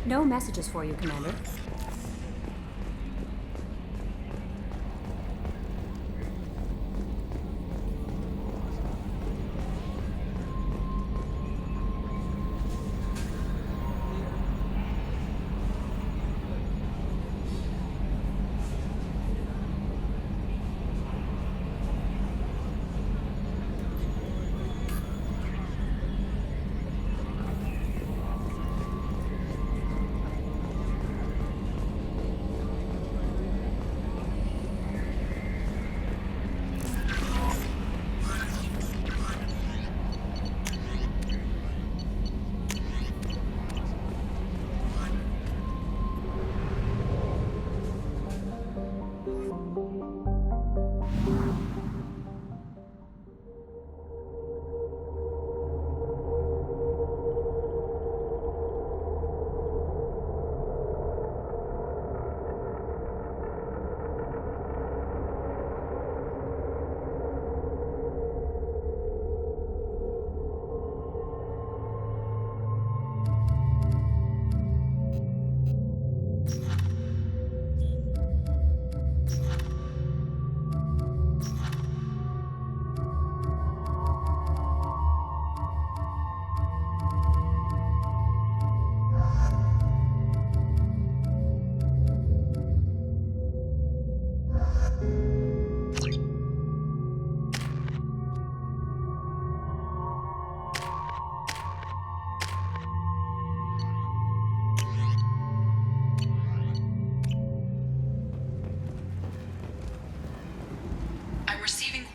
No messages for you, Commander.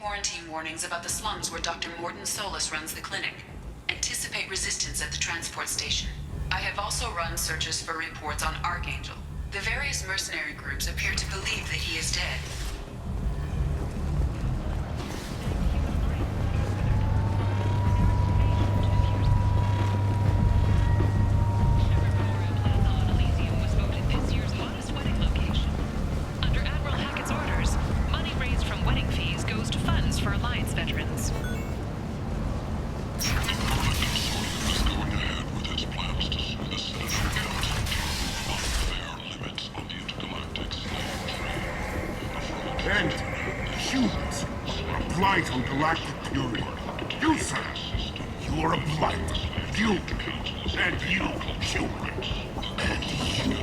Quarantine warnings about the slums where Dr. Mordin Solus runs the clinic. Anticipate resistance at the transport station. I have also run searches for reports on Archangel. The various mercenary groups appear to believe that he is dead. And humans are a blight on galactic purity. You, sir, you are a blight. You, and you, human. And you.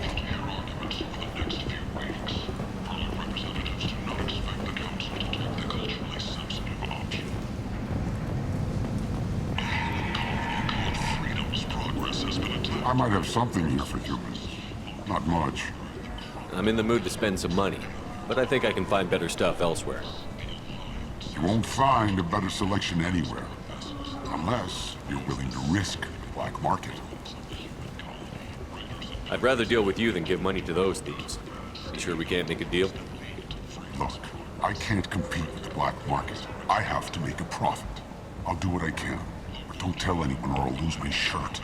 I might have something here for humans. Not much. I'm in the mood to spend some money, but I think I can find better stuff elsewhere. You won't find a better selection anywhere. Unless you're willing to risk the black market. I'd rather deal with you than give money to those thieves. You sure we can't make a deal? Look, I can't compete with the black market. I have to make a profit. I'll do what I can. But don't tell anyone or I'll lose my shirt.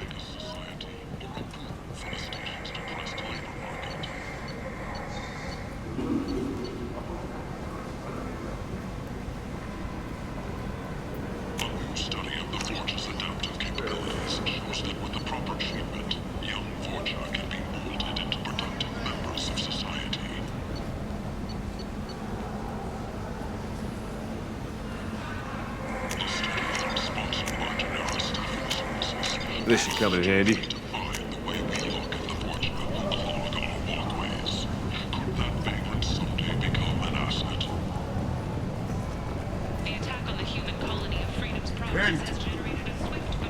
This should come in handy.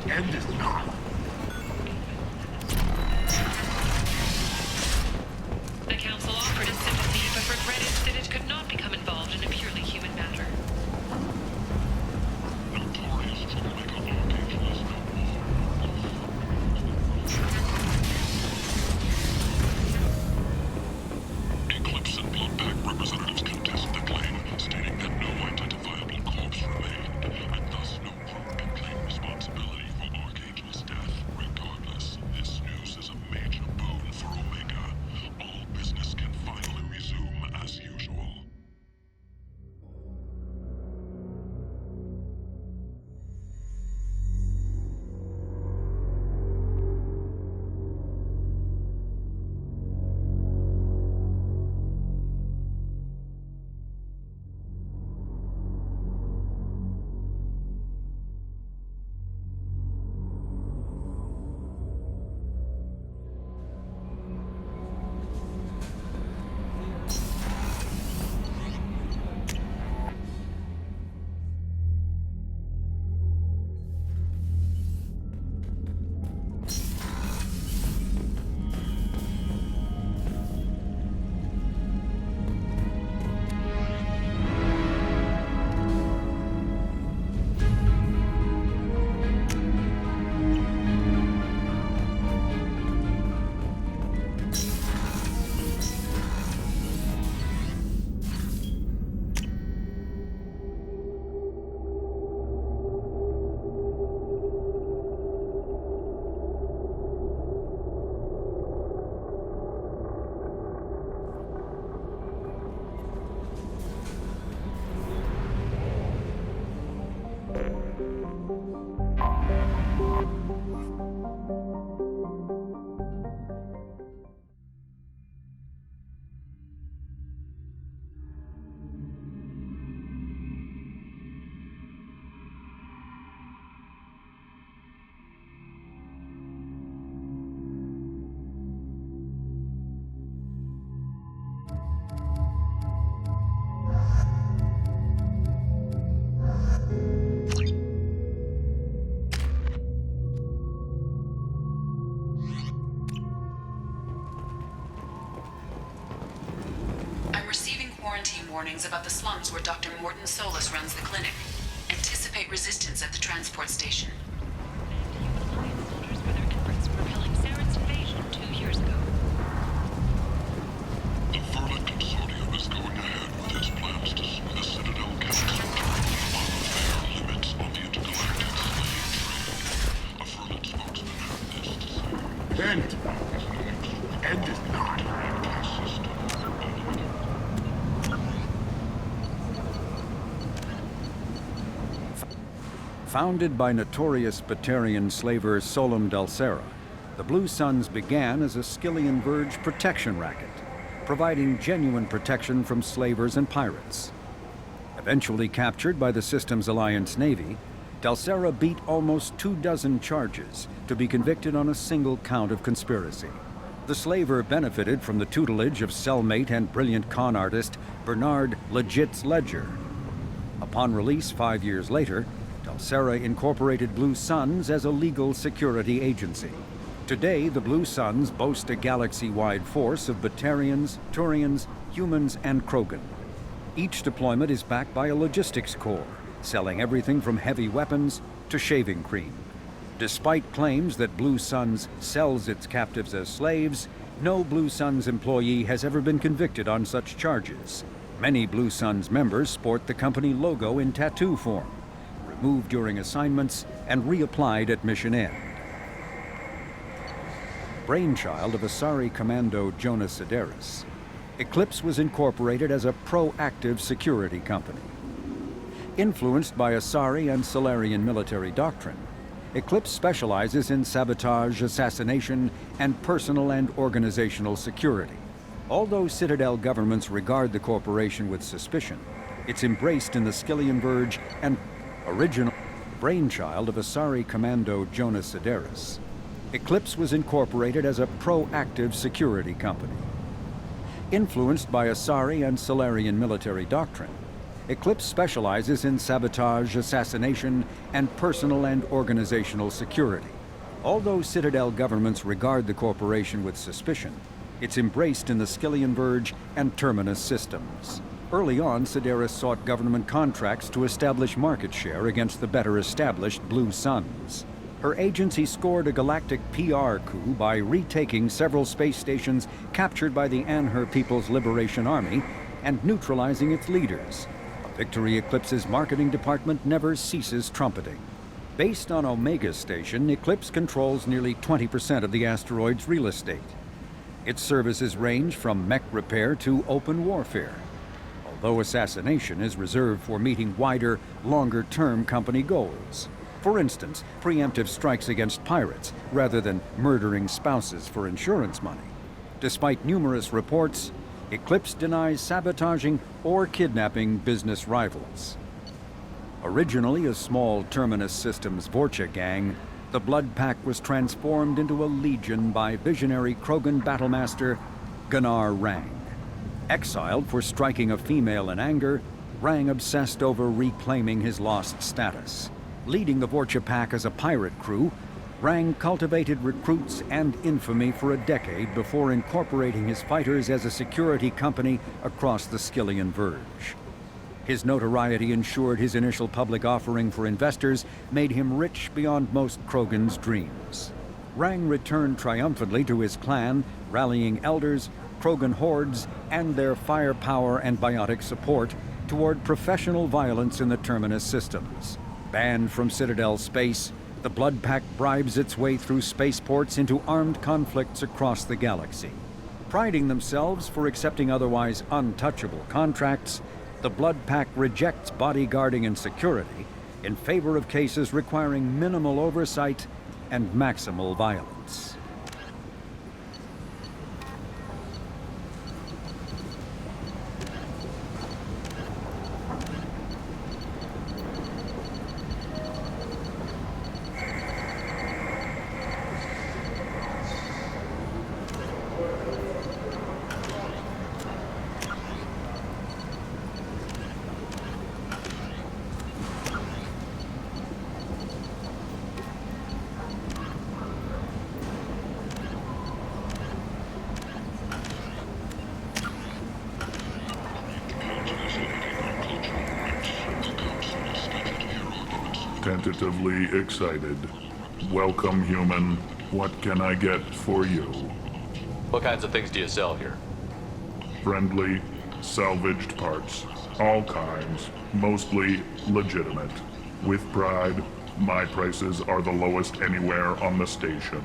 End is not. The Council offered its sympathy, but regretted that it could not become involved in a purely human matter. Eclipse and Bloodpack representatives contest the claim, stating that no identifiable corpse remained, and thus no group can claim responsibility for Archangel's death. Regardless, this news is a major boon for Omega. All business can finally resume as usual. quarantine warnings about the slums where Dr. Morton Solus runs the clinic. Anticipate resistance at the transport station. Alliance soldiers for their efforts repelling Saren's invasion 2 years ago. The Verlet Consortium is going ahead with its plans to sue the Citadel Council for unfair limits on the intergalactic slave trade. A Verlet spokesman had this to say. End is not. Founded by notorious Batarian slaver Solum Dulcera, the Blue Suns began as a Skillian Verge protection racket, providing genuine protection from slavers and pirates. Eventually captured by the Systems Alliance Navy, Dulcera beat almost 24 charges to be convicted on a single count of conspiracy. The slaver benefited from the tutelage of cellmate and brilliant con artist Bernard Legitz Ledger. Upon release 5 years later, Dulcera incorporated Blue Suns as a legal security agency. Today, the Blue Suns boast a galaxy-wide force of Batarians, Turians, humans, and Krogan. Each deployment is backed by a logistics corps, selling everything from heavy weapons to shaving cream. Despite claims that Blue Suns sells its captives as slaves, no Blue Suns employee has ever been convicted on such charges. Many Blue Suns members sport the company logo in tattoo form, removed during assignments and reapplied at mission end. Brainchild of Asari Commando Jonas Sideris, Eclipse was incorporated as a proactive security company. Influenced by Asari and Solarian military doctrine, Eclipse specializes in sabotage, assassination, and personal and organizational security. Although Citadel governments regard the corporation with suspicion, it's embraced in the Skillian Verge and original brainchild of Asari Commando Jonas Sideris. Eclipse was incorporated as a proactive security company. Influenced by Asari and Solarian military doctrine, Eclipse specializes in sabotage, assassination, and personal and organizational security. Although Citadel governments regard the corporation with suspicion, it's embraced in the Skillian Verge and Terminus systems. Early on, Sideris sought government contracts to establish market share against the better-established Blue Suns. Her agency scored a galactic PR coup by retaking several space stations captured by the Anhur People's Liberation Army and neutralizing its leaders. A victory Eclipse's marketing department never ceases trumpeting. Based on Omega Station, Eclipse controls nearly 20% of the asteroid's real estate. Its services range from mech repair to open warfare, although assassination is reserved for meeting wider, longer-term company goals. For instance, preemptive strikes against pirates rather than murdering spouses for insurance money. Despite numerous reports, Eclipse denies sabotaging or kidnapping business rivals. Originally a small Terminus Systems Vorcha gang, the Blood Pack was transformed into a legion by visionary Krogan battlemaster Gunnar Rang. Exiled for striking a female in anger, Rang obsessed over reclaiming his lost status. Leading the Vorcha Pack as a pirate crew, Rang cultivated recruits and infamy for a decade before incorporating his fighters as a security company across the Skillian Verge. His notoriety ensured his initial public offering for investors made him rich beyond most Krogan's dreams. Rang returned triumphantly to his clan, rallying elders, Krogan hordes, and their firepower and biotic support toward professional violence in the Terminus systems. Banned from Citadel space, the Blood Pack bribes its way through spaceports into armed conflicts across the galaxy. Priding themselves for accepting otherwise untouchable contracts, the Blood Pack rejects bodyguarding and security in favor of cases requiring minimal oversight and maximal violence. tentatively excited. Welcome, human. What can I get for you? What kinds of things do you sell here? Friendly, salvaged parts. All kinds. Mostly legitimate. With pride, my prices are the lowest anywhere on the station.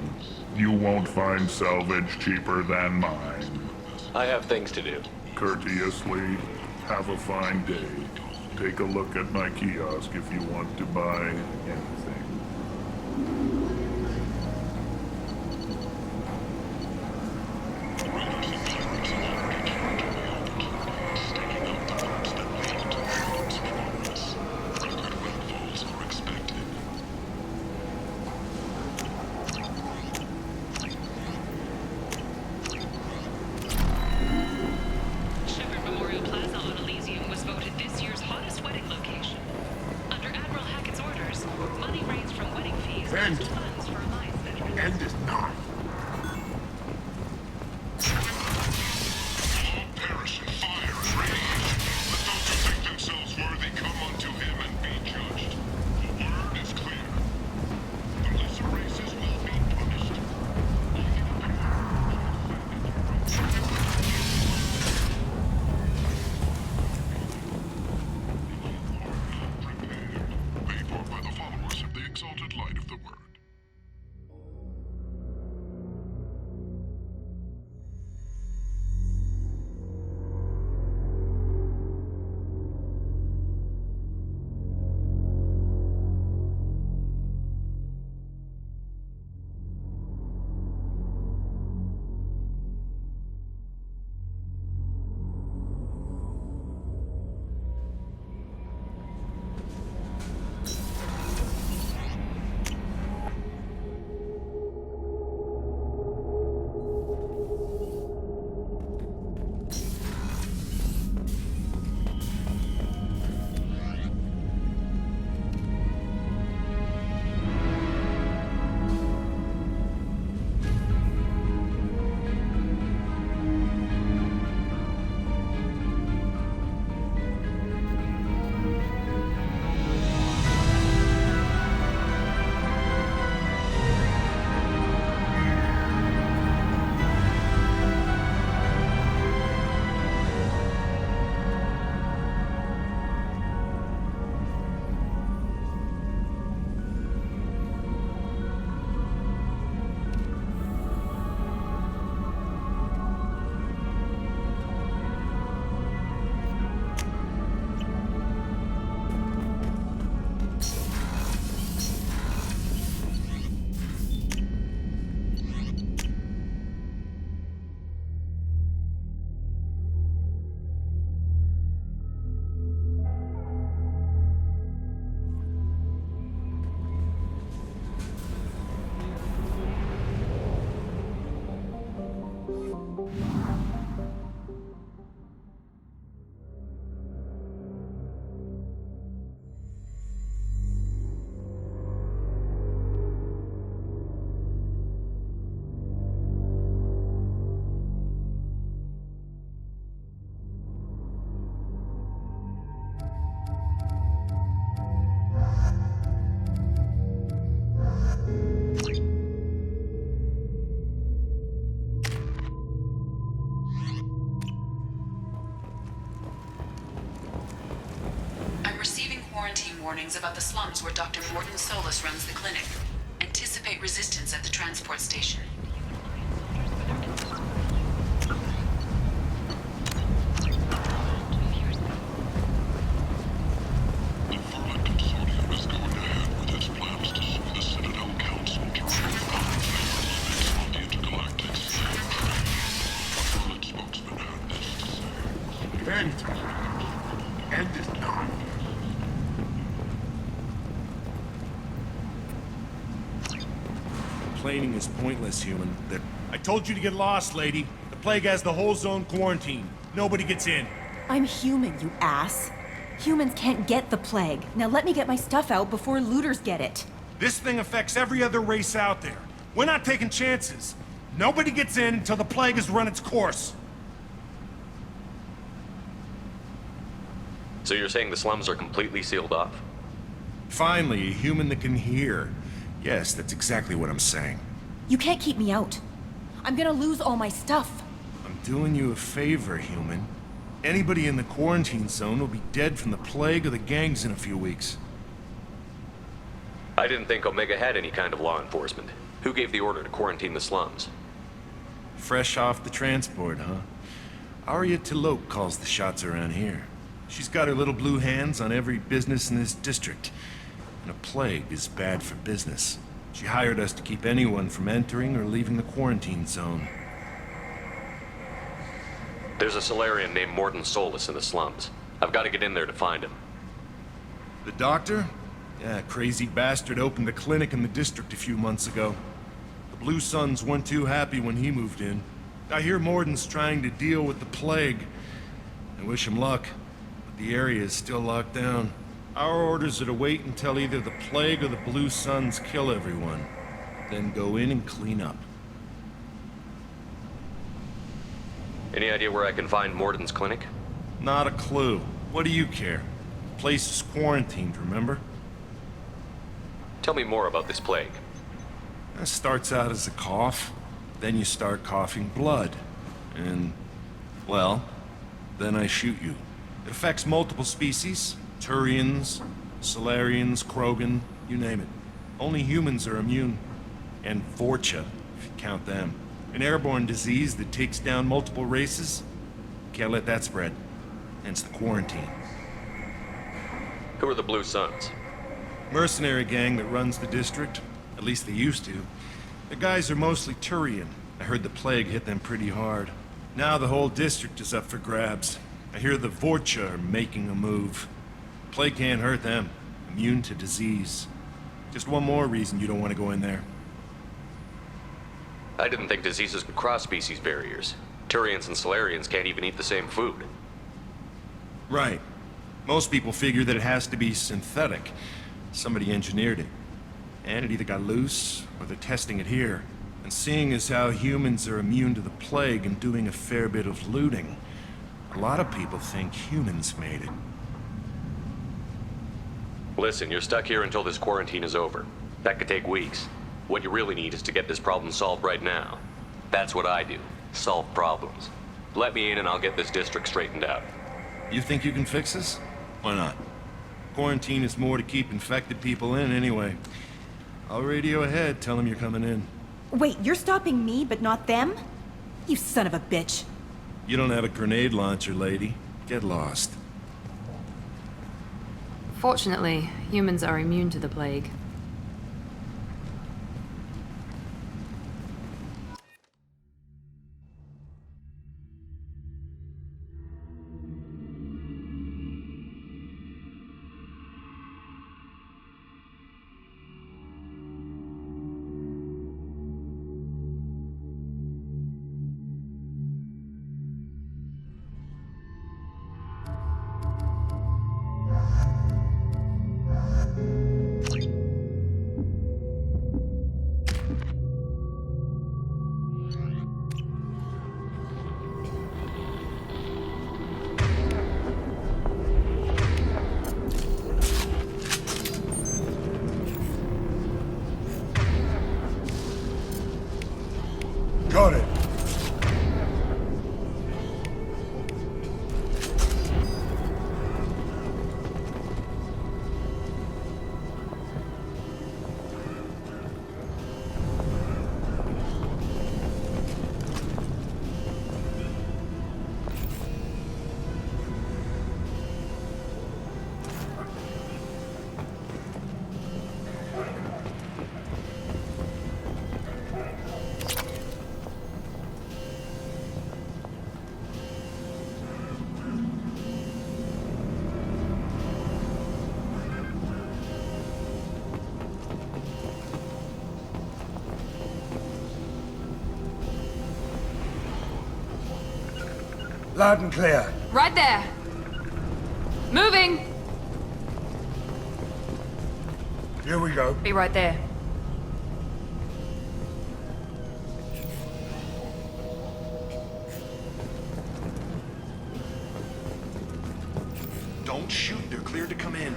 You won't find salvage cheaper than mine. I have things to do. Courteously, have a fine day. Take a look at my kiosk if you want to buy anything. Shepard Memorial Plaza on Elysium was voted this year's hottest wedding location. Under Admiral Hackett's orders, money raised from wedding fees goes to funds for Alliance veterans. End is nigh. All perish in fire and rage. Let those who think themselves worthy come unto him and be judged. The word is clear. The lesser races will be punished. Paid for by the followers of the exalted light of the word. warnings about the slums where Dr. Morden Solus runs the clinic. Anticipate resistance at the transport station. The Verlet Consortium is going ahead with its plans to sue the Citadel Council to remove conflicts on the intergalactic slave trade. A Verlet spokesman had this to say. End is nigh. Complaining is pointless, human. I told you to get lost, lady. The plague has the whole zone quarantined. Nobody gets in. I'm human, you ass. Humans can't get the plague. Now let me get my stuff out before looters get it. This thing affects every other race out there. We're not taking chances. Nobody gets in until the plague has run its course. So you're saying the slums are completely sealed off? Finally, a human that can hear. Yes, that's exactly what I'm saying. You can't keep me out. I'm gonna lose all my stuff. I'm doing you a favor, human. Anybody in the quarantine zone will be dead from the plague or the gangs in a few weeks. I didn't think Omega had any kind of law enforcement. Who gave the order to quarantine the slums? Fresh off the transport, huh? Arya Tilok calls the shots around here. She's got her little blue hands on every business in this district. And a plague is bad for business. She hired us to keep anyone from entering or leaving the quarantine zone. There's a Solarian named Mordin Solus in the slums. I've got to get in there to find him. The doctor? Yeah, crazy bastard opened a clinic in the district a few months ago. The Blue Suns weren't too happy when he moved in. I hear Mordin's trying to deal with the plague. I wish him luck, but the area is still locked down. Our orders are to wait until either the plague or the Blue Suns kill everyone. Then go in and clean up. Any idea where I can find Mordin's clinic? Not a clue. What do you care? The place is quarantined, remember? Tell me more about this plague. It starts out as a cough, then you start coughing blood. And, well, then I shoot you. It affects multiple species. Turians, Solarians, Krogan, you name it. Only humans are immune. And Vorcha, if you count them. An airborne disease that takes down multiple races. Can't let that spread. Hence the quarantine. Who are the Blue Suns? Mercenary gang that runs the district. At least they used to. The guys are mostly Turian. I heard the plague hit them pretty hard. Now the whole district is up for grabs. I hear the Vorcha are making a move. Plague can't hurt them. Immune to disease. Just one more reason you don't want to go in there. I didn't think diseases could cross species barriers. Turians and Solarians can't even eat the same food. Right. Most people figure that it has to be synthetic. Somebody engineered it. And it either got loose, or they're testing it here. And seeing as how humans are immune to the plague and doing a fair bit of looting, a lot of people think humans made it. Listen, you're stuck here until this quarantine is over. That could take weeks. What you really need is to get this problem solved right now. That's what I do. Solve problems. Let me in and I'll get this district straightened out. You think you can fix this? Why not? Quarantine is more to keep infected people in anyway. I'll radio ahead, tell them you're coming in. Wait, you're stopping me, but not them? You son of a bitch. You don't have a grenade launcher, lady. Get lost. Fortunately, humans are immune to the plague. Got it. Loud and clear. Right there! Moving! Here we go. Be right there. Don't shoot, they're cleared to come in.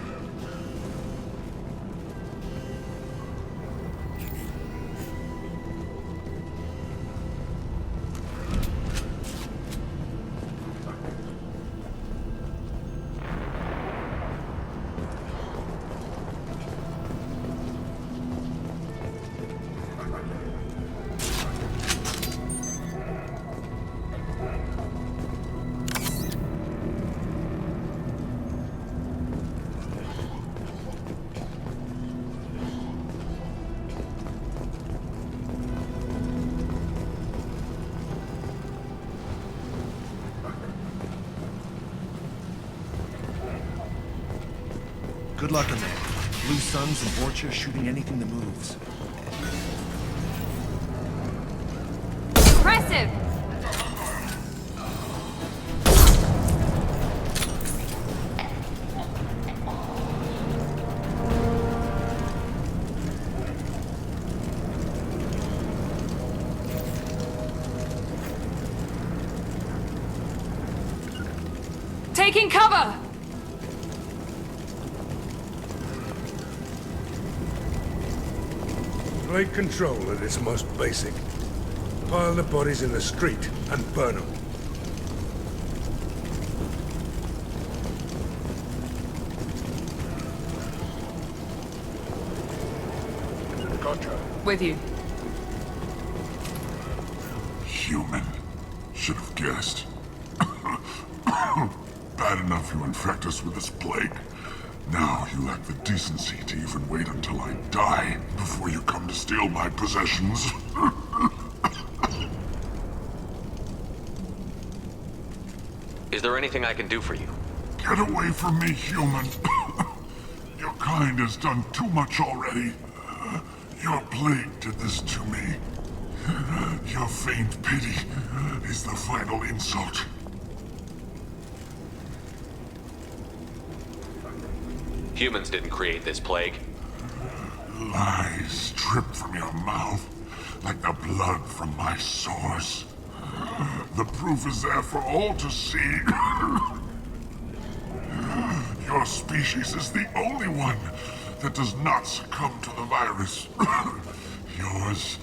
Good luck in there. Blue Suns and Vorcha shooting anything that moves. Impressive! Taking cover! Plague control at its most basic. Pile the bodies in the street and burn them. Gotcha. With you. Human. Should have guessed. Bad enough you infect us with this plague. Now you lack the decency to even wait until I die before you come to steal my possessions. Is there anything I can do for you? Get away from me, human. Your kind has done too much already. Your plague did this to me. Your feigned pity is the final insult. Humans didn't create this plague. Lies drip from your mouth like the blood from my sores. The proof is there for all to see. Your species is the only one that does not succumb to the virus. Yours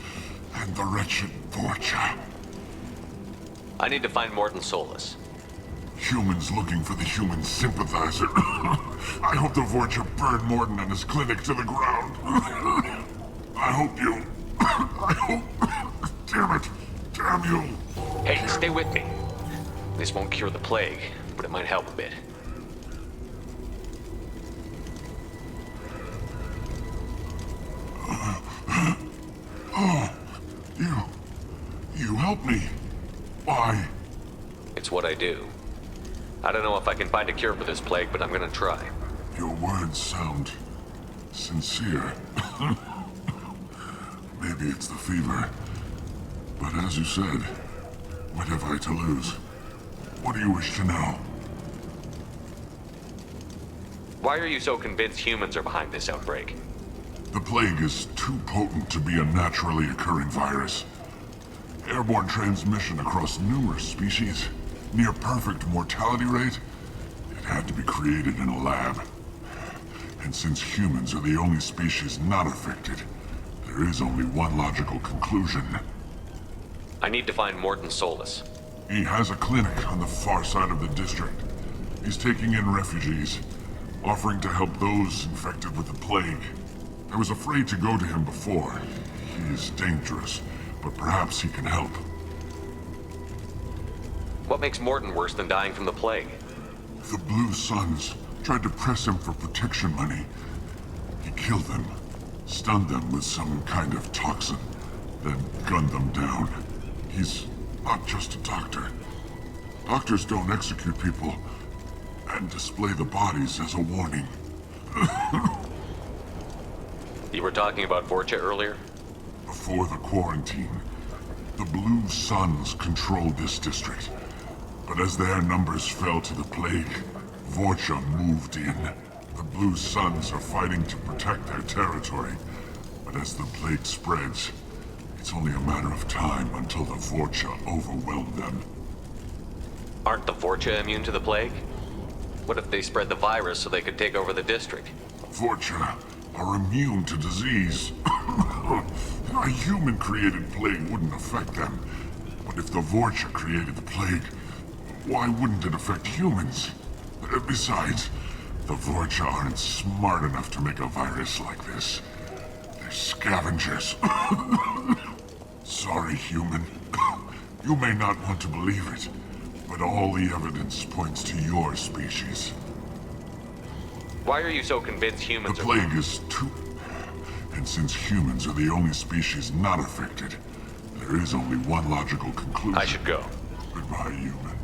and the wretched Vorcha. I need to find Morton Solus. Humans looking for the human sympathizer. I hope the Vorcha burned Morton and his clinic to the ground. I hope you... I hope... Damn it. Damn you. Hey, stay with me. This won't cure the plague, but it might help a bit. Oh, you help me. Why? It's what I do. I don't know if I can find a cure for this plague, but I'm gonna try. Your words sound sincere. Maybe it's the fever. But as you said, what have I to lose? What do you wish to know? Why are you so convinced humans are behind this outbreak? The plague is too potent to be a naturally occurring virus. Airborne transmission across numerous species, near perfect mortality rate. It had to be created in a lab. And since humans are the only species not affected, there is only one logical conclusion. I need to find Morton Solus. He has a clinic on the far side of the district. He's taking in refugees, offering to help those infected with the plague. I was afraid to go to him before. He is dangerous, but perhaps he can help. What makes Morton worse than dying from the plague? The Blue Suns tried to press him for protection money. He killed them, stunned them with some kind of toxin, then gunned them down. He's not just a doctor. Doctors don't execute people and display the bodies as a warning. You were talking about Vorcha earlier? Before the quarantine, the Blue Suns controlled this district. But as their numbers fell to the plague, Vorcha moved in. The Blue Suns are fighting to protect their territory. But as the plague spreads, it's only a matter of time until the Vorcha overwhelm them. Aren't the Vorcha immune to the plague? What if they spread the virus so they could take over the district? Vorcha are immune to disease. A human-created plague wouldn't affect them. But if the Vorcha created the plague, why wouldn't it affect humans? Besides, the Vorcha aren't smart enough to make a virus like this. They're scavengers. Sorry, human. You may not want to believe it, but all the evidence points to your species. Why are you so convinced humans The plague is too... And since humans are the only species not affected, there is only one logical conclusion. I should go. Goodbye, human.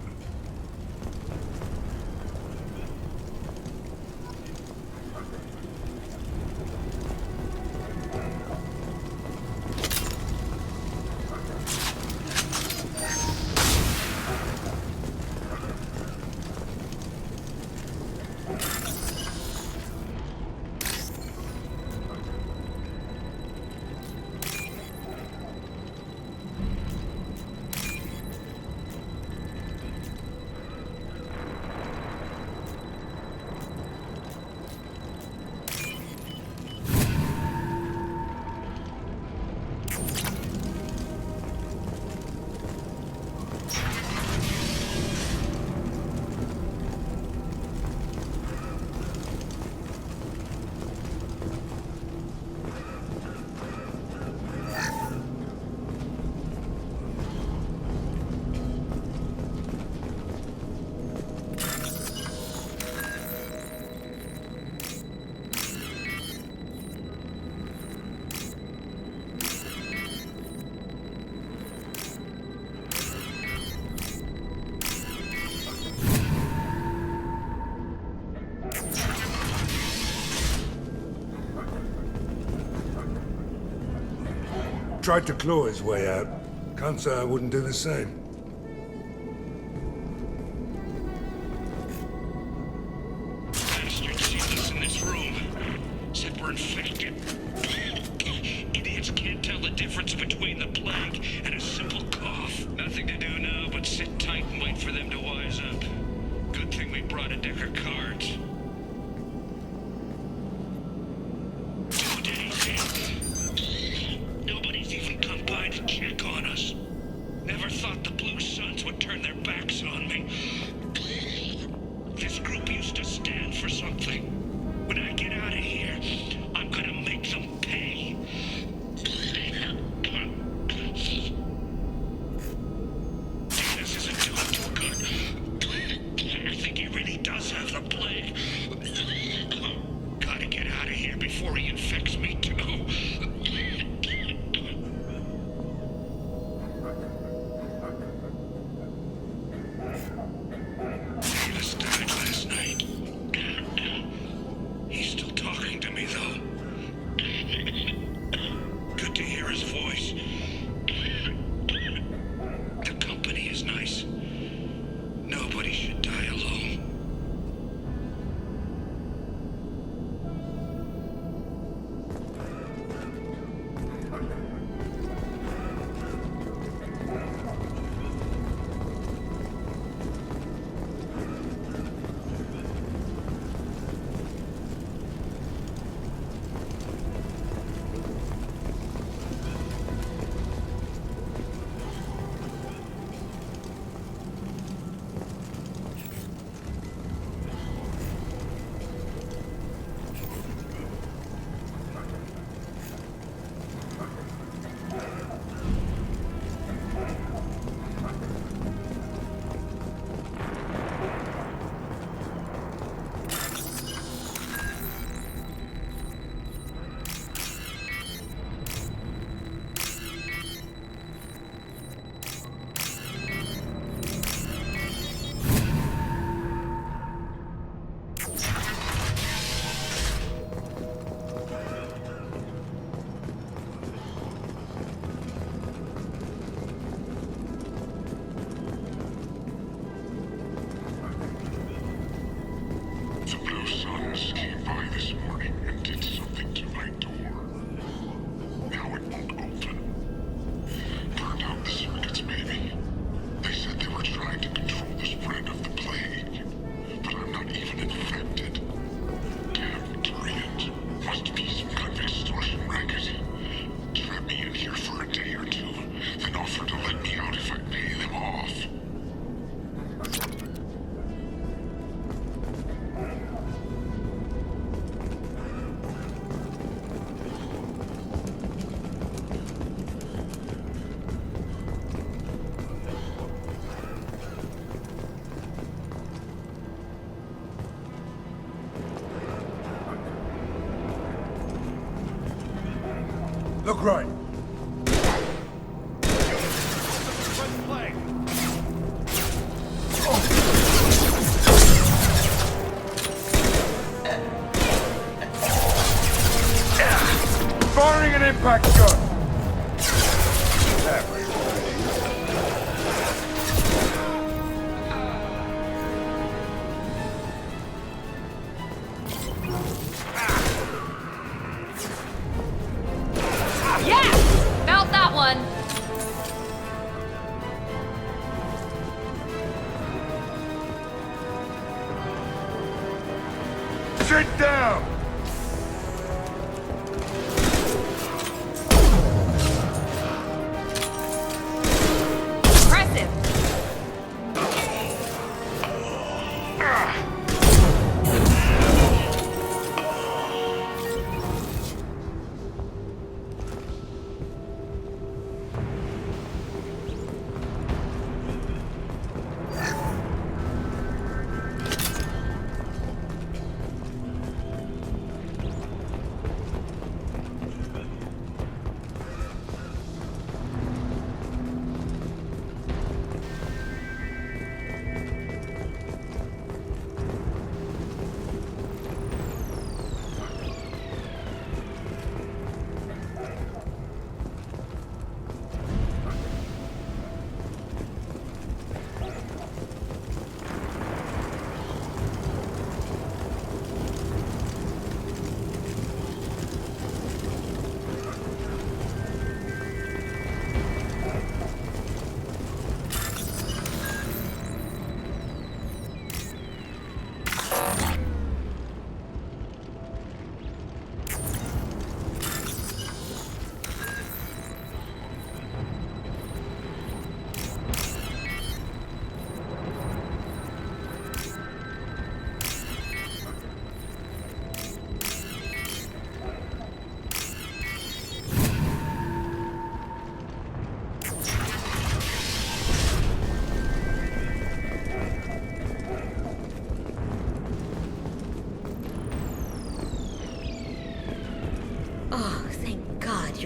tried to claw his way out. Can't say I wouldn't do the same. Bastards seen us in this room. Said we're infected. Idiots can't tell the difference between the plague and a simple cough. Nothing to do now but sit tight and wait for them to wise up. Good thing we brought a deck of cards. Dude, anything. Nobody's even come by to check on us. Never thought the Blue Suns would turn their backs on me. This group used to stand for something. When I get out of here, I'm gonna make them pay. Dennis isn't doing too good. I think he really does have the plague. Gotta get out of here before he infects me too. Davis died last night. He's still talking to me, though. Good to hear his voice. The company is nice. Nobody should die alone. The Blue Suns came by this morning and did something to my door. Now it won't open. Burned out the circuits, maybe. They said they were trying to control the spread of the plague. But I'm not even infected. Damn Turians. Must be some kind of extortion racket. Trap me in here for a day or two, then offer to let me out if I pay them off. Look right. Firing an impact gun. Yeah! Felt that one! Sit down. Impressive!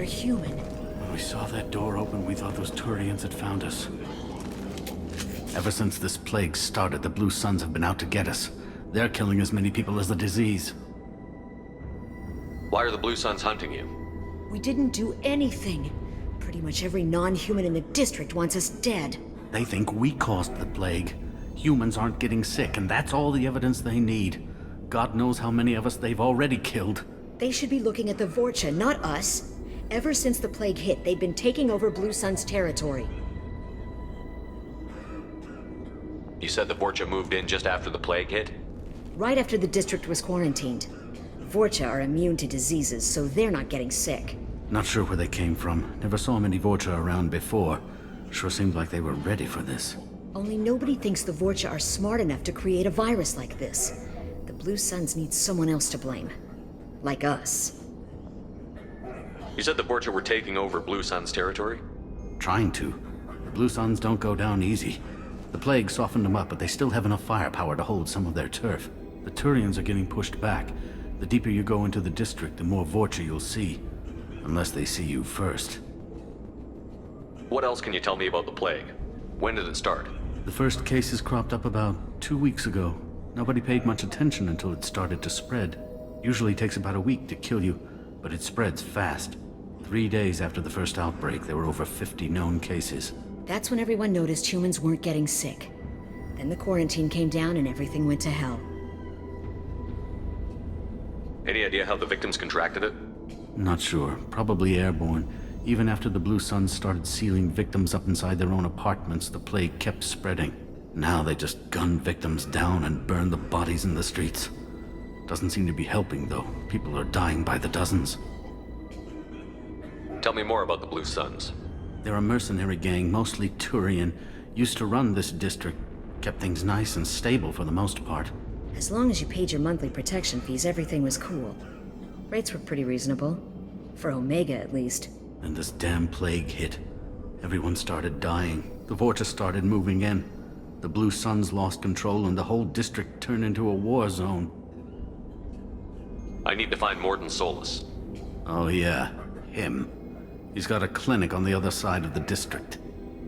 after human. When we saw that door open, we thought those Turians had found us. Ever since this plague started, the Blue Suns have been out to get us. They're killing as many people as the disease. Why are the Blue Suns hunting you? We didn't do anything. Pretty much every non-human in the district wants us dead. They think we caused the plague. Humans aren't getting sick, and that's all the evidence they need. God knows how many of us they've already killed. They should be looking at the Vorcha, not us. Ever since the plague hit, they've been taking over Blue Sun's territory. You said the Vorcha moved in just after the plague hit? Right after the district was quarantined. Vorcha are immune to diseases, so they're not getting sick. Not sure where they came from. Never saw many Vorcha around before. Sure seemed like they were ready for this. Only nobody thinks the Vorcha are smart enough to create a virus like this. The Blue Suns need someone else to blame. Like us. You said the Vorcha were taking over Blue Sun's territory? Trying to. The Blue Suns don't go down easy. The plague softened them up, but they still have enough firepower to hold some of their turf. The Turians are getting pushed back. The deeper you go into the district, the more Vorcha you'll see. Unless they see you first. What else can you tell me about the plague? When did it start? The first cases cropped up about 2 weeks ago. Nobody paid much attention until it started to spread. Usually takes about a week to kill you, but it spreads fast. 3 days after the first outbreak, there were over 50 known cases. That's when everyone noticed humans weren't getting sick. Then the quarantine came down and everything went to hell. Any idea how the victims contracted it? Not sure. Probably airborne. Even after the Blue Suns started sealing victims up inside their own apartments, the plague kept spreading. Now they just gun victims down and burn the bodies in the streets. Doesn't seem to be helping, though. People are dying by the dozens. Tell me more about the Blue Suns. They're a mercenary gang, mostly Turian. Used to run this district. Kept things nice and stable for the most part. As long as you paid your monthly protection fees, everything was cool. Rates were pretty reasonable. For Omega, at least. Then this damn plague hit. Everyone started dying. The Vorcha started moving in. The Blue Suns lost control and the whole district turned into a war zone. I need to find Mordin Solus. Oh yeah, him. He's got a clinic on the other side of the district.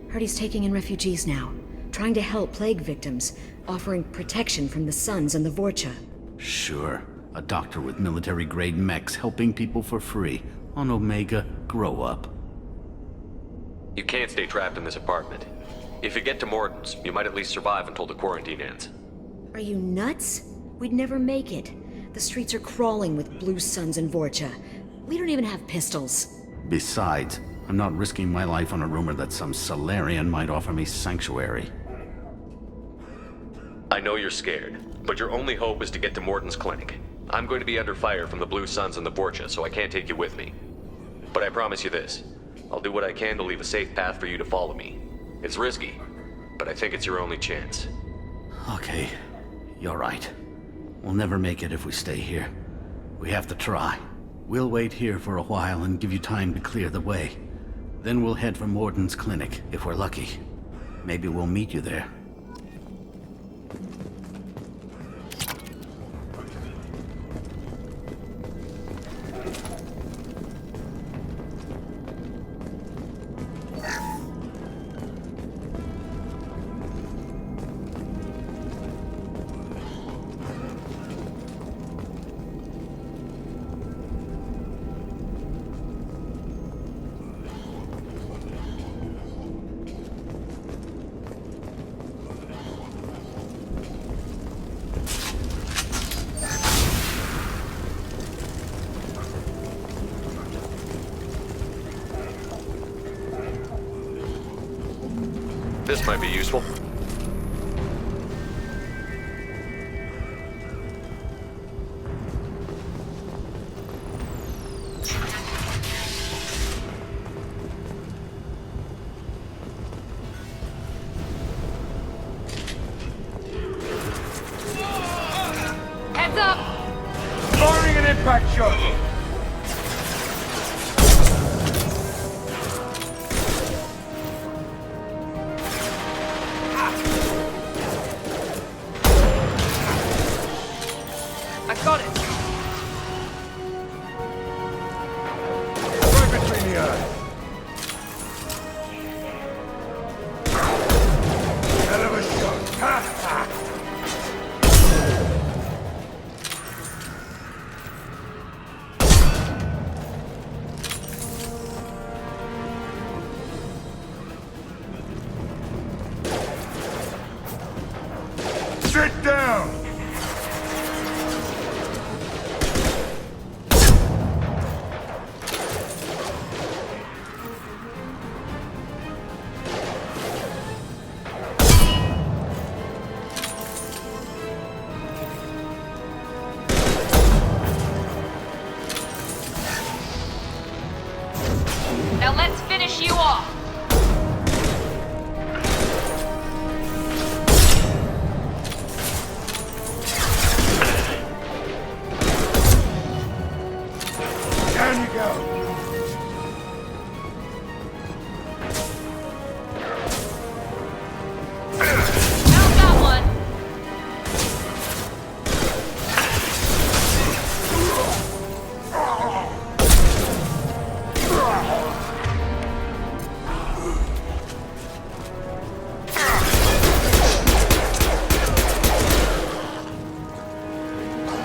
Heard he's taking in refugees now. Trying to help plague victims. Offering protection from the Suns and the Vorcha. Sure. A doctor with military-grade mechs helping people for free. On Omega, grow up. You can't stay trapped in this apartment. If you get to Mordin's, you might at least survive until the quarantine ends. Are you nuts? We'd never make it. The streets are crawling with Blue Suns and Vorcha. We don't even have pistols. Besides, I'm not risking my life on a rumor that some Solarian might offer me sanctuary. I know you're scared, but your only hope is to get to Mordin's clinic. I'm going to be under fire from the Blue Suns and the Vorcha, so I can't take you with me. But I promise you this. I'll do what I can to leave a safe path for you to follow me. It's risky, but I think it's your only chance. Okay, you're right. We'll never make it if we stay here. We have to try. We'll wait here for a while and give you time to clear the way. Then we'll head for Mordin's clinic, if we're lucky. Maybe we'll meet you there. This might be useful. Heads up! Firing an impact shot! I got it! Right between Sit down! Now let's finish you off. Down you go! Found that one.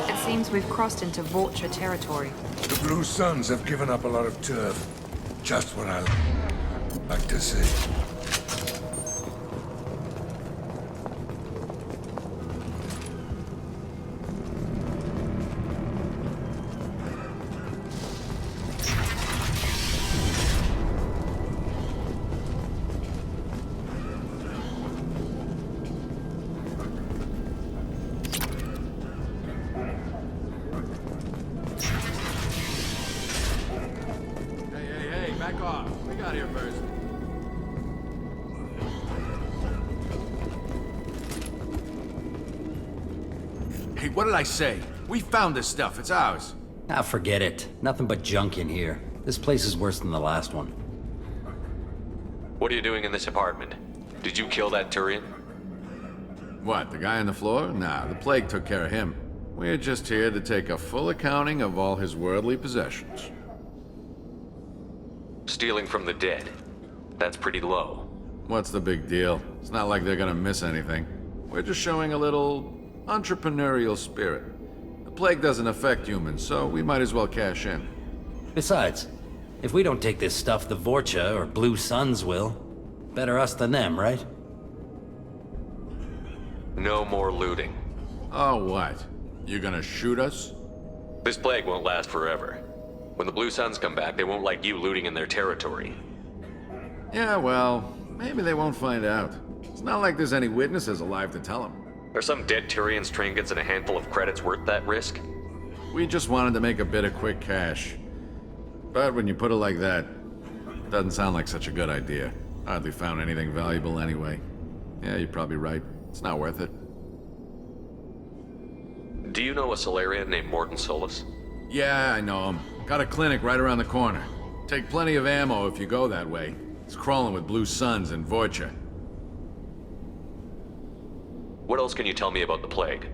It seems we've crossed into Vulture territory. The Blue Suns have given up a lot of turf. Just what I like to see. Hey, back off. We got here first. Hey, what did I say? We found this stuff. It's ours. Ah, forget it. Nothing but junk in here. This place is worse than the last one. What are you doing in this apartment? Did you kill that Turian? What, the guy on the floor? Nah, the plague took care of him. We're just here to take a full accounting of all his worldly possessions. Stealing from the dead. That's pretty low. What's the big deal? It's not like they're gonna miss anything. We're just showing a little entrepreneurial spirit. The plague doesn't affect humans, so we might as well cash in. Besides, if we don't take this stuff, the Vorcha or Blue Suns will. Better us than them, right? No more looting. Oh, what? You gonna shoot us? This plague won't last forever. When the Blue Suns come back, they won't like you looting in their territory. Yeah, well, maybe they won't find out. It's not like there's any witnesses alive to tell them. Are some dead Turians' trinkets and a handful of credits worth that risk? We just wanted to make a bit of quick cash. But when you put it like that, it doesn't sound like such a good idea. Hardly found anything valuable anyway. Yeah, you're probably right. It's not worth it. Do you know a Solarian named Mordin Solus? Yeah, I know him. Got a clinic right around the corner. Take plenty of ammo if you go that way. It's crawling with Blue Suns and Vorcha. What else can you tell me about the plague?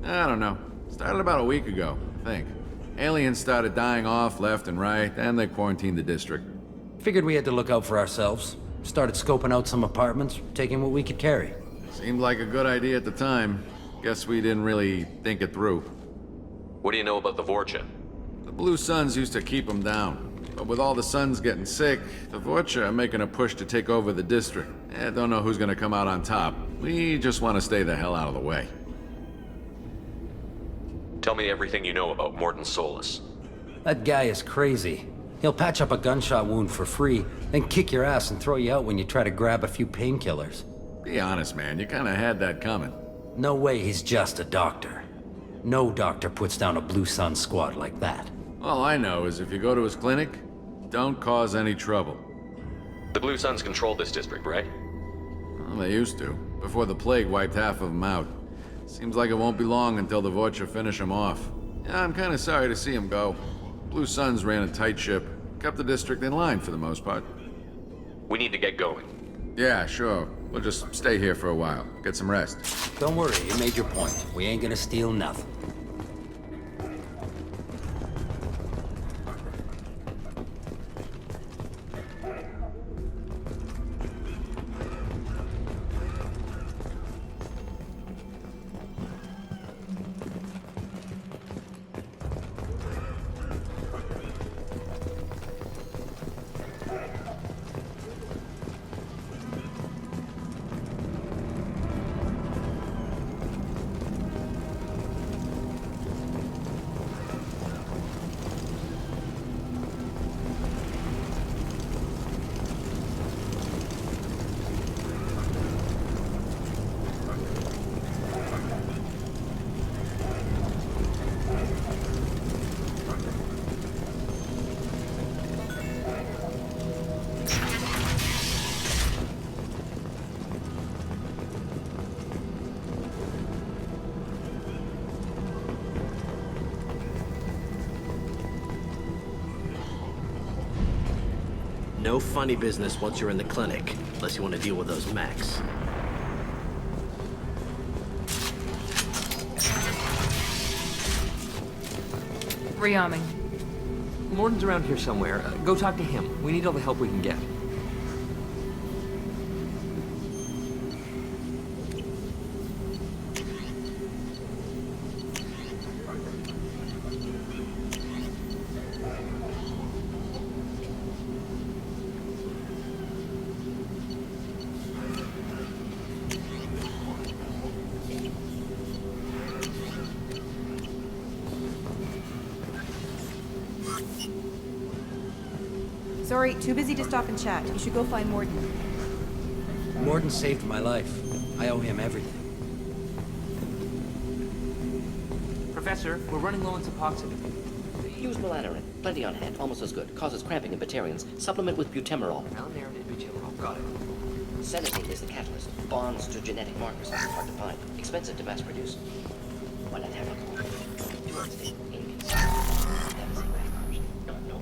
I don't know. Started about a week ago, I think. Aliens started dying off left and right, and they quarantined the district. Figured we had to look out for ourselves. Started scoping out some apartments, taking what we could carry. Seemed like a good idea at the time. Guess we didn't really think it through. What do you know about the Vorcha? The Blue Suns used to keep them down. But with all the Suns getting sick, the Vorcha are making a push to take over the district. Don't know who's gonna come out on top. We just want to stay the hell out of the way. Tell me everything you know about Mordin Solus. That guy is crazy. He'll patch up a gunshot wound for free, then kick your ass and throw you out when you try to grab a few painkillers. Be honest, man. You kinda had that coming. No way he's just a doctor. No doctor puts down a Blue Sun squad like that. All I know is if you go to his clinic, don't cause any trouble. The Blue Suns control this district, right? Well, they used to, before the plague wiped half of them out. Seems like it won't be long until the Vorcha finish him off. Yeah, I'm kinda sorry to see him go. Blue Suns ran a tight ship, kept the district in line for the most part. We need to get going. Yeah, sure. We'll just stay here for a while. Get some rest. Don't worry, you made your point. We ain't gonna steal nothing. No funny business once you're in the clinic, unless you want to deal with those mechs. Rearming. Morden's around here somewhere. Go talk to him. We need all the help we can get. Sorry, too busy to stop and chat. You should go find Morden. Morden saved my life. I owe him everything. Professor, we're running low on Suboxone. Use melanorin. Plenty on hand. Almost as good. Causes cramping in Batarians. Supplement with butemerol. Melanorin and butemerol. Got it. Sedative is the catalyst. Bonds to genetic markers. Hard to find. Expensive to mass produce. Why not have a dualistic devastating option?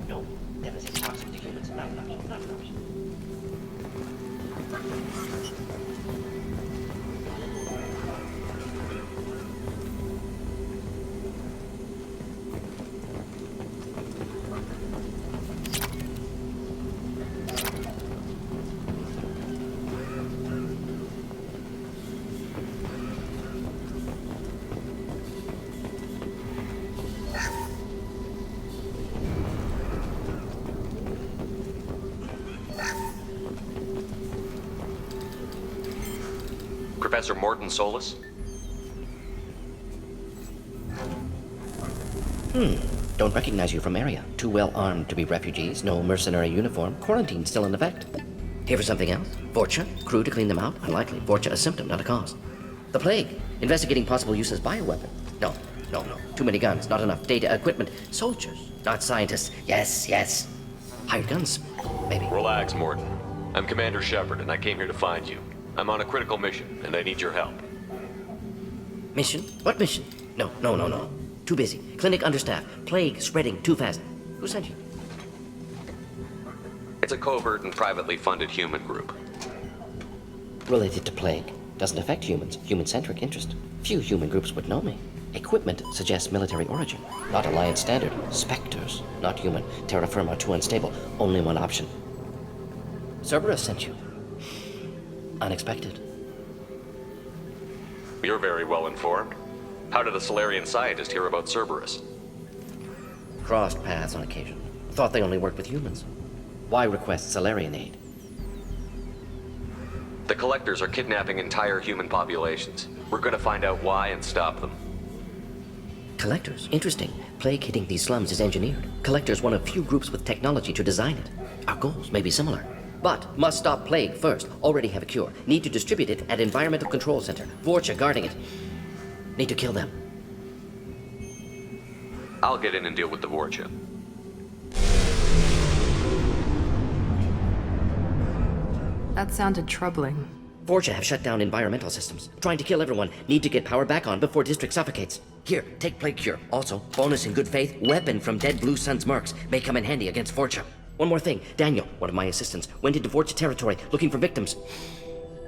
No. Devastating toxic to humans. Not an option. Not an option. Professor Morden Solus? Don't recognize you from area. Too well armed to be refugees. No mercenary uniform. Quarantine still in effect. Here for something else? Vorcha? Crew to clean them out? Unlikely. Vorcha a symptom, not a cause. The plague. Investigating possible use as bioweapon. No. Too many guns, not enough data, equipment. Soldiers, not scientists. Yes. Hired guns, maybe. Relax, Morden. I'm Commander Shepard, and I came here to find you. I'm on a critical mission, and I need your help. Mission? What mission? No. Too busy. Clinic understaffed. Plague spreading too fast. Who sent you? It's a covert and privately funded human group. Related to plague. Doesn't affect humans. Human-centric interest. Few human groups would know me. Equipment suggests military origin. Not Alliance standard. Spectres. Not human. Terra firma too unstable. Only one option. Cerberus sent you. Unexpected. You're very well informed. How did a Solarian scientist hear about Cerberus? Crossed paths on occasion. Thought they only worked with humans. Why request Solarian aid? The Collectors are kidnapping entire human populations. We're gonna find out why and stop them. Collectors? Interesting. Plague hitting these slums is engineered. Collectors one of few groups with technology to design it. Our goals may be similar. But must stop plague first. Already have a cure. Need to distribute it at Environmental Control Center. Vorcha guarding it. Need to kill them. I'll get in and deal with the Vorcha. That sounded troubling. Vorcha have shut down environmental systems. Trying to kill everyone. Need to get power back on before district suffocates. Here, take plague cure. Also, bonus in good faith, weapon from dead Blue Sun's mercs. May come in handy against Vorcha. One more thing. Daniel, one of my assistants, went into Vorcha territory looking for victims.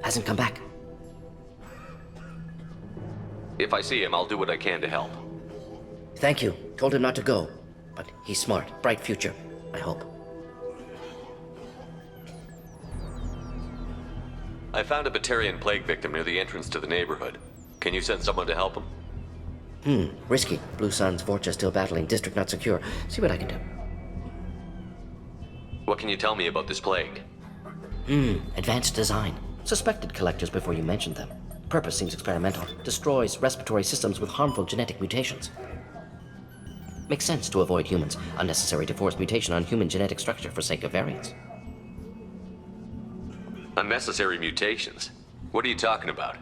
Hasn't come back. If I see him, I'll do what I can to help. Thank you. Told him not to go. But he's smart. Bright future. I hope. I found a Batarian plague victim near the entrance to the neighborhood. Can you send someone to help him? Risky. Blue Sun's Vorcha still battling. District not secure. See what I can do. What can you tell me about this plague? Advanced design. Suspected Collectors before you mentioned them. Purpose seems experimental. Destroys respiratory systems with harmful genetic mutations. Makes sense to avoid humans. Unnecessary to force mutation on human genetic structure for sake of variants. Unnecessary mutations? What are you talking about?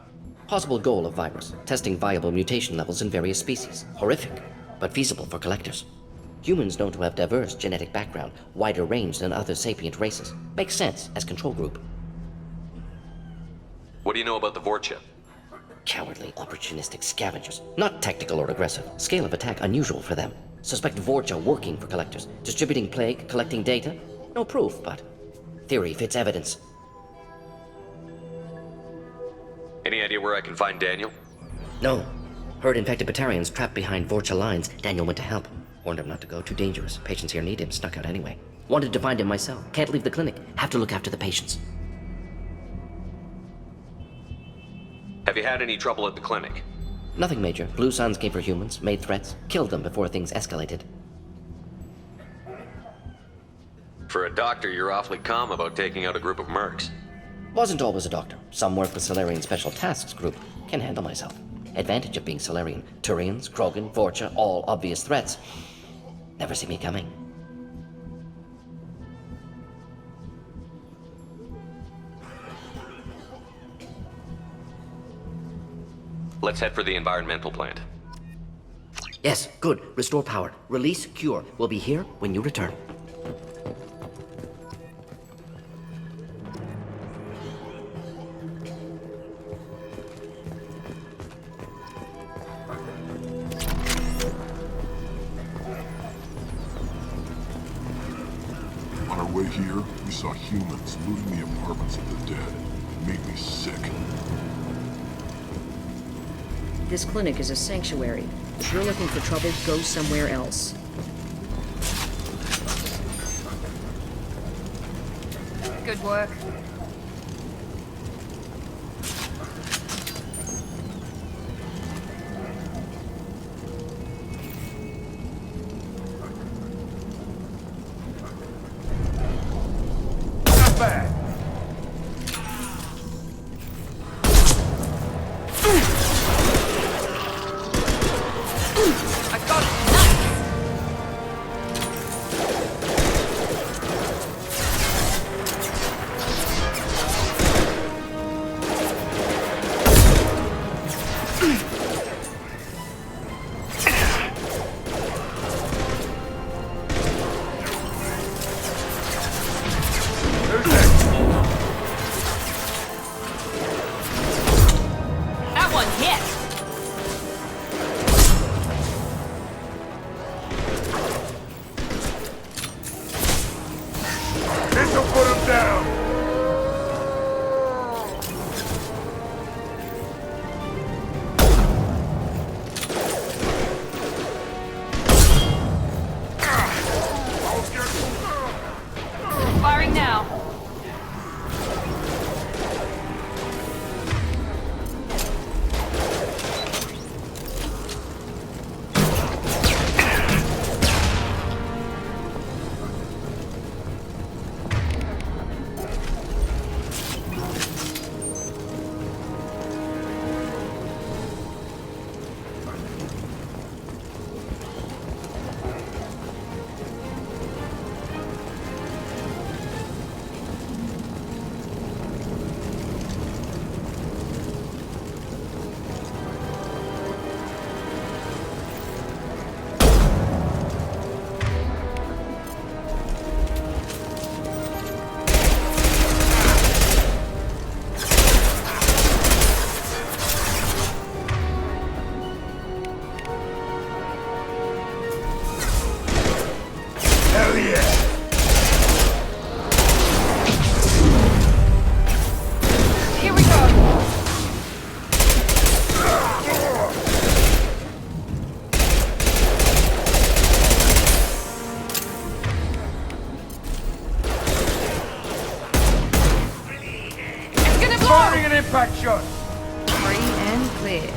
Possible goal of virus. Testing viable mutation levels in various species. Horrific, but feasible for Collectors. Humans known to have diverse genetic background, wider range than other sapient races. Makes sense as control group. What do you know about the Vorcha? Cowardly, opportunistic scavengers. Not tactical or aggressive. Scale of attack unusual for them. Suspect Vorcha working for Collectors. Distributing plague, collecting data. No proof, but theory fits evidence. Any idea where I can find Daniel? No. Heard infected Batarians trapped behind Vorcha lines. Daniel went to help. Warned him not to go, too dangerous. Patients here need him, snuck out anyway. Wanted to find him myself. Can't leave the clinic. Have to look after the patients. Have you had any trouble at the clinic? Nothing major. Blue Suns came for humans, made threats, killed them before things escalated. For a doctor, you're awfully calm about taking out a group of mercs. Wasn't always a doctor. Some work with Solarian Special Tasks Group. Can handle myself. Advantage of being Solarian. Turians, Krogan, Vorcha, all obvious threats. Never see me coming. Let's head for the environmental plant. Yes, good. Restore power. Release cure. We'll be here when you return. On our way here, we saw humans looting the apartments of the dead. It made me sick. This clinic is a sanctuary. If you're looking for trouble, go somewhere else. Good work. Not bad. I got it. Nice. That one hit. This'll put him down. Firing now. Hell yeah. Here we go. It's gonna blow. Firing an impact shot. Free and clear.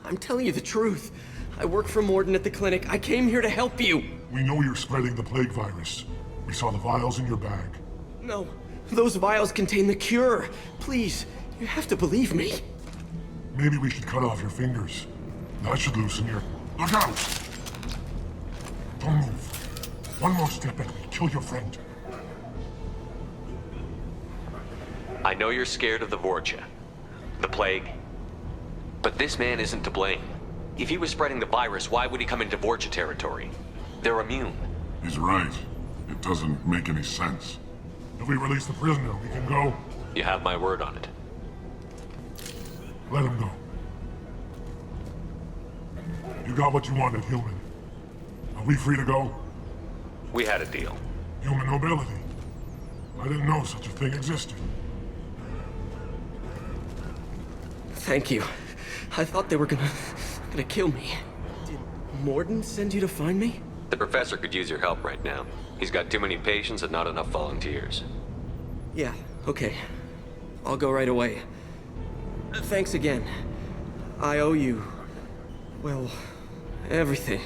I'm telling you the truth. I work for Morden at the clinic. I came here to help you. We know you're spreading the plague virus. We saw the vials in your bag. No, those vials contain the cure. Please, you have to believe me. Maybe we should cut off your fingers. That should loosen your... Look out! Don't move. One more step and we'll kill your friend. I know you're scared of the Vorcha, the plague, but this man isn't to blame. If he was spreading the virus, why would he come into Vorcha territory? They're immune. He's right. It doesn't make any sense. If we release the prisoner, we can go. You have my word on it. Let him go. You got what you wanted, human. Are we free to go? We had a deal. Human nobility. I didn't know such a thing existed. Thank you. I thought they were gonna kill me. Did Morden send you to find me? The professor could use your help right now. He's got too many patients and not enough volunteers. Yeah, okay. I'll go right away. Thanks again. I owe you... well, everything.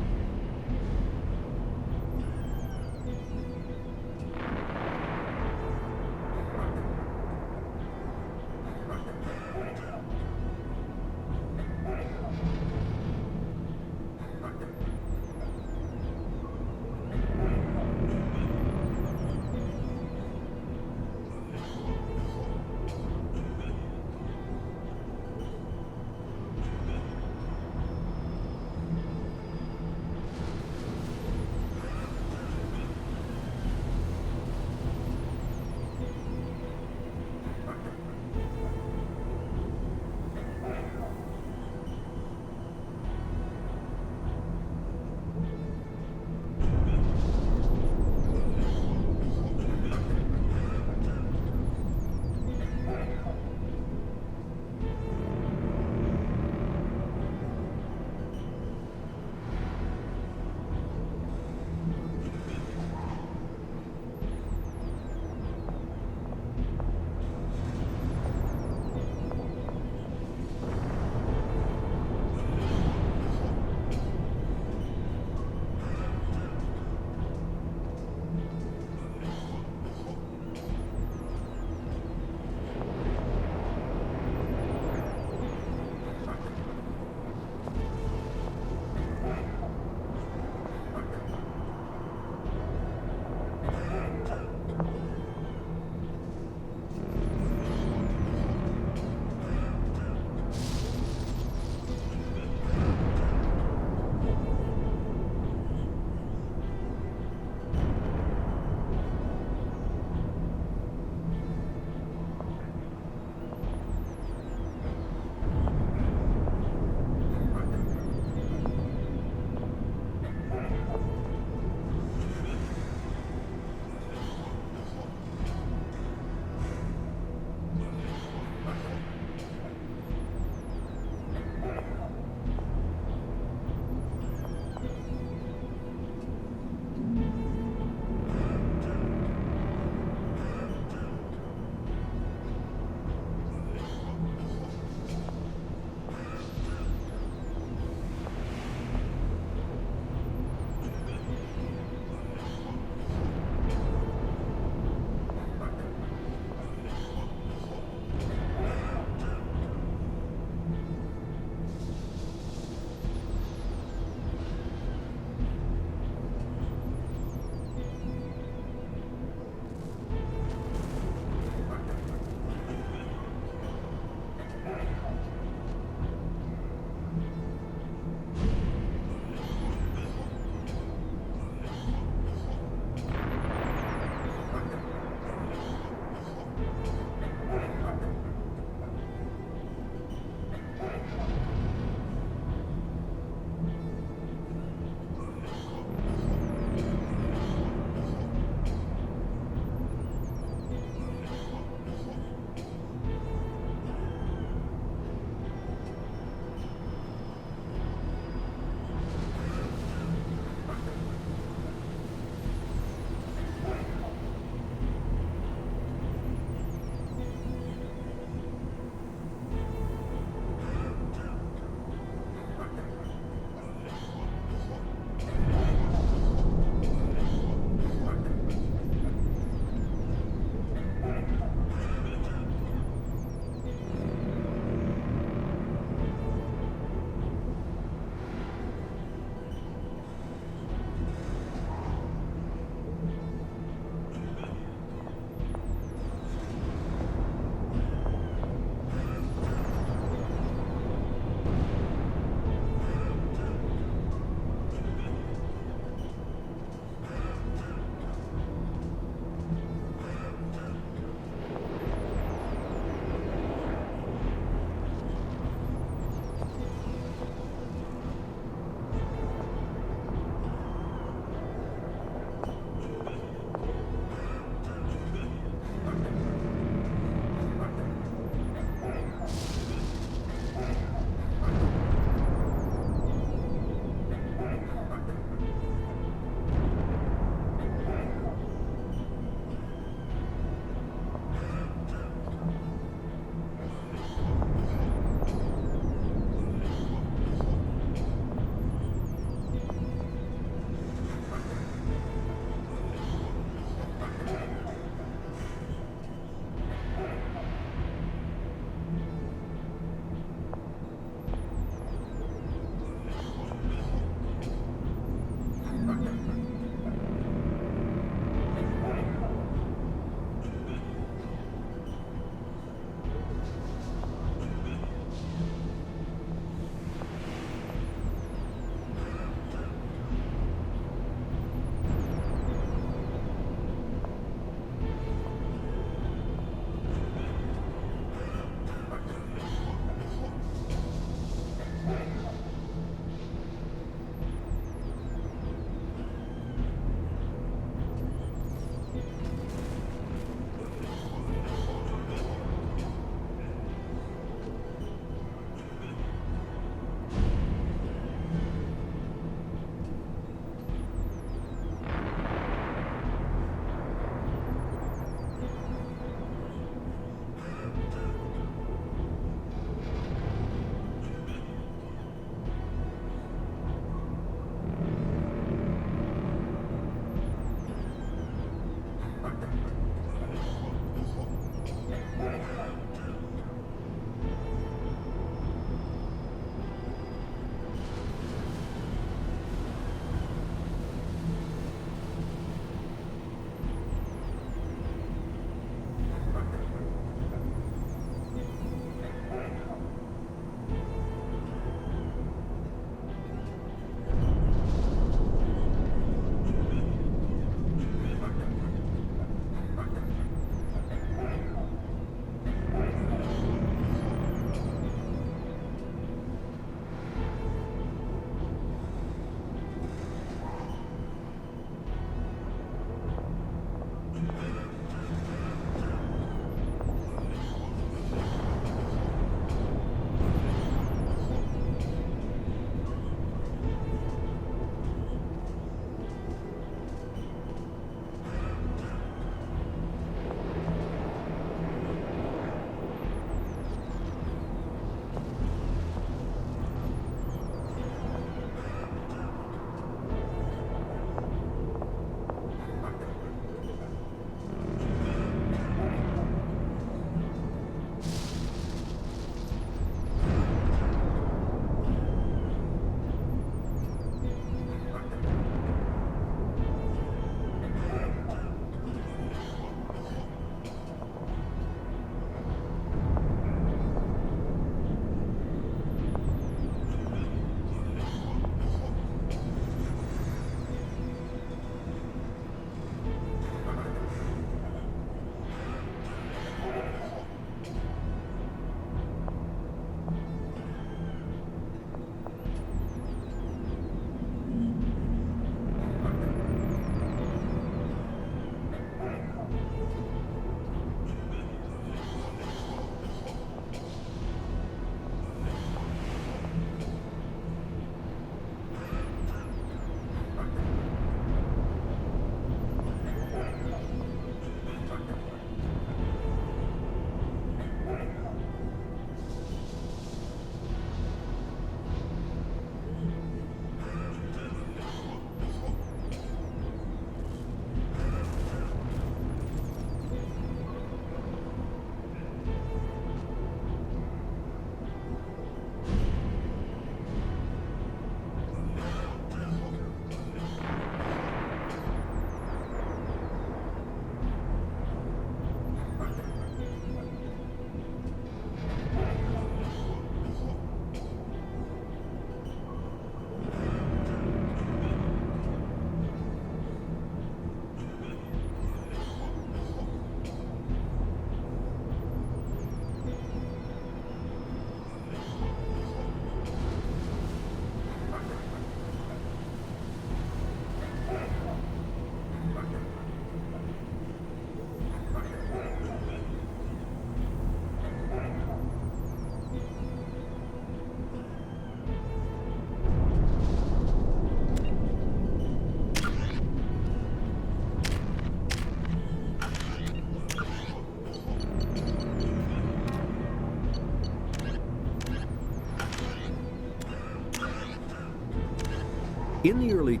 In the early...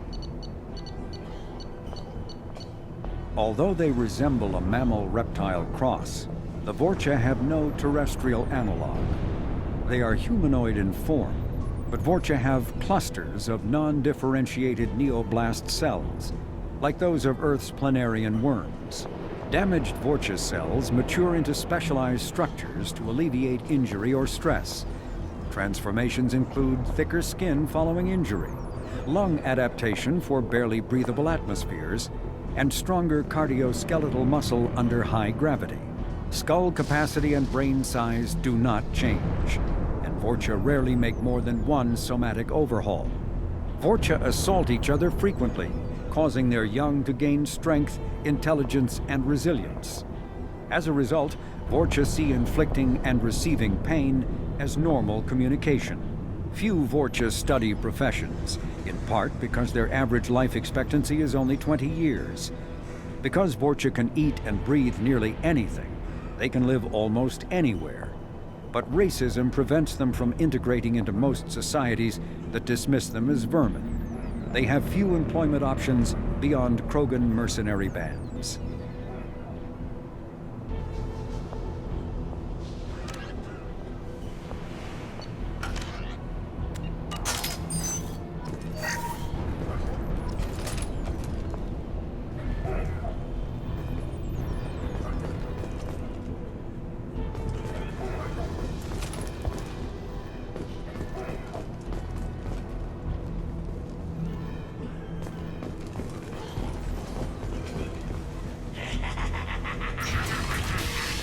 Although they resemble a mammal-reptile cross, the Vorcha have no terrestrial analog. They are humanoid in form, but Vorcha have clusters of non-differentiated neoblast cells, like those of Earth's planarian worms. Damaged Vorcha cells mature into specialized structures to alleviate injury or stress. Transformations include thicker skin following injury, lung adaptation for barely breathable atmospheres, and stronger cardioskeletal muscle under high gravity. Skull capacity and brain size do not change, and Vorcha rarely make more than one somatic overhaul. Vorcha assault each other frequently, causing their young to gain strength, intelligence, and resilience. As a result, Vorcha see inflicting and receiving pain as normal communication. Few Vorcha study professions, in part because their average life expectancy is only 20 years. Because Vorcha can eat and breathe nearly anything, they can live almost anywhere. But racism prevents them from integrating into most societies that dismiss them as vermin. They have few employment options beyond Krogan mercenary bands.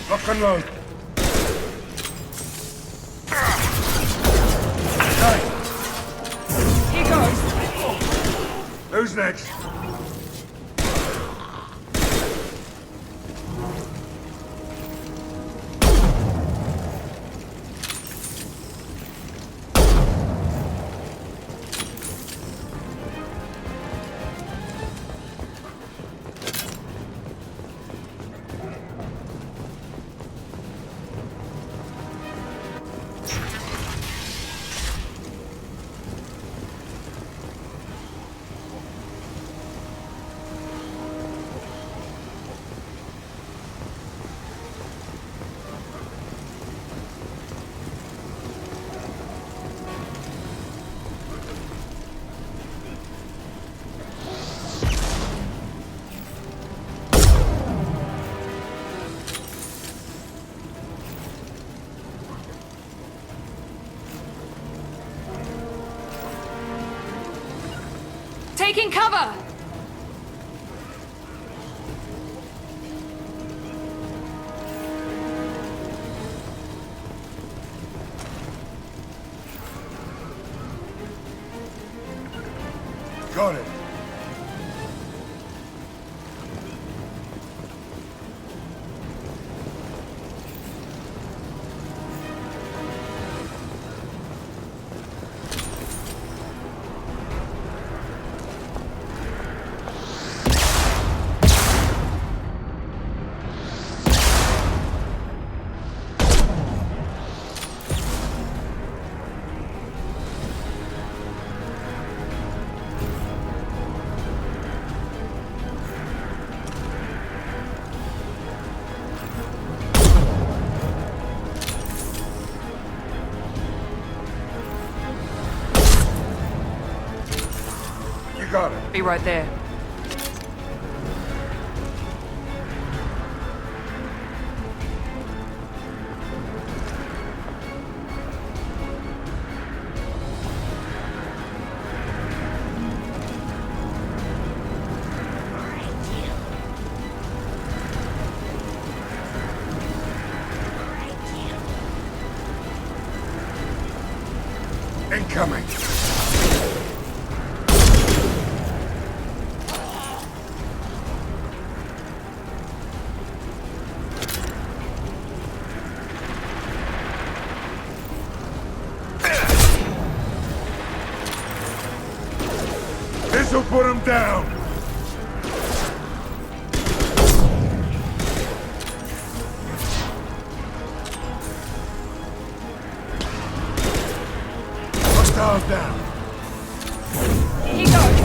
Lock and load. Here goes. Who's next? Taking cover! Got it. Got it. Be right there. Incoming. This'll put him down. Hostiles down. Here goes.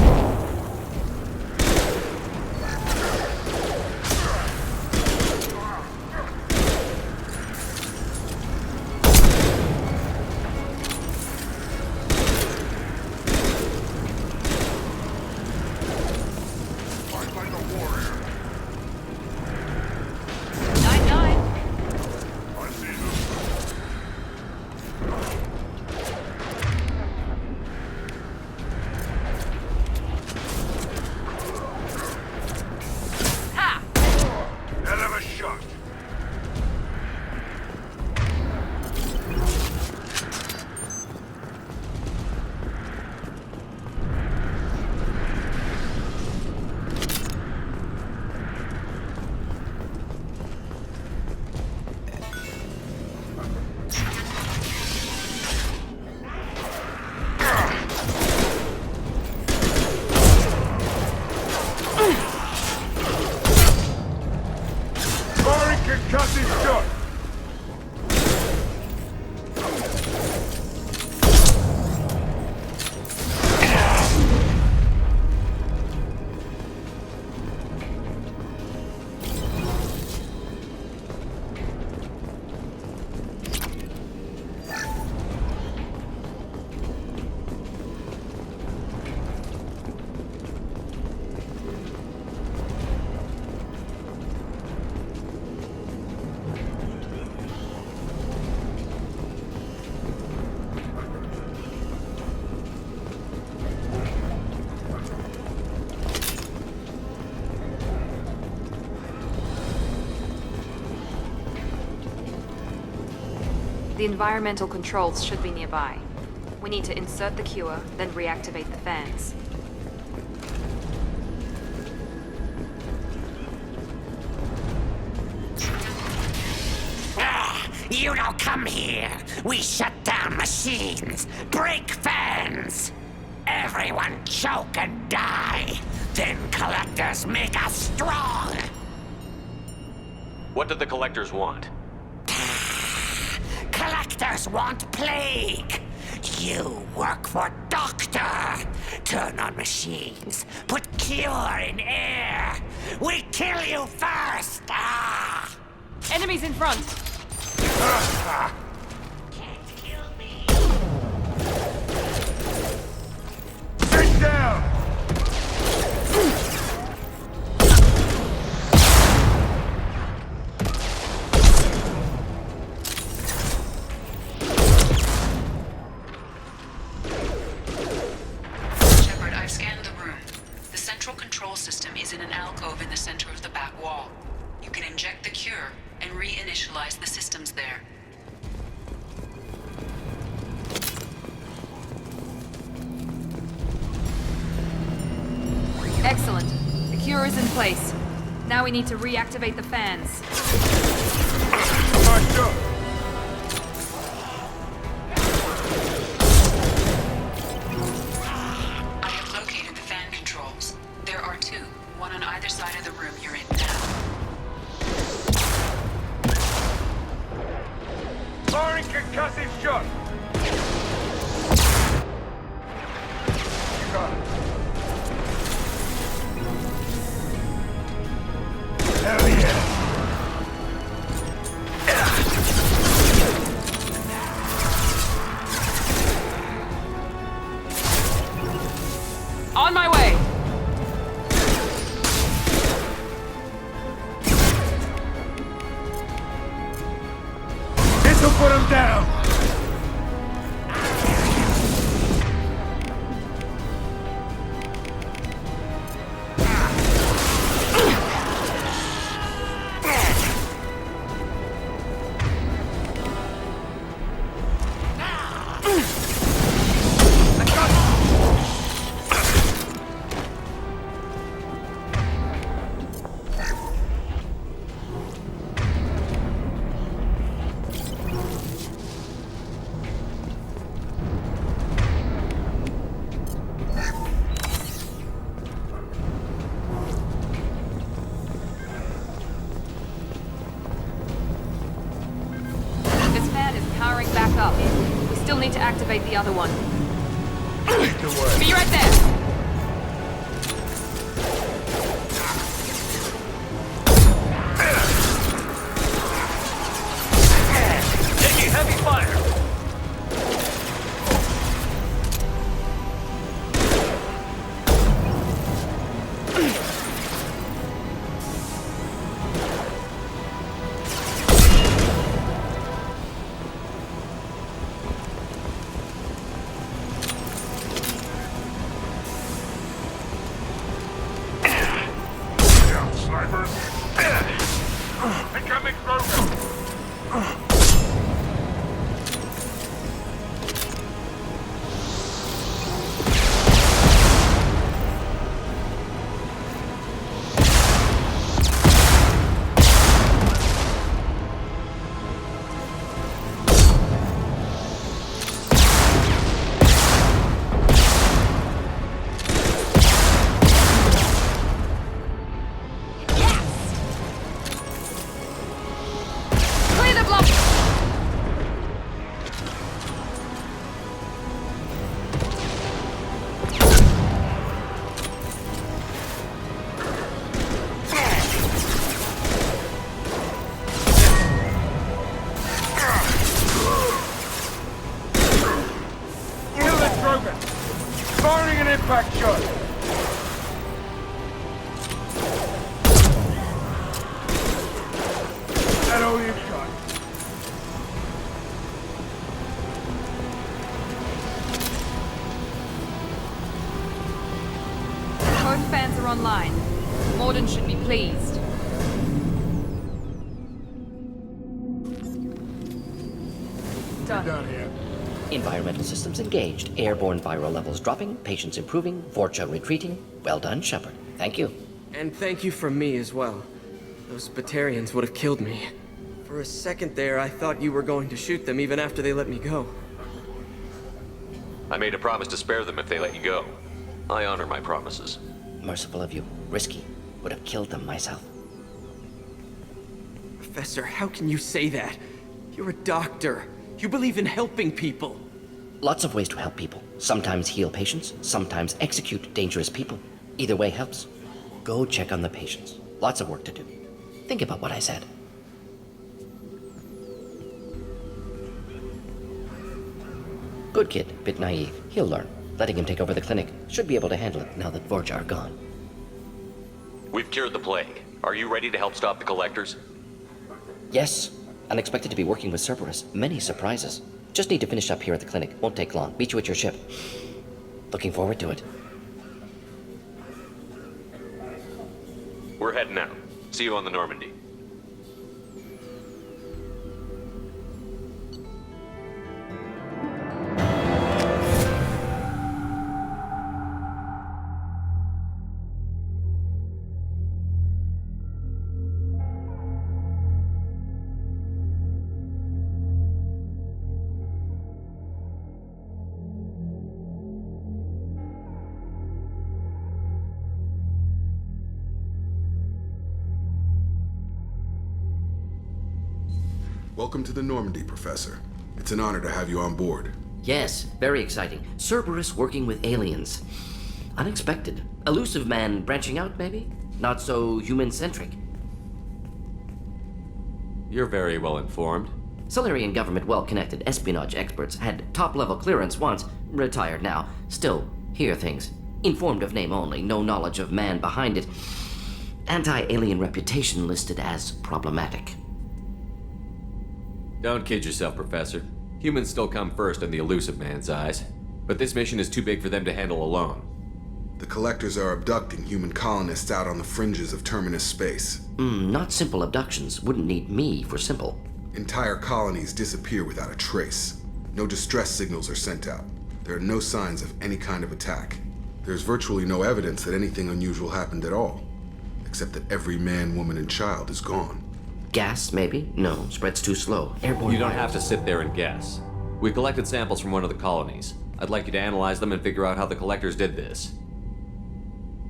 The environmental controls should be nearby. We need to insert the cure, then reactivate the fans. You don't come here. We shut down machines, break fans. Everyone choke and die. Then collectors make us strong. What do the collectors want? Collectors want plague. You work for Doctor. Turn on machines. Put cure in air. We kill you first. Enemies in front. Can't kill me. Sit down! Shepard, I've scanned the room. The central control system is in an alcove in the center of the back wall. You can inject the cure and reinitialize the systems there. Excellent. The cure is in place. Now we need to reactivate the fans. I have located the fan controls. There are two, one on either side of the room you're in now. Firing concussive shot! You got it. Hell yeah! On my way! This'll put him down! This fan is powering back up. We still need to activate the other one. Lead the way. Be right there! numbers. Incoming program. Clear the block! Kill the Drogon. Firing an impact shot. That all you've got? Both fans are online. Morden should be pleased. Done here. Environmental systems engaged. Airborne viral levels dropping. Patients improving. Vorcha retreating. Well done, Shepard. Thank you. And thank you from me as well. Those Batarians would have killed me. For a second there, I thought you were going to shoot them even after they let me go. I made a promise to spare them if they let you go. I honor my promises. Merciful of you. Risky. Would have killed them myself. Professor, how can you say that? You're a doctor. You believe in helping people. Lots of ways to help people. Sometimes heal patients, sometimes execute dangerous people. Either way helps. Go check on the patients. Lots of work to do. Think about what I said. Good kid, bit naive. He'll learn. Letting him take over the clinic. Should be able to handle it now that Vorcha are gone. We've cured the plague. Are you ready to help stop the Collectors? Yes. Unexpected to be working with Cerberus. Many surprises. Just need to finish up here at the clinic. Won't take long. Meet you at your ship. Looking forward to it. We're heading out. See you on the Normandy. Welcome to the Normandy, Professor. It's an honor to have you on board. Yes, very exciting. Cerberus working with aliens. Unexpected. Elusive man branching out, maybe? Not so human-centric. You're very well informed. Solarian government well-connected espionage experts had top-level clearance once, retired now. Still, hear things. Informed of name only, no knowledge of man behind it. Anti-alien reputation listed as problematic. Don't kid yourself, Professor. Humans still come first in the elusive man's eyes. But this mission is too big for them to handle alone. The Collectors are abducting human colonists out on the fringes of Terminus space. Not simple abductions. Wouldn't need me for simple. Entire colonies disappear without a trace. No distress signals are sent out. There are no signs of any kind of attack. There's virtually no evidence that anything unusual happened at all. Except that every man, woman, and child is gone. Gas, maybe? No, spread's too slow. Airborne You don't virus. have to sit there and guess. We collected samples from one of the colonies. I'd like you to analyze them and figure out how the Collectors did this.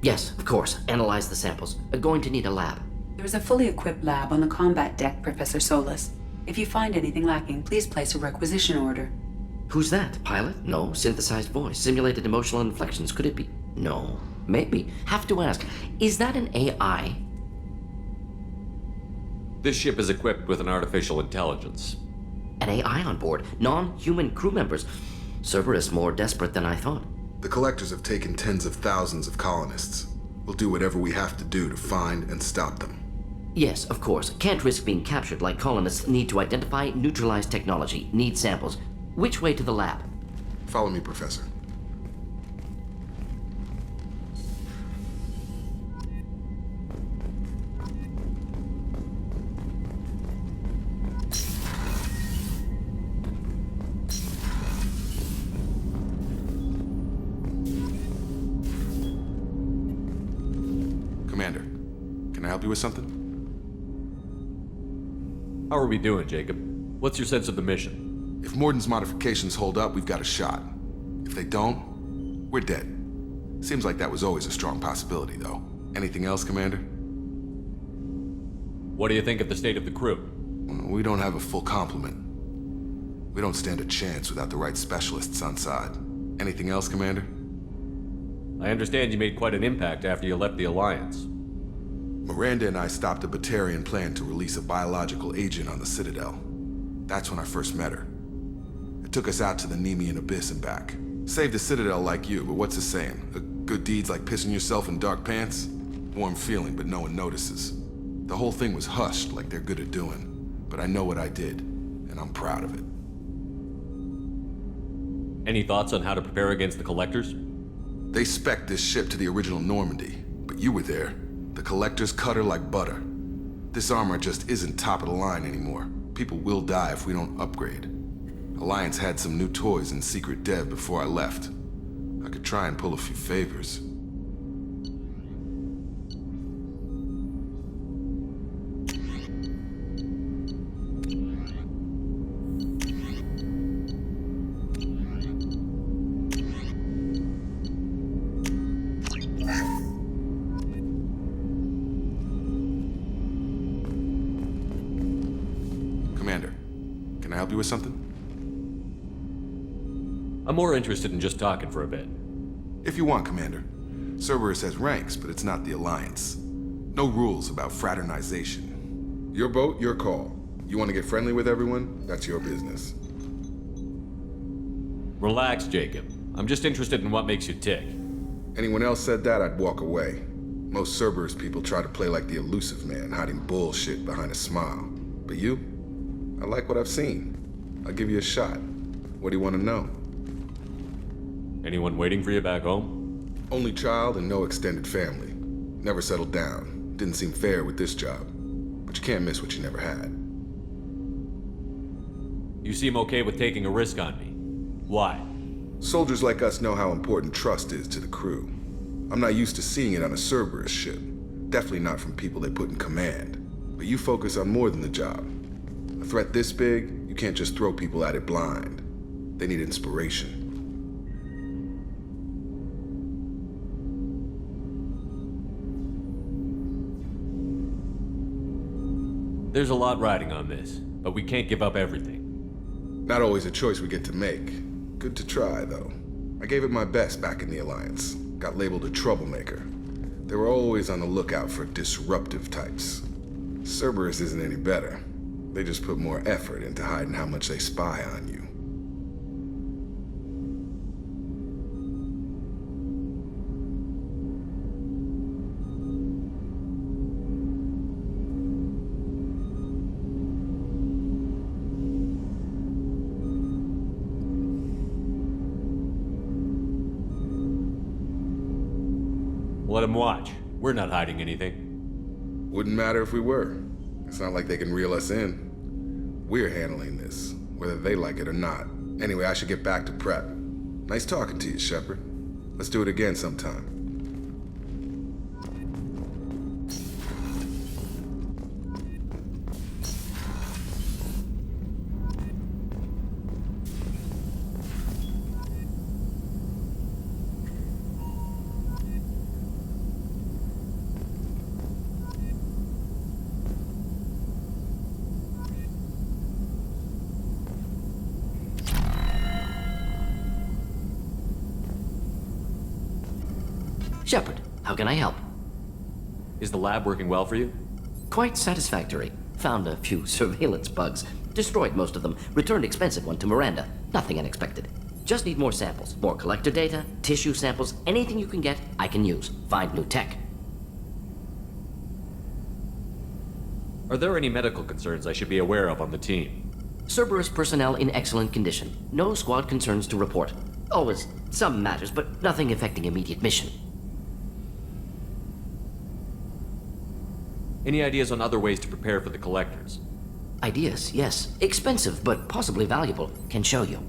Yes, of course. Analyze the samples. Going to need a lab. There's a fully equipped lab on the combat deck, Professor Solis. If you find anything lacking, please place a requisition order. Who's that? Pilot? No. Synthesized voice. Simulated emotional inflections. Could it be? No. Maybe. Have to ask. Is that an AI? This ship is equipped with an artificial intelligence. An AI on board. Non-human crew members. Cerberus more desperate than I thought. The Collectors have taken tens of thousands of colonists. We'll do whatever we have to do to find and stop them. Yes, of course. Can't risk being captured like colonists need to identify, neutralize technology, need samples. Which way to the lab? Follow me, Professor. Commander, can I help you with something? How are we doing, Jacob? What's your sense of the mission? If Morden's modifications hold up, we've got a shot. If they don't, we're dead. Seems like that was always a strong possibility, though. Anything else, Commander? What do you think of the state of the crew? We don't have a full complement. We don't stand a chance without the right specialists on side. Anything else, Commander? I understand you made quite an impact after you left the Alliance. Miranda and I stopped a Batarian plan to release a biological agent on the Citadel. That's when I first met her. It took us out to the Nemean Abyss and back. Saved the Citadel like you, but what's the saying? A good deed's like pissing yourself in dark pants? Warm feeling, but no one notices. The whole thing was hushed like they're good at doing. But I know what I did, and I'm proud of it. Any thoughts on how to prepare against the Collectors? They spec'd this ship to the original Normandy, but you were there. The Collectors cut her like butter. This armor just isn't top of the line anymore. People will die if we don't upgrade. Alliance had some new toys in secret dev before I left. I could try and pull a few favors. Commander, can I help you with something? I'm more interested in just talking for a bit. If you want, Commander. Cerberus has ranks, but it's not the Alliance. No rules about fraternization. Your boat, your call. You want to get friendly with everyone? That's your business. Relax, Jacob. I'm just interested in what makes you tick. Anyone else said that, I'd walk away. Most Cerberus people try to play like the elusive man, hiding bullshit behind a smile. But you? I like what I've seen. I'll give you a shot. What do you want to know? Anyone waiting for you back home? Only child and no extended family. Never settled down. Didn't seem fair with this job. But you can't miss what you never had. You seem okay with taking a risk on me. Why? Soldiers like us know how important trust is to the crew. I'm not used to seeing it on a Cerberus ship. Definitely not from people they put in command. But you focus on more than the job. A threat this big, you can't just throw people at it blind. They need inspiration. There's a lot riding on this, but we can't give up everything. Not always a choice we get to make. Good to try, though. I gave it my best back in the Alliance. Got labeled a troublemaker. They were always on the lookout for disruptive types. Cerberus isn't any better. They just put more effort into hiding how much they spy on you. Let them watch. We're not hiding anything. Wouldn't matter if we were. It's not like they can reel us in. We're handling this, whether they like it or not. Anyway, I should get back to prep. Nice talking to you, Shepard. Let's do it again sometime. Shepard, how can I help? Is the lab working well for you? Quite satisfactory. Found a few surveillance bugs. Destroyed most of them. Returned expensive one to Miranda. Nothing unexpected. Just need more samples. More collector data, tissue samples, anything you can get, I can use. Find new tech. Are there any medical concerns I should be aware of on the team? Cerberus personnel in excellent condition. No squad concerns to report. Always some matters, but nothing affecting immediate mission. Any ideas on other ways to prepare for the Collectors? Ideas, yes. Expensive, but possibly valuable. Can show you.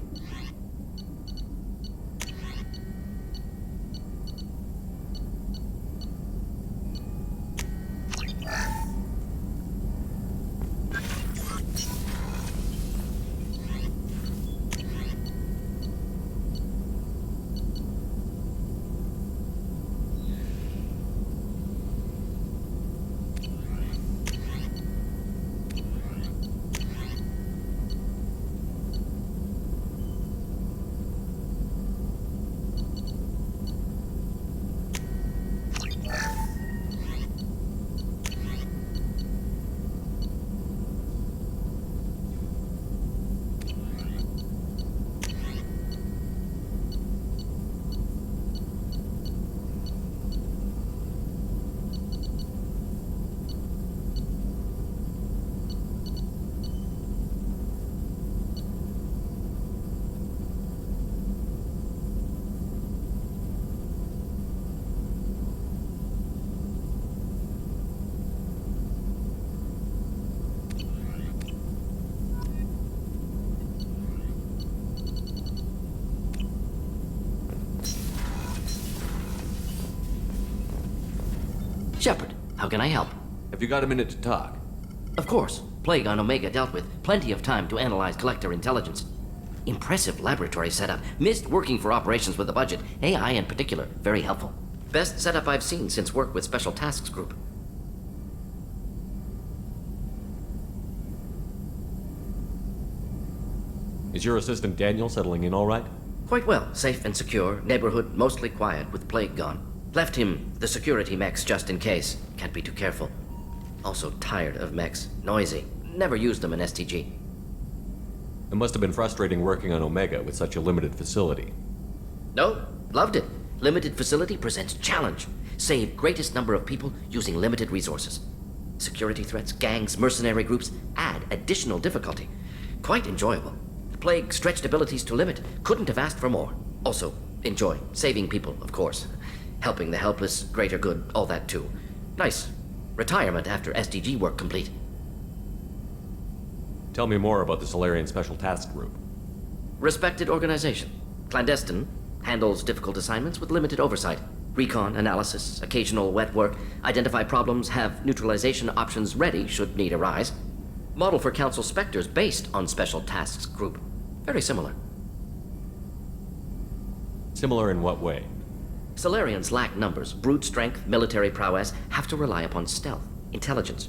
Shepard, how can I help? Have you got a minute to talk? Of course. Plague on Omega dealt with. Plenty of time to analyze Collector intelligence. Impressive laboratory setup. Missed working for operations with a budget. AI in particular, very helpful. Best setup I've seen since work with Special Tasks Group. Is your assistant Daniel settling in all right? Quite well. Safe and secure. Neighborhood mostly quiet with Plague gone. Left him the security mechs just in case. Can't be too careful. Also tired of mechs. Noisy. Never used them in STG. It must have been frustrating working on Omega with such a limited facility. No, loved it. Limited facility presents challenge. Save greatest number of people using limited resources. Security threats, gangs, mercenary groups add additional difficulty. Quite enjoyable. Plague stretched abilities to limit. Couldn't have asked for more. Also, enjoy. Saving people, of course. Helping the helpless, greater good, all that too. Nice. Retirement after SDG work complete. Tell me more about the Solarian Special Task Group. Respected organization. Clandestine. Handles difficult assignments with limited oversight. Recon, analysis, occasional wet work. Identify problems, have neutralization options ready should need arise. Model for Council Spectres based on Special Tasks Group. Very similar. Similar in what way? Solarians lack numbers, brute strength, military prowess, have to rely upon stealth, intelligence.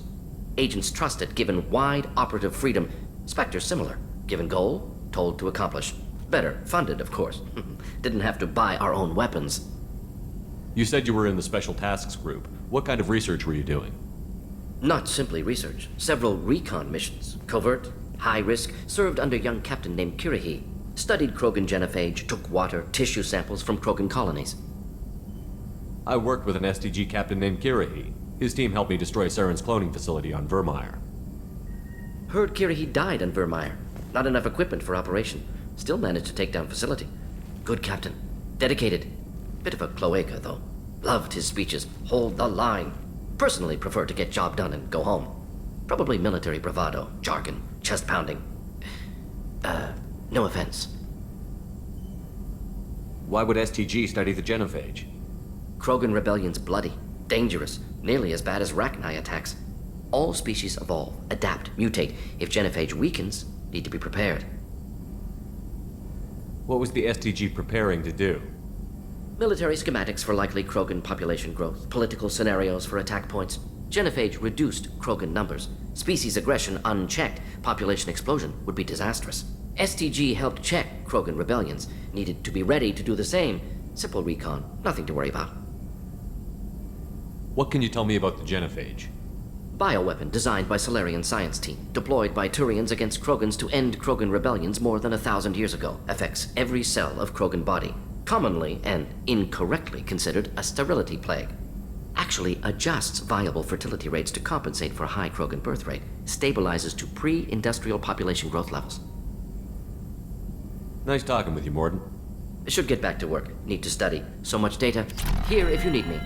Agents trusted, given wide operative freedom. Spectres similar, given goal, told to accomplish. Better, funded, of course. Didn't have to buy our own weapons. You said you were in the Special Tasks Group. What kind of research were you doing? Not simply research. Several recon missions. Covert, high risk, served under young captain named Kirihi. Studied Krogan genophage, took water, tissue samples from Krogan colonies. I worked with an STG captain named Kirihi. His team helped me destroy Saren's cloning facility on Vermeer. Heard Kirihi died on Vermeer. Not enough equipment for operation. Still managed to take down facility. Good captain. Dedicated. Bit of a cloaca, though. Loved his speeches. Hold the line. Personally prefer to get job done and go home. Probably military bravado, jargon, chest pounding. No offense. Why would STG study the genophage? Krogan rebellion's bloody, dangerous, nearly as bad as Rachni attacks. All species evolve, adapt, mutate. If genophage weakens, need to be prepared. What was the STG preparing to do? Military schematics for likely Krogan population growth, political scenarios for attack points. Genophage reduced Krogan numbers. Species aggression unchecked, population explosion would be disastrous. STG helped check Krogan rebellions, needed to be ready to do the same. Simple recon, nothing to worry about. What can you tell me about the genophage? Bioweapon designed by Solarian science team, deployed by Turians against Krogans to end Krogan rebellions more than 1,000 years ago. Affects every cell of Krogan body. Commonly and incorrectly considered a sterility plague. Actually adjusts viable fertility rates to compensate for a high Krogan birth rate. Stabilizes to pre-industrial population growth levels. Nice talking with you, Mordin. Should get back to work. Need to study. So much data. Here if you need me.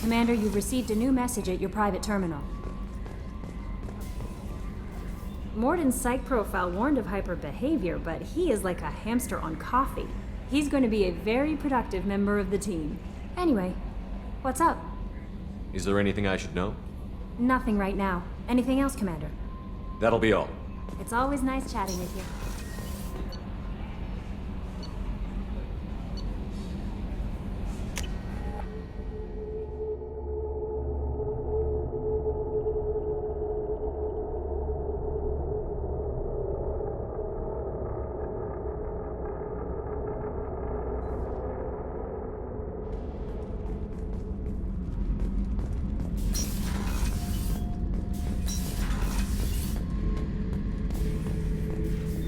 Commander, you've received a new message at your private terminal. Mordin's psych profile warned of hyper behavior, but he is like a hamster on coffee. He's going to be a very productive member of the team. Anyway, what's up? Is there anything I should know? Nothing right now. Anything else, Commander? That'll be all. It's always nice chatting with you.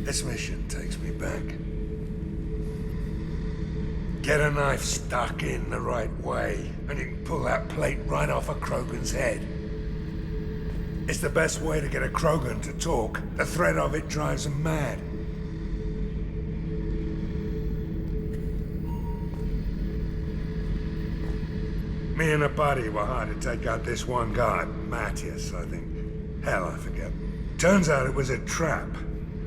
This mission takes me back. Get a knife stuck in the right way, and you can pull that plate right off a Krogan's head. It's the best way to get a Krogan to talk. The threat of it drives them mad. Me and a buddy were hired to take out this one guy, Matthias, I think. Hell, I forget. Turns out it was a trap.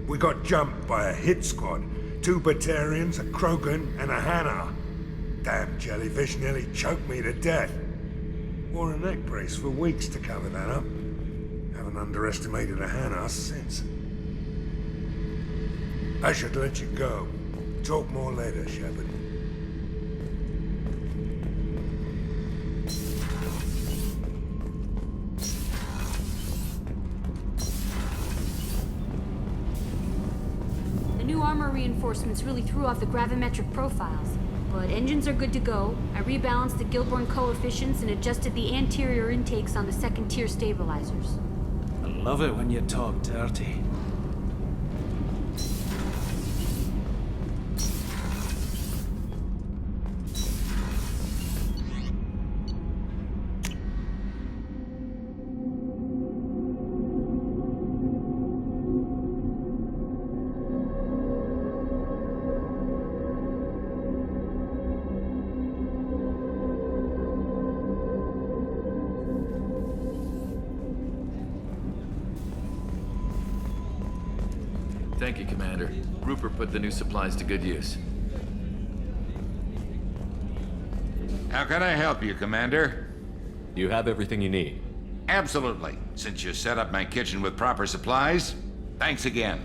We got jumped by a hit squad. 2 Batarians, a Krogan, and a Hanar. Damn jellyfish nearly choked me to death. Wore a neck brace for weeks to cover that up. Haven't underestimated a Hanar since. I should let you go. Talk more later, Shepard. The new armor reinforcements really threw off the gravimetric profiles. But engines are good to go. I rebalanced the Gilborn coefficients and adjusted the anterior intakes on the second-tier stabilizers. I love it when you talk dirty. Thank you, Commander. Rupert put the new supplies to good use. How can I help you, Commander? You have everything you need. Absolutely. Since you set up my kitchen with proper supplies, thanks again.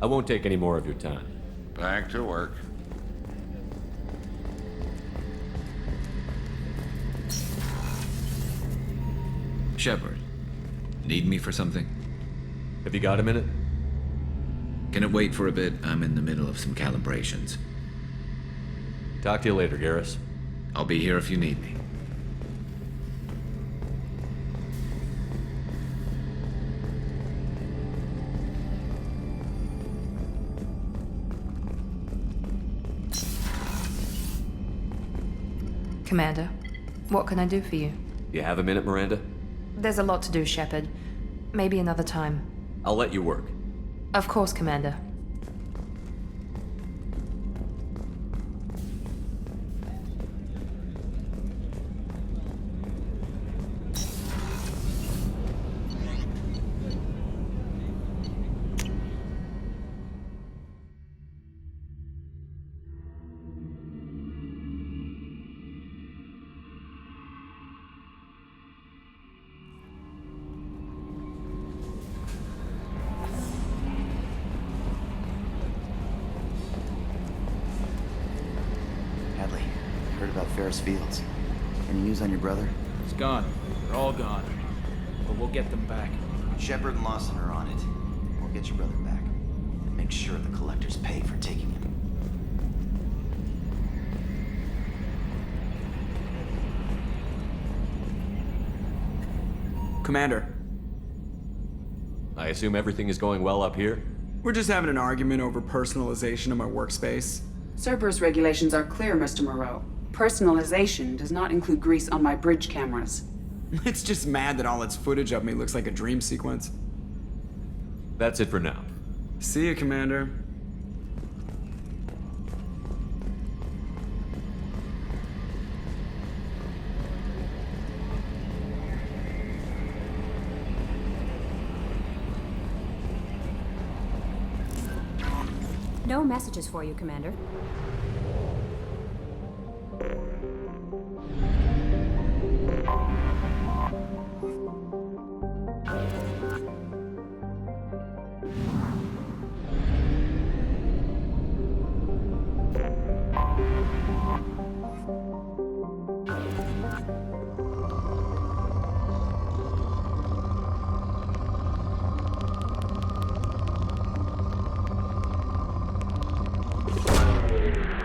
I won't take any more of your time. Back to work. Shepard, need me for something? Have you got a minute? Can it wait for a bit? I'm in the middle of some calibrations. Talk to you later, Garrus. I'll be here if you need me. Commander, what can I do for you? You have a minute, Miranda? There's a lot to do, Shepard. Maybe another time. I'll let you work. Of course, Commander. Ferris Fields. Any news on your brother? He's gone. They're all gone. But we'll get them back. Shepard and Lawson are on it. We'll get your brother back. And make sure the collectors pay for taking him. Commander. I assume everything is going well up here? We're just having an argument over personalization of my workspace. Cerberus regulations are clear, Mr. Moreau. Personalization does not include grease on my bridge cameras. It's just mad that all its footage of me looks like a dream sequence. That's it for now. See you, Commander. No messages for you, Commander.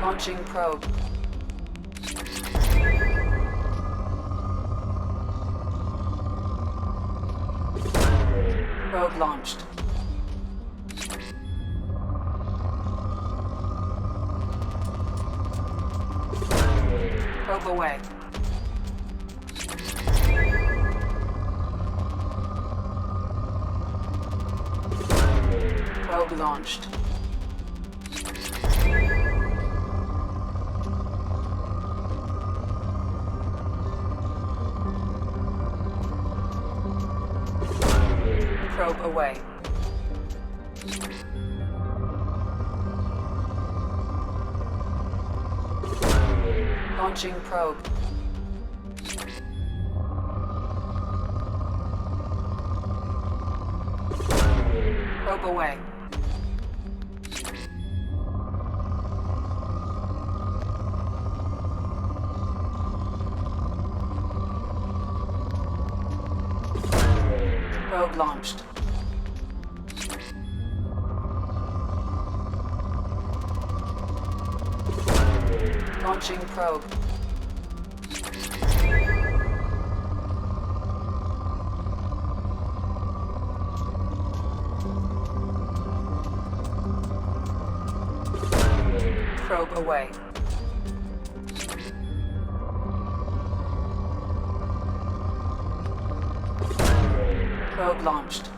Launching probe. Probe launched. Probe away. Probe launched. Probe away. Launching probe. Probe away. Probe launched. Launching probe. Probe away. Probe launched.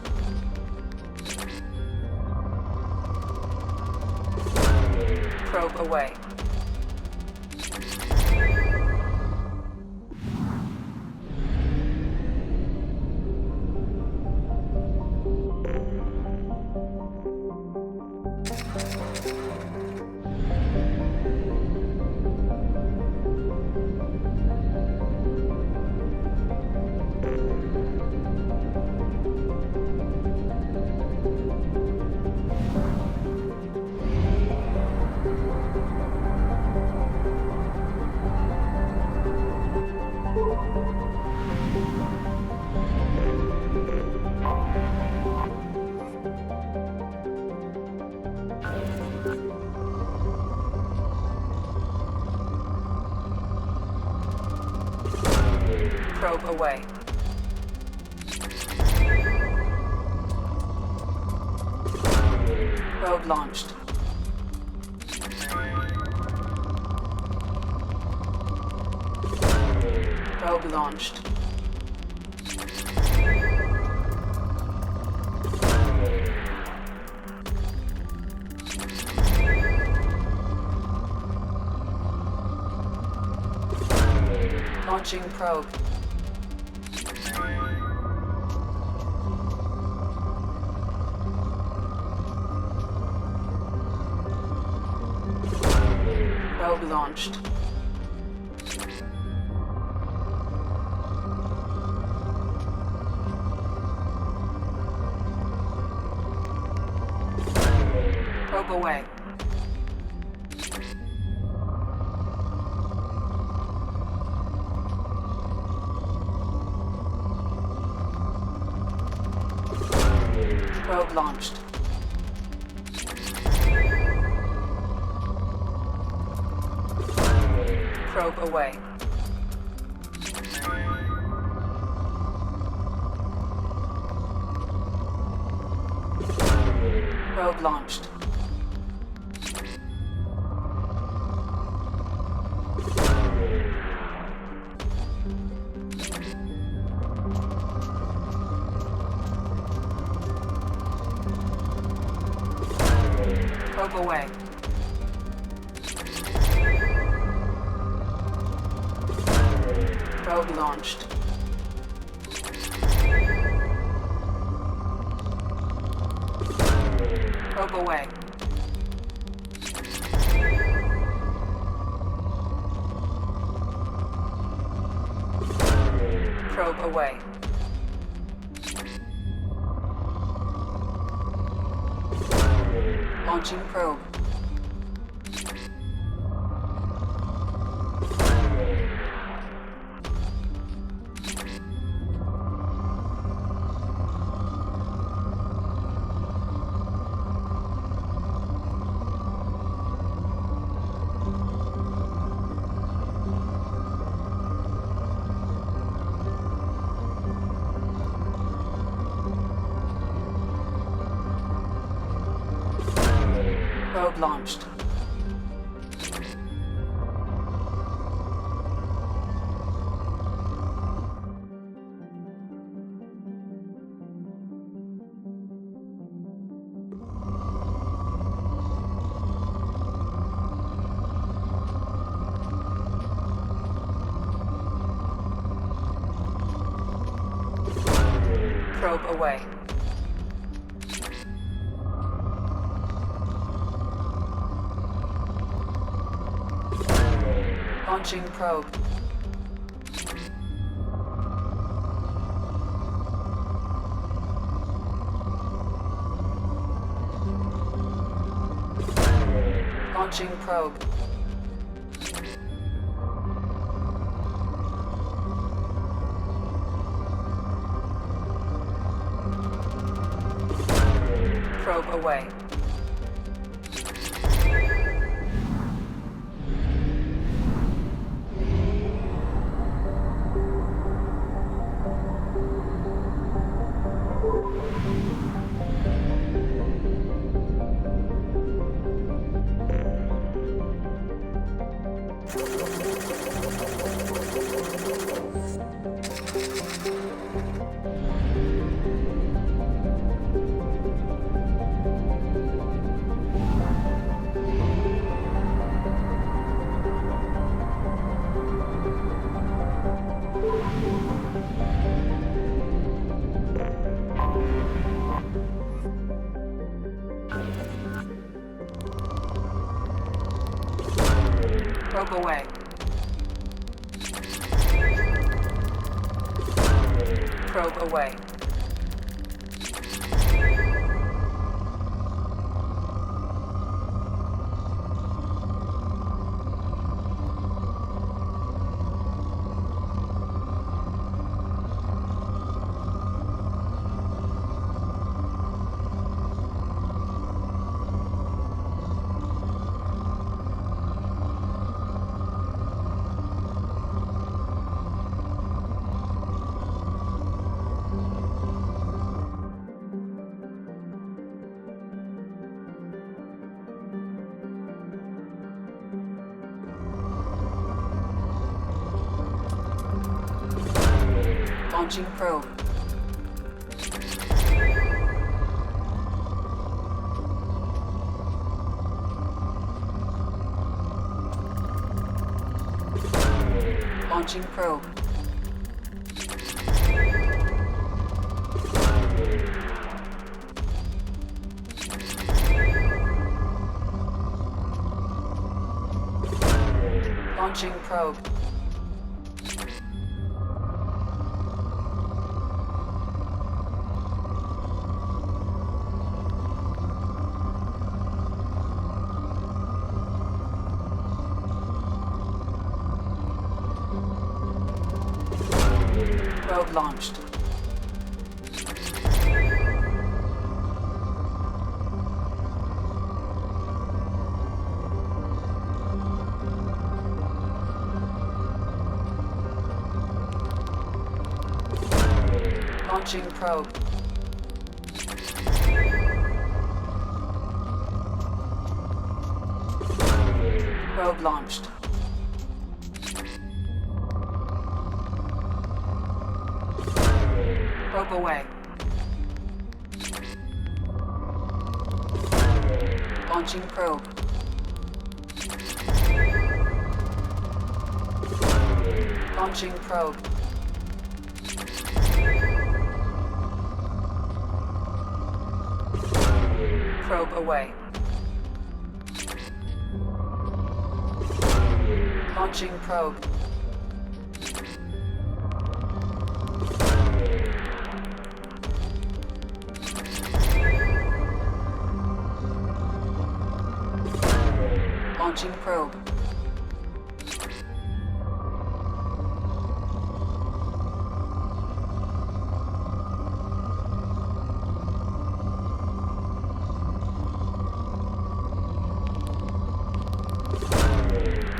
Probe away. Probe away. Probe launched. Probe launched. Launching probe. Probe launched. Probe away. Probe launched. Probe away. Probe launched. Probe away. Probe launched. Probe away. Probe away. Launching probe. Probe launched. Probe away. Launching probe. Launching probe. Probe away. Probe away. Probe away. Launching probe. Launching probe. Launching probe. Probe launched. Launching probe. Probe launched. Probe away. Launching probe. Launching probe. Probe away. Launching probe. Launching probe.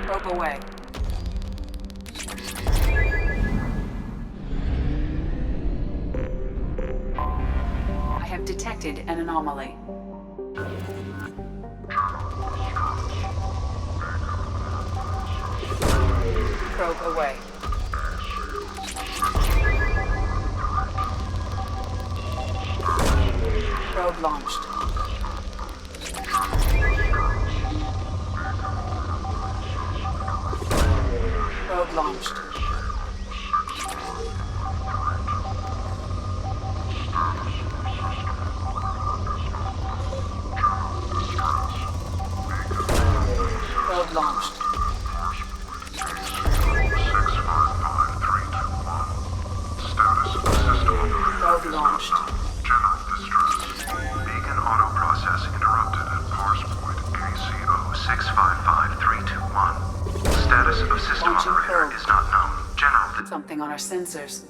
Probe away. I have detected an anomaly. Probe away. Probe launched. Probe launched. system operator is not known. General. Something on our sensors.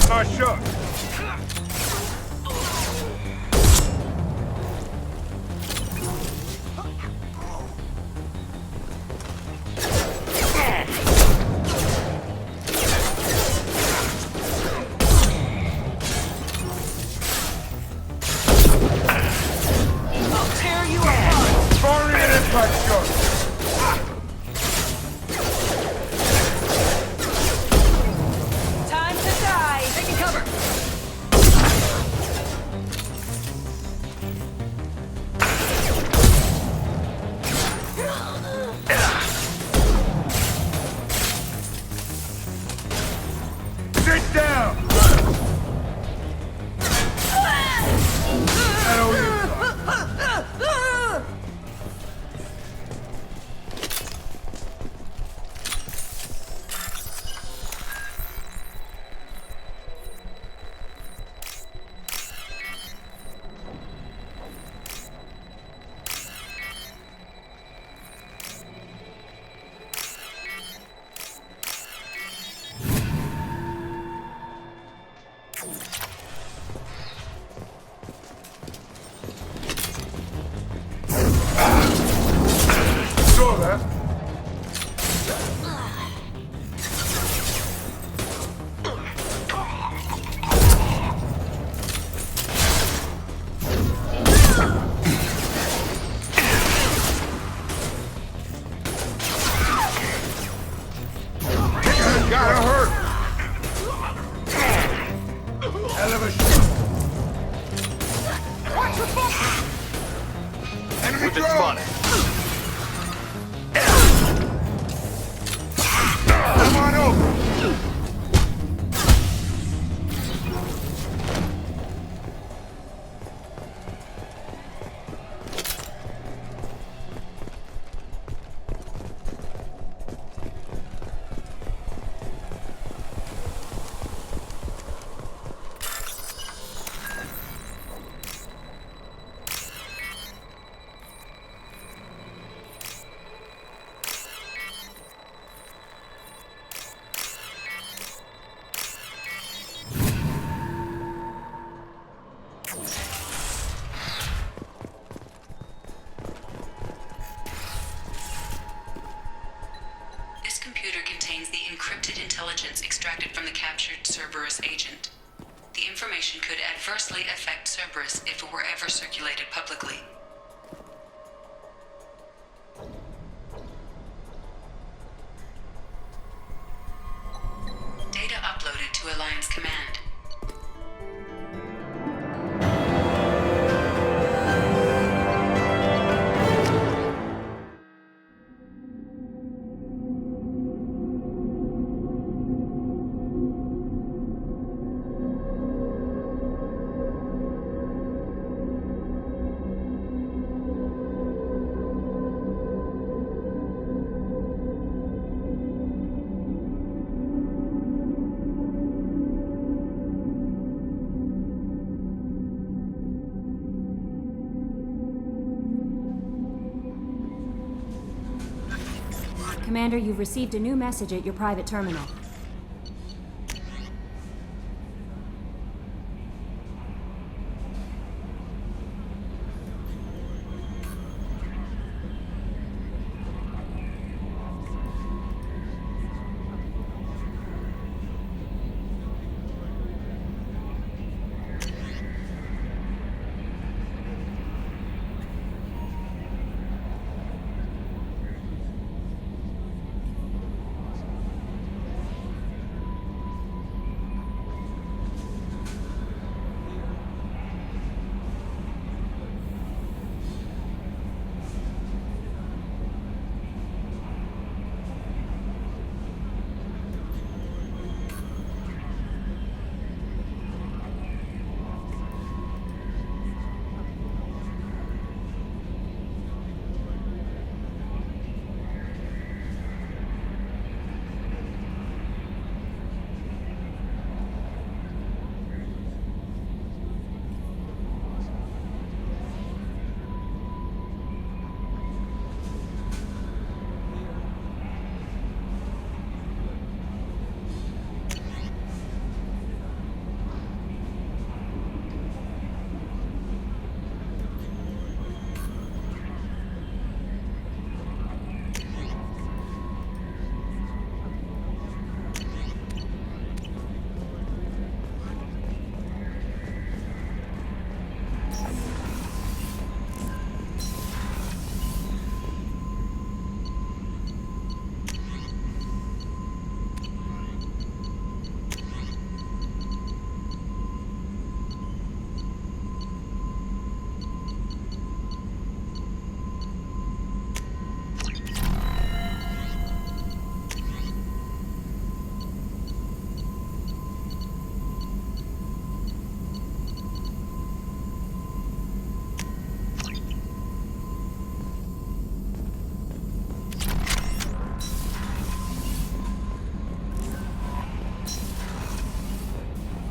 Nice shot. I'll tear you apart! Firing an impact shot! Time to die! Taking cover! Sit down! Saw that. Gotta hurt. Hell of a shot. Watch your foot. Enemy drone. Come on over. This computer contains the encrypted intelligence extracted from the captured Cerberus agent. The information could adversely affect Cerberus if it were ever circulated publicly. Data uploaded to Alliance Command. Commander, you've received a new message at your private terminal.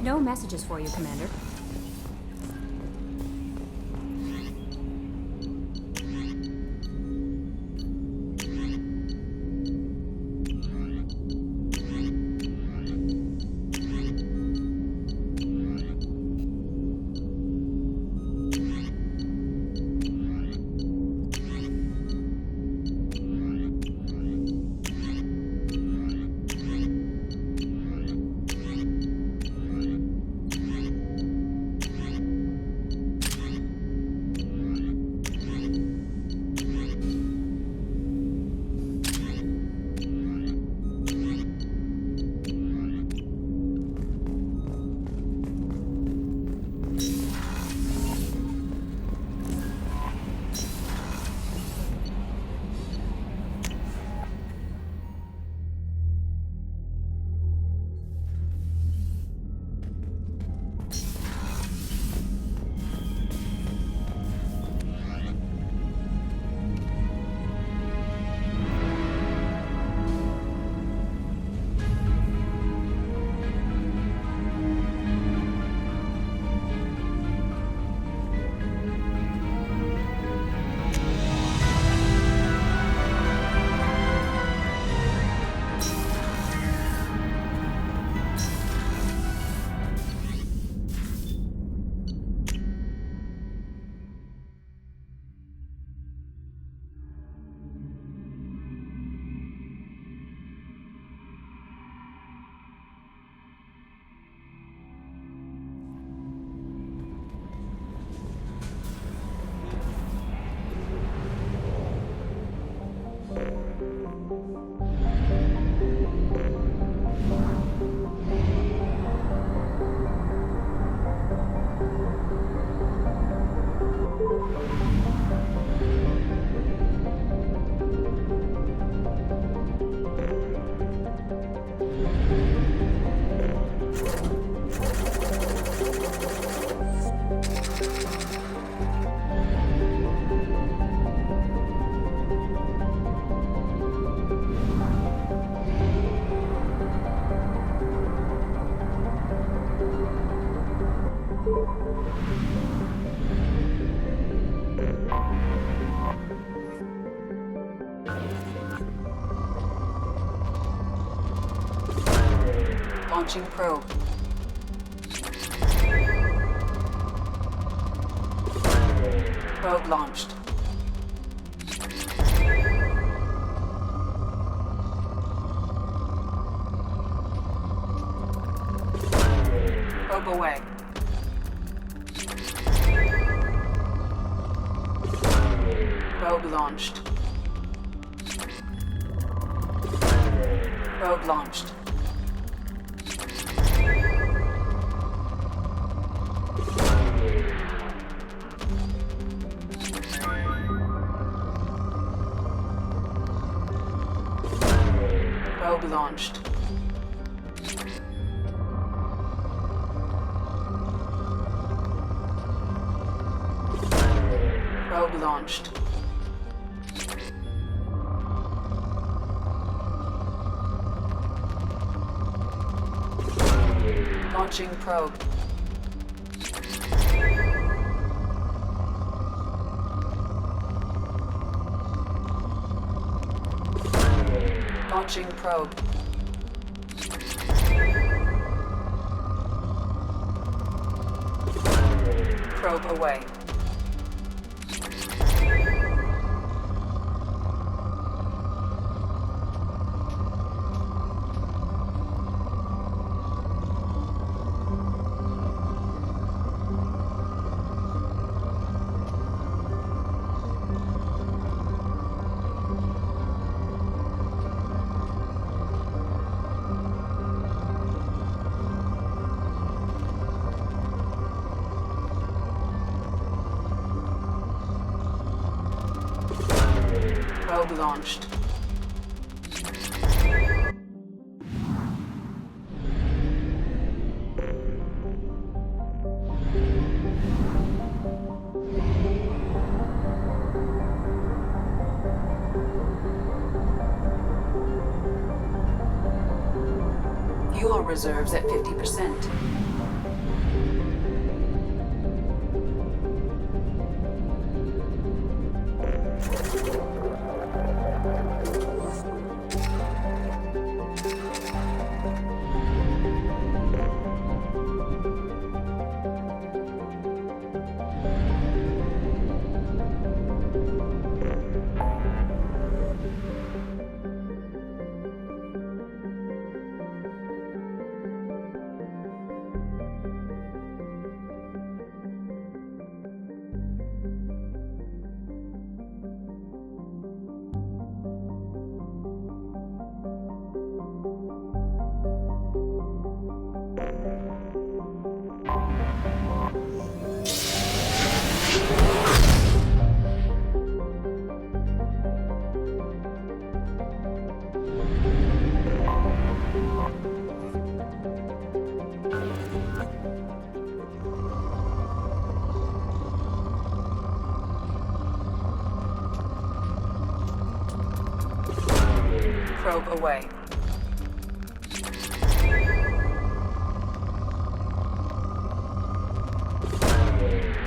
No messages for you, Commander. Launching probe. Probe launched. Probe away. Probe launched. Probe launched. Probe launched. Probe launched. Launching probe. Launching probe. Probe away. Probe launched. Fuel reserves at 50%. Probe away.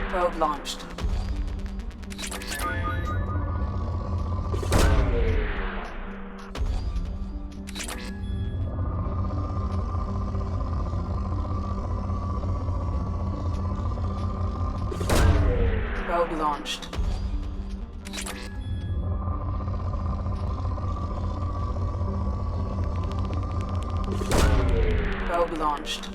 Probe launched. Probe launched. Probe launched.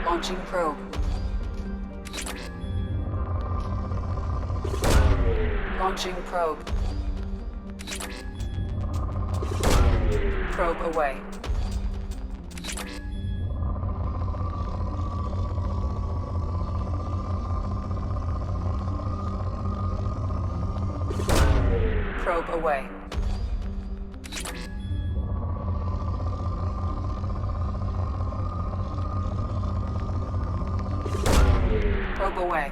Launching probe. Launching probe. Probe away. Probe away. Probe away.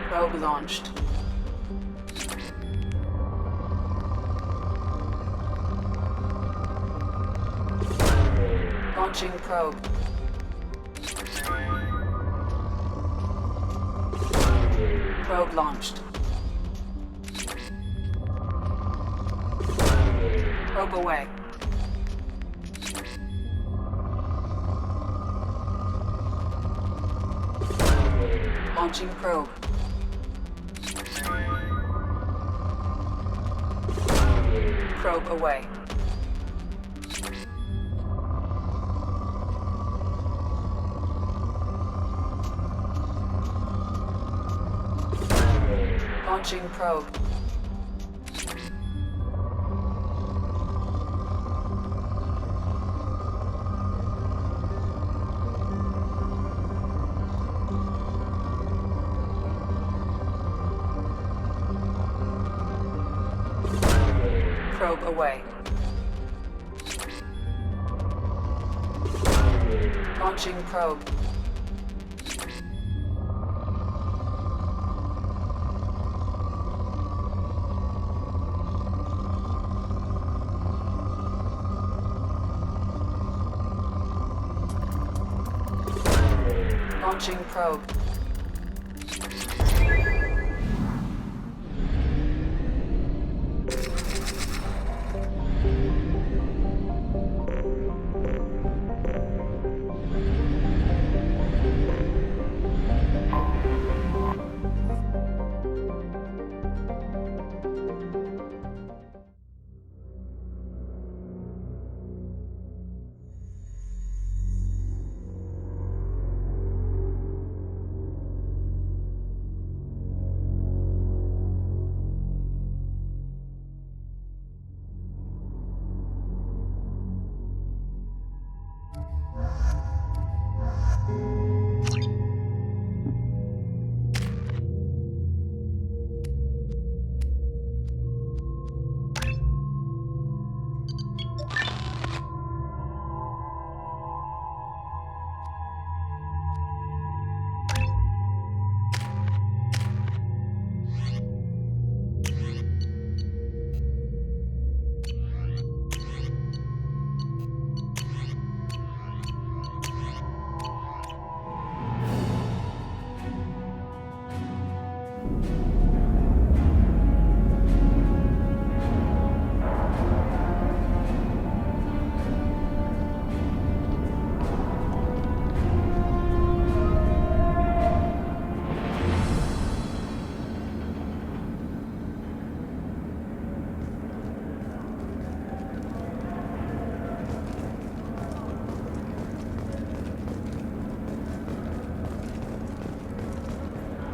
Probe launched. Launching probe. Probe launched. Probe away. Launching probe. Probe away. Launching probe. Probe away. Launching probe. Launching probe.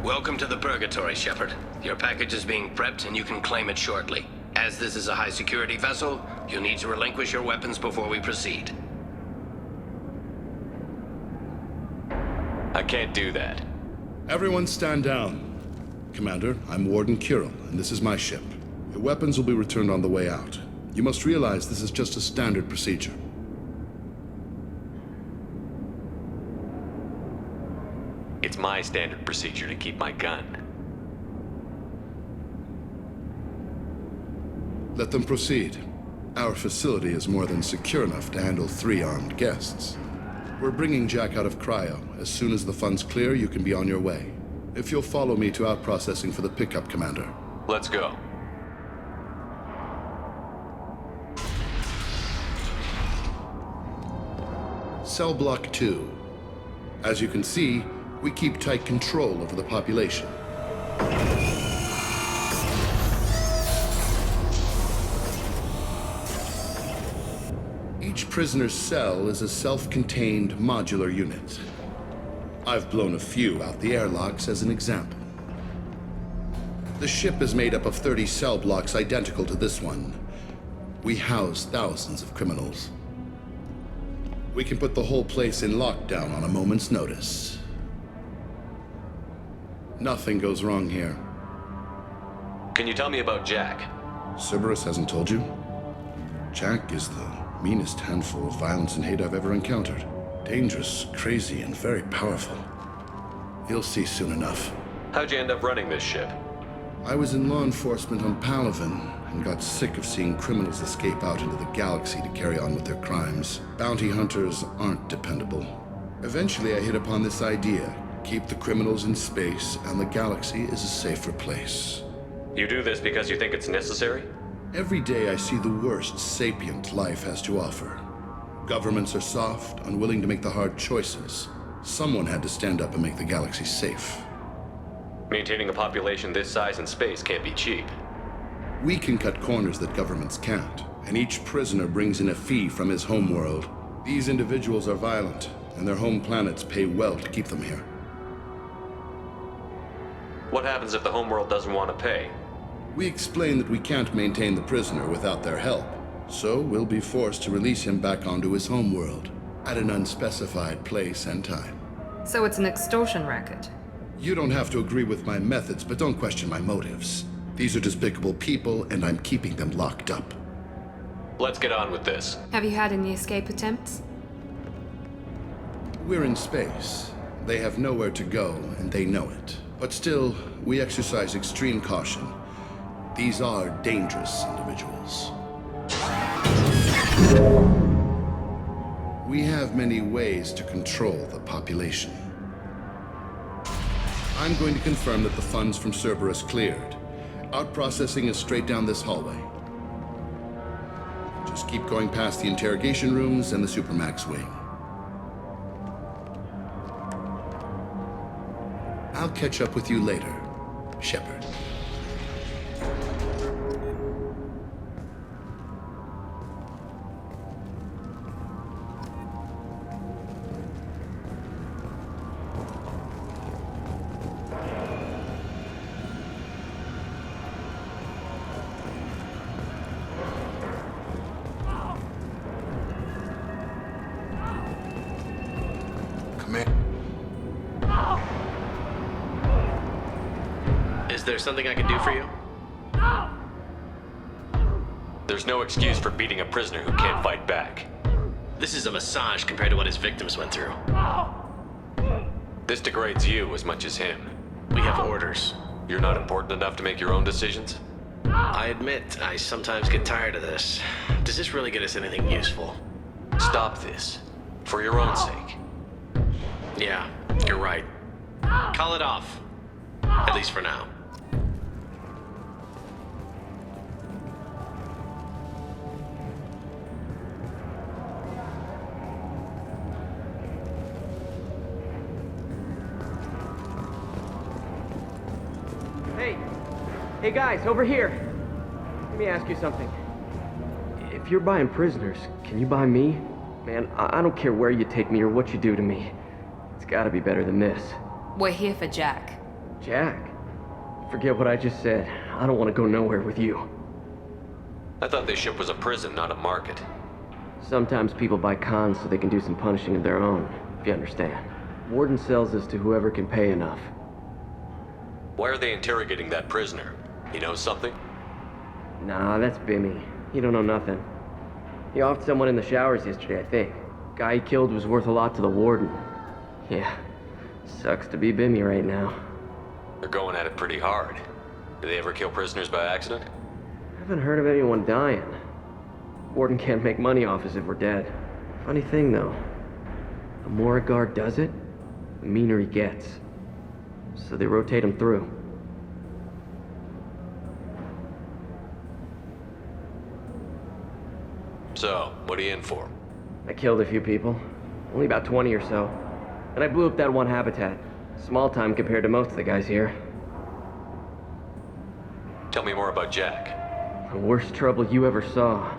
Welcome to the Purgatory, Shepard. Your package is being prepped and you can claim it shortly. As this is a high-security vessel, you'll need to relinquish your weapons before we proceed. I can't do that. Everyone stand down. Commander, I'm Warden Kirill, and this is my ship. Your weapons will be returned on the way out. You must realize this is just a standard procedure. It's my standard procedure to keep my gun. Let them proceed. Our facility is more than secure enough to handle 3 armed guests. We're bringing Jack out of cryo. As soon as the funds clear, you can be on your way. If you'll follow me to out-processing for the pickup, Commander. Let's go. Cell Block 2. As you can see, we keep tight control over the population. Each prisoner's cell is a self-contained modular unit. I've blown a few out the airlocks as an example. The ship is made up of 30 cell blocks identical to this one. We house thousands of criminals. We can put the whole place in lockdown on a moment's notice. Nothing goes wrong here. Can you tell me about Jack? Cerberus hasn't told you? Jack is the meanest handful of violence and hate I've ever encountered. Dangerous, crazy, and very powerful. You'll see soon enough. How'd you end up running this ship? I was in law enforcement on Palaven, and got sick of seeing criminals escape out into the galaxy to carry on with their crimes. Bounty hunters aren't dependable. Eventually, I hit upon this idea. Keep the criminals in space, and the galaxy is a safer place. You do this because you think it's necessary? Every day I see the worst sapient life has to offer. Governments are soft, unwilling to make the hard choices. Someone had to stand up and make the galaxy safe. Maintaining a population this size in space can't be cheap. We can cut corners that governments can't, and each prisoner brings in a fee from his homeworld. These individuals are violent, and their home planets pay well to keep them here. What happens if the homeworld doesn't want to pay? We explain that we can't maintain the prisoner without their help, so we'll be forced to release him back onto his homeworld, at an unspecified place and time. So it's an extortion racket. You don't have to agree with my methods, but don't question my motives. These are despicable people, and I'm keeping them locked up. Let's get on with this. Have you had any escape attempts? We're in space. They have nowhere to go, and they know it. But still, we exercise extreme caution. These are dangerous individuals. We have many ways to control the population. I'm going to confirm that the funds from Cerberus cleared. Out-processing is straight down this hallway. Just keep going past the interrogation rooms and the Supermax wing. I'll catch up with you later, Shepard. Is there something I can do for you? There's no excuse for beating a prisoner who can't fight back. This is a massage compared to what his victims went through. This degrades you as much as him. We have orders. You're not important enough to make your own decisions? I admit, I sometimes get tired of this. Does this really get us anything useful? Stop this. For your own sake. Yeah, you're right. Call it off. At least for now. Hey guys, over here. Let me ask you something. If you're buying prisoners, can you buy me? Man, I don't care where you take me or what you do to me. It's gotta be better than this. We're here for Jack. Jack? Forget what I just said. I don't want to go nowhere with you. I thought this ship was a prison, not a market. Sometimes people buy cons so they can do some punishing of their own, if you understand. Warden sells us to whoever can pay enough. Why are they interrogating that prisoner? He knows something? Nah, that's Bimmy. He don't know nothing. He offed someone in the showers yesterday, I think. Guy he killed was worth a lot to the Warden. Yeah, sucks to be Bimmy right now. They're going at it pretty hard. Do they ever kill prisoners by accident? I haven't heard of anyone dying. Warden can't make money off us if we're dead. Funny thing, though. The more a guard does it, the meaner he gets. So they rotate him through. So, what are you in for? I killed a few people. Only about 20 or so. And I blew up that one habitat. Small time compared to most of the guys here. Tell me more about Jack. The worst trouble you ever saw.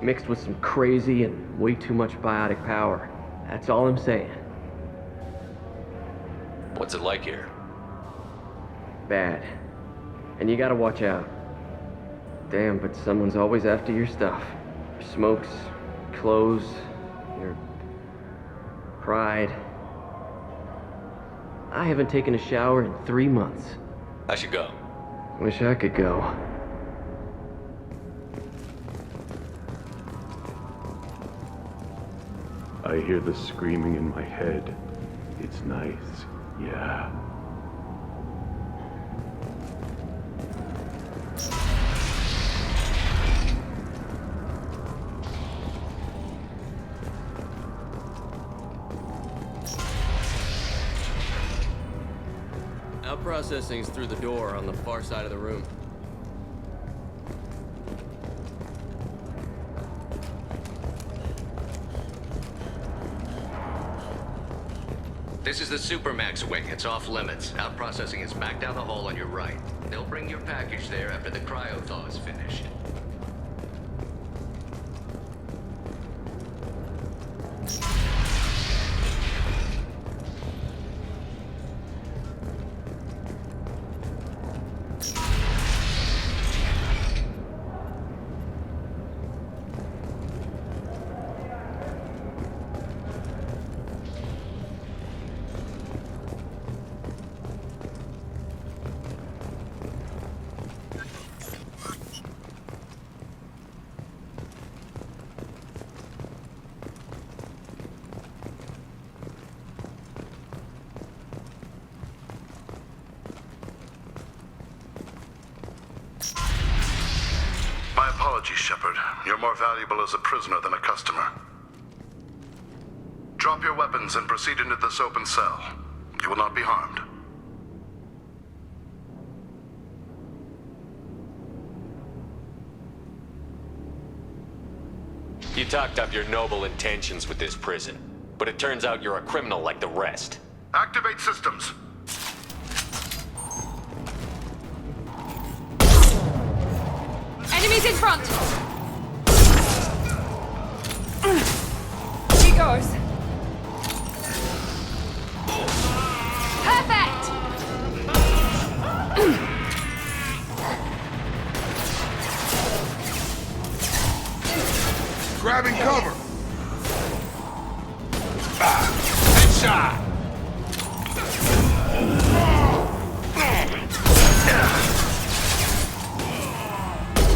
Mixed with some crazy and way too much biotic power. That's all I'm saying. What's it like here? Bad. And you gotta watch out. Damn, but someone's always after your stuff. Your smokes, clothes, your pride. I haven't taken a shower in 3 months. I should go. Wish I could go. I hear the screaming in my head. It's nice, yeah. processing's through the door on the far side of the room. This is the Supermax wing. It's off limits. Out processing is back down the hall on your right. They'll bring your package there after the cryo-thaw is finished. My apologies, Shepard. You're more valuable as a prisoner than a customer. Drop your weapons and proceed into this open cell. You will not be harmed. You talked up your noble intentions with this prison, but it turns out you're a criminal like the rest. Activate systems. Enemies in front! He goes. Perfect! Grabbing cover! Headshot!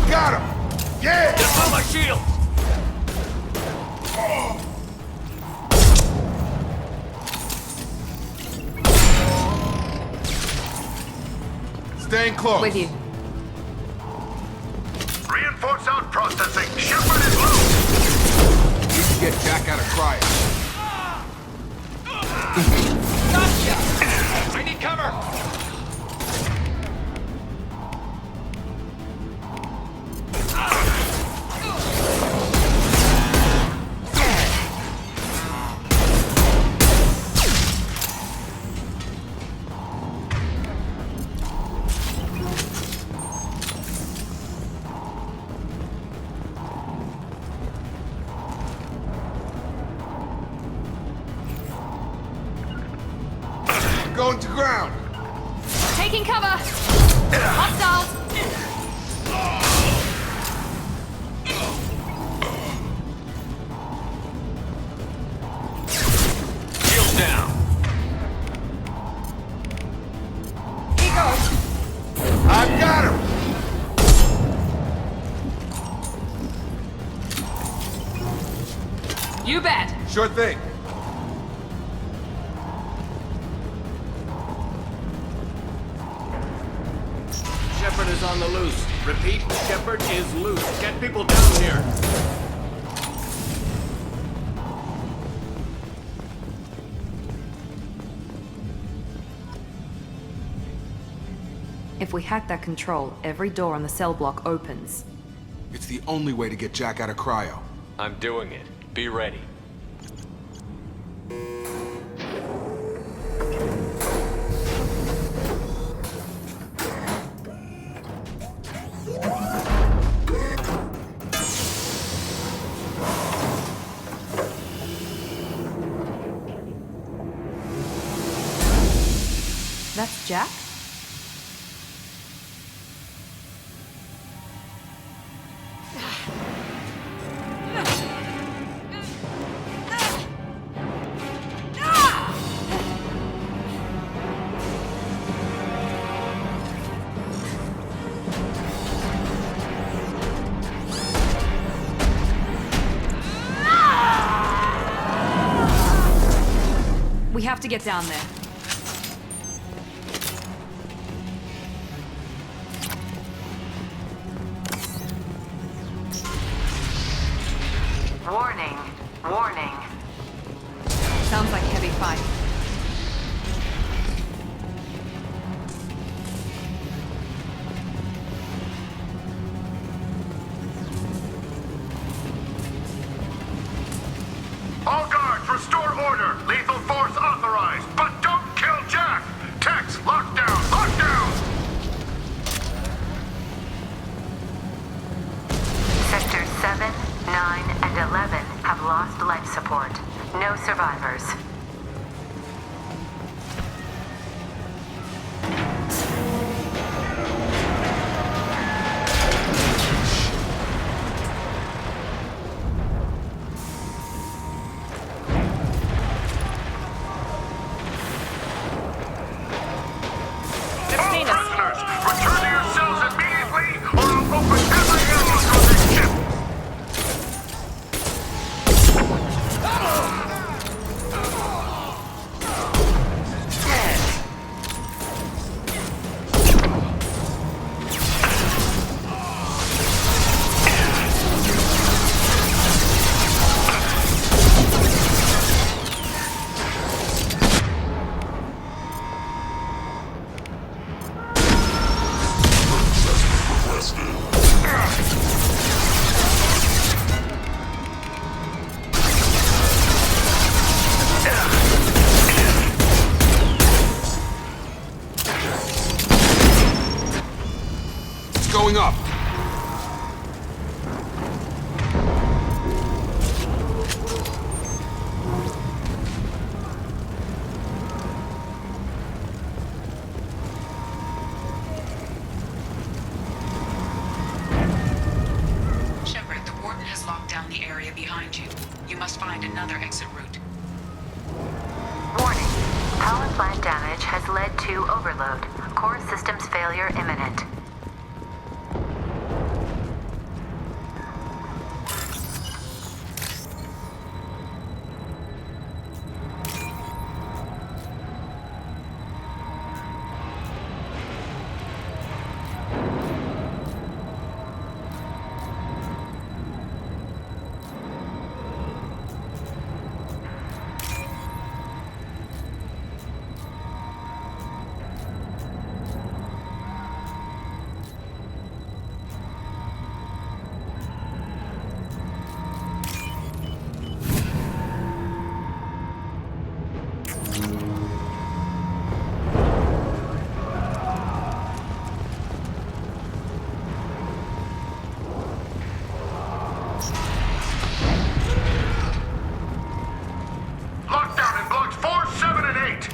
Got him! Yeah! Just on my shield! Staying close. With you. Reinforce out processing. Shepard is loose. Need to get Jack out of cryo. Gotcha! I need cover! Going to ground. Taking cover! Hostiles! Shields down! He goes. I've got him! You bet. Sure thing. Shepard is on the loose. Repeat, Shepard is loose. Get people down here. If we hack that control, every door on the cell block opens. It's the only way to get Jack out of cryo. I'm doing it. Be ready. That's Jack? We have to get down there. Warning. Warning. Sounds like heavy fight. 9, and 11 have lost life support. No survivors. Going up! Shepard, the Warden has locked down the area behind you. You must find another exit route. Warning. Power plant damage has led to overload. Core systems failure imminent. Lockdown in blocks 4, 7, and 8.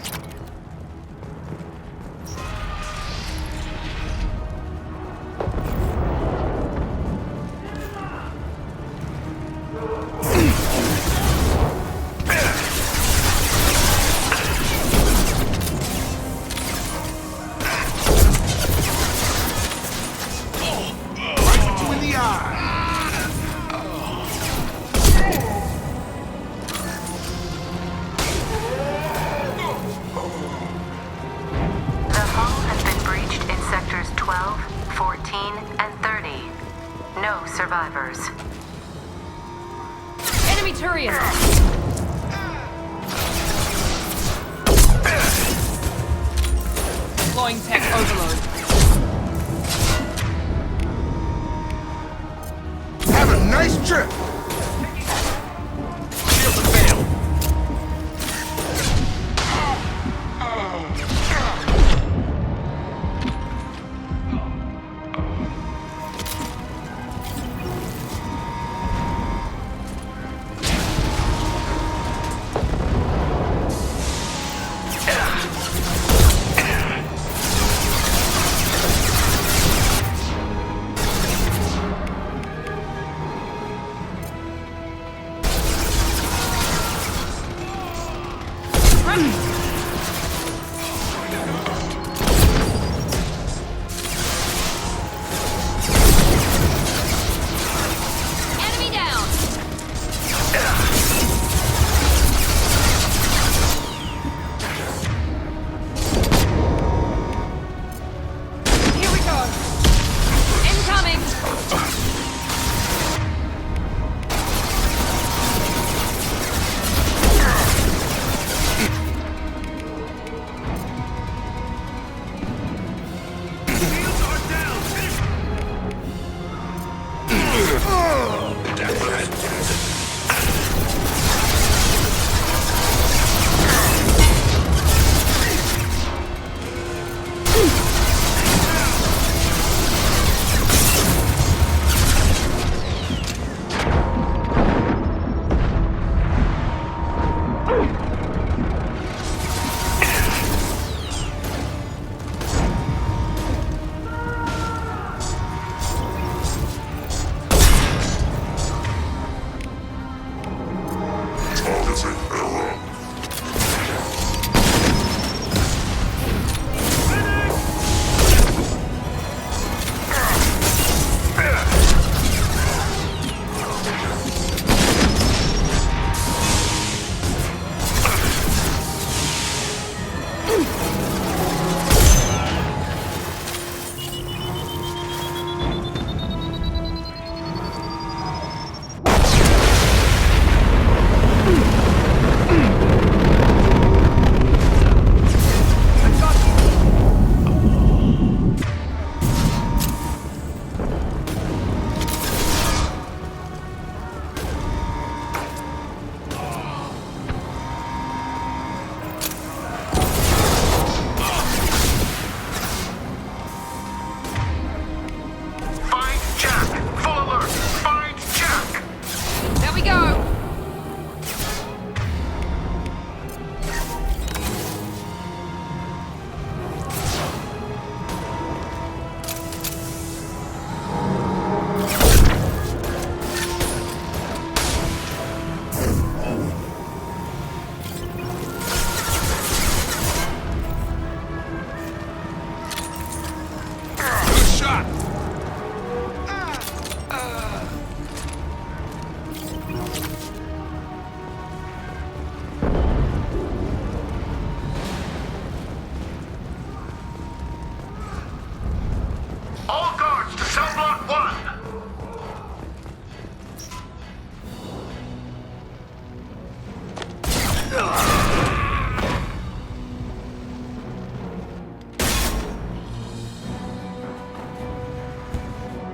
Right you in the eye. The hull has been breached in sectors 12, 14, and 30. No survivors. Enemy Turian! Deploying tech overload. Have a nice trip! Shields have failed.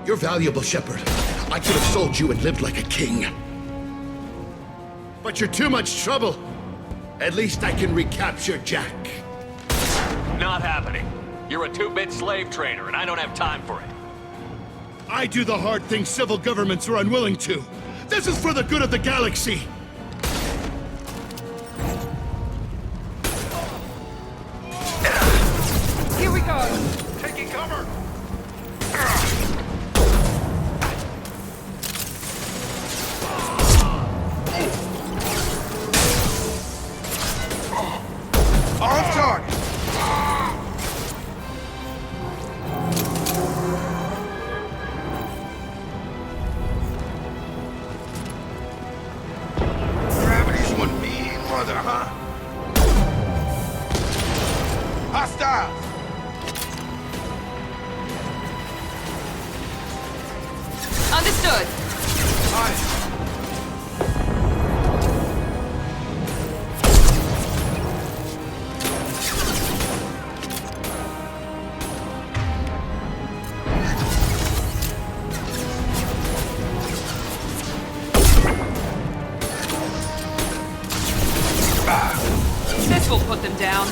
You're valuable, Shepard. I could have sold you and lived like a king. But you're too much trouble. At least I can recapture Jack. Not happening. You're a two-bit slave trader, and I don't have time for it. I do the hard things civil governments are unwilling to. This is for the good of the galaxy. Here we go! Taking cover! Off target! Gravity's one mean mother, huh? Hostiles! Understood. This will put them down.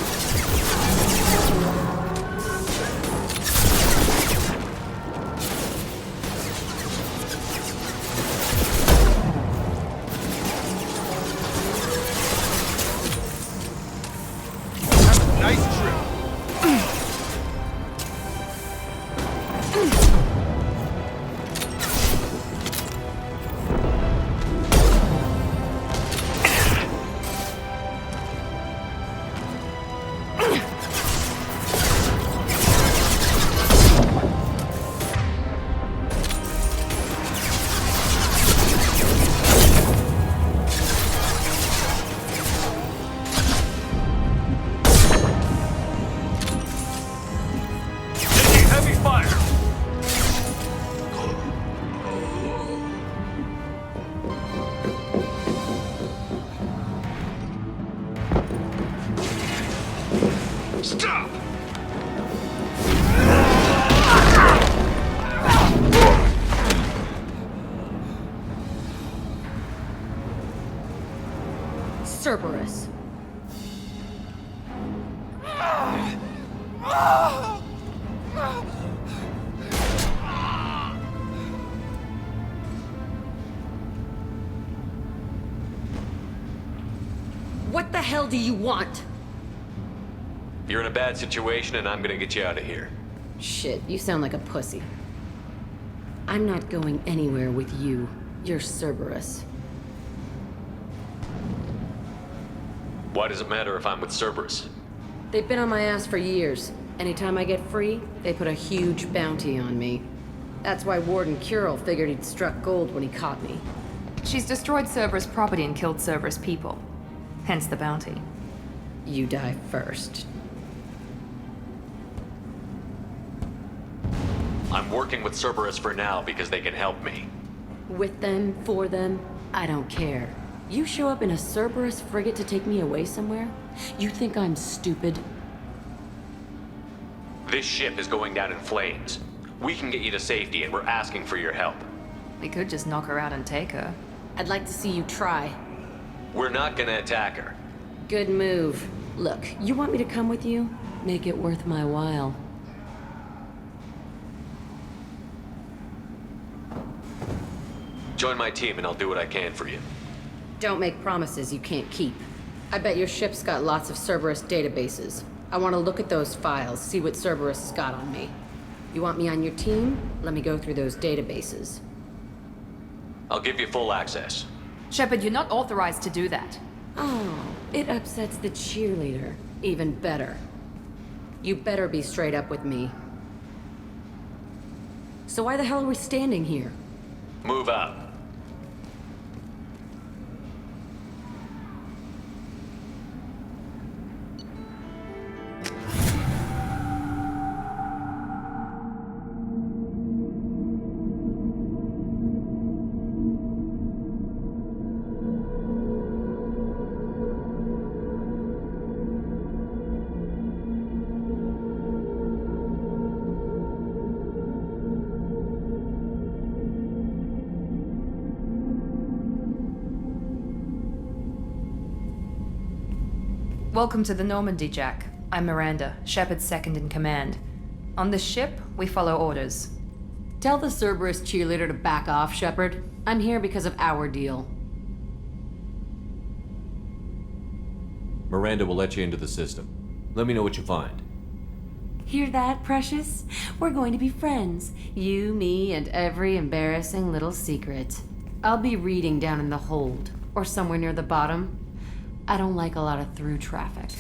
Nice trip. Stop! Cerberus. What the hell do you want? You're in a bad situation, and I'm gonna get you out of here. Shit, you sound like a pussy. I'm not going anywhere with you. You're Cerberus. Why does it matter if I'm with Cerberus? They've been on my ass for years. Anytime I get free, they put a huge bounty on me. That's why Warden Curl figured he'd struck gold when he caught me. She's destroyed Cerberus property and killed Cerberus people. Hence the bounty. You die first. I'm working with Cerberus for now because they can help me. With them, for them, I don't care. You show up in a Cerberus frigate to take me away somewhere? You think I'm stupid? This ship is going down in flames. We can get you to safety, and we're asking for your help. We could just knock her out and take her. I'd like to see you try. We're not gonna attack her. Good move. Look, you want me to come with you? Make it worth my while. Join my team, and I'll do what I can for you. Don't make promises you can't keep. I bet your ship's got lots of Cerberus databases. I want to look at those files, see what Cerberus has got on me. You want me on your team? Let me go through those databases. I'll give you full access. Shepard, you're not authorized to do that. Oh, it upsets the cheerleader. Even better. You better be straight up with me. So why the hell are we standing here? Move out. Welcome to the Normandy, Jack. I'm Miranda, Shepard's second in command. On this ship, we follow orders. Tell the Cerberus cheerleader to back off, Shepard. I'm here because of our deal. Miranda will let you into the system. Let me know what you find. Hear that, Precious? We're going to be friends. You, me, and every embarrassing little secret. I'll be reading down in the hold, or somewhere near the bottom. I don't like a lot of through traffic.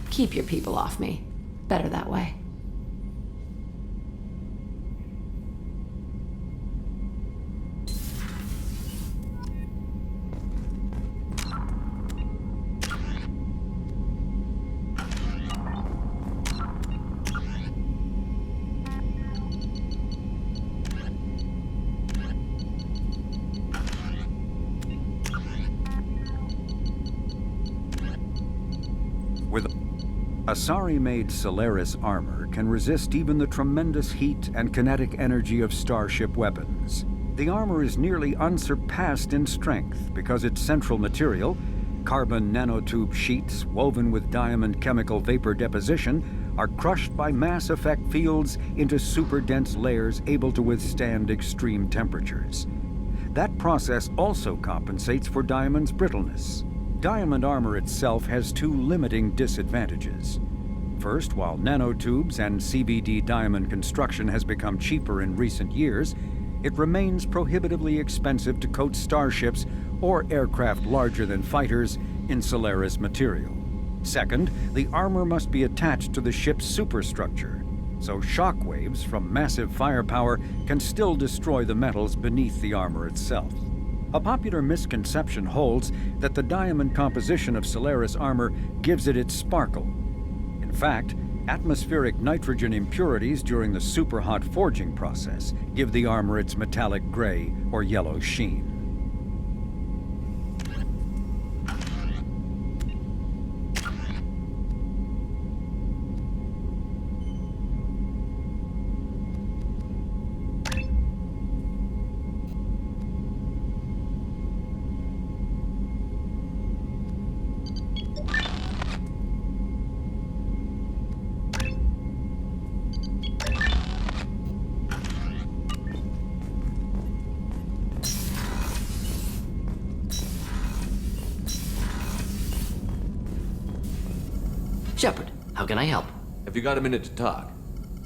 Keep your people off me. Better that way. Asari-made Solaris armor can resist even the tremendous heat and kinetic energy of starship weapons. The armor is nearly unsurpassed in strength because its central material, carbon nanotube sheets woven with diamond chemical vapor deposition, are crushed by mass effect fields into super-dense layers able to withstand extreme temperatures. That process also compensates for Diamond's brittleness. Diamond armor itself has two limiting disadvantages. First, while nanotubes and CVD diamond construction has become cheaper in recent years, it remains prohibitively expensive to coat starships or aircraft larger than fighters in Solaris material. Second, the armor must be attached to the ship's superstructure, so shockwaves from massive firepower can still destroy the metals beneath the armor itself. A popular misconception holds that the diamond composition of Solaris armor gives it its sparkle. In fact, atmospheric nitrogen impurities during the superhot forging process give the armor its metallic gray or yellow sheen. Shepard, how can I help? Have you got a minute to talk?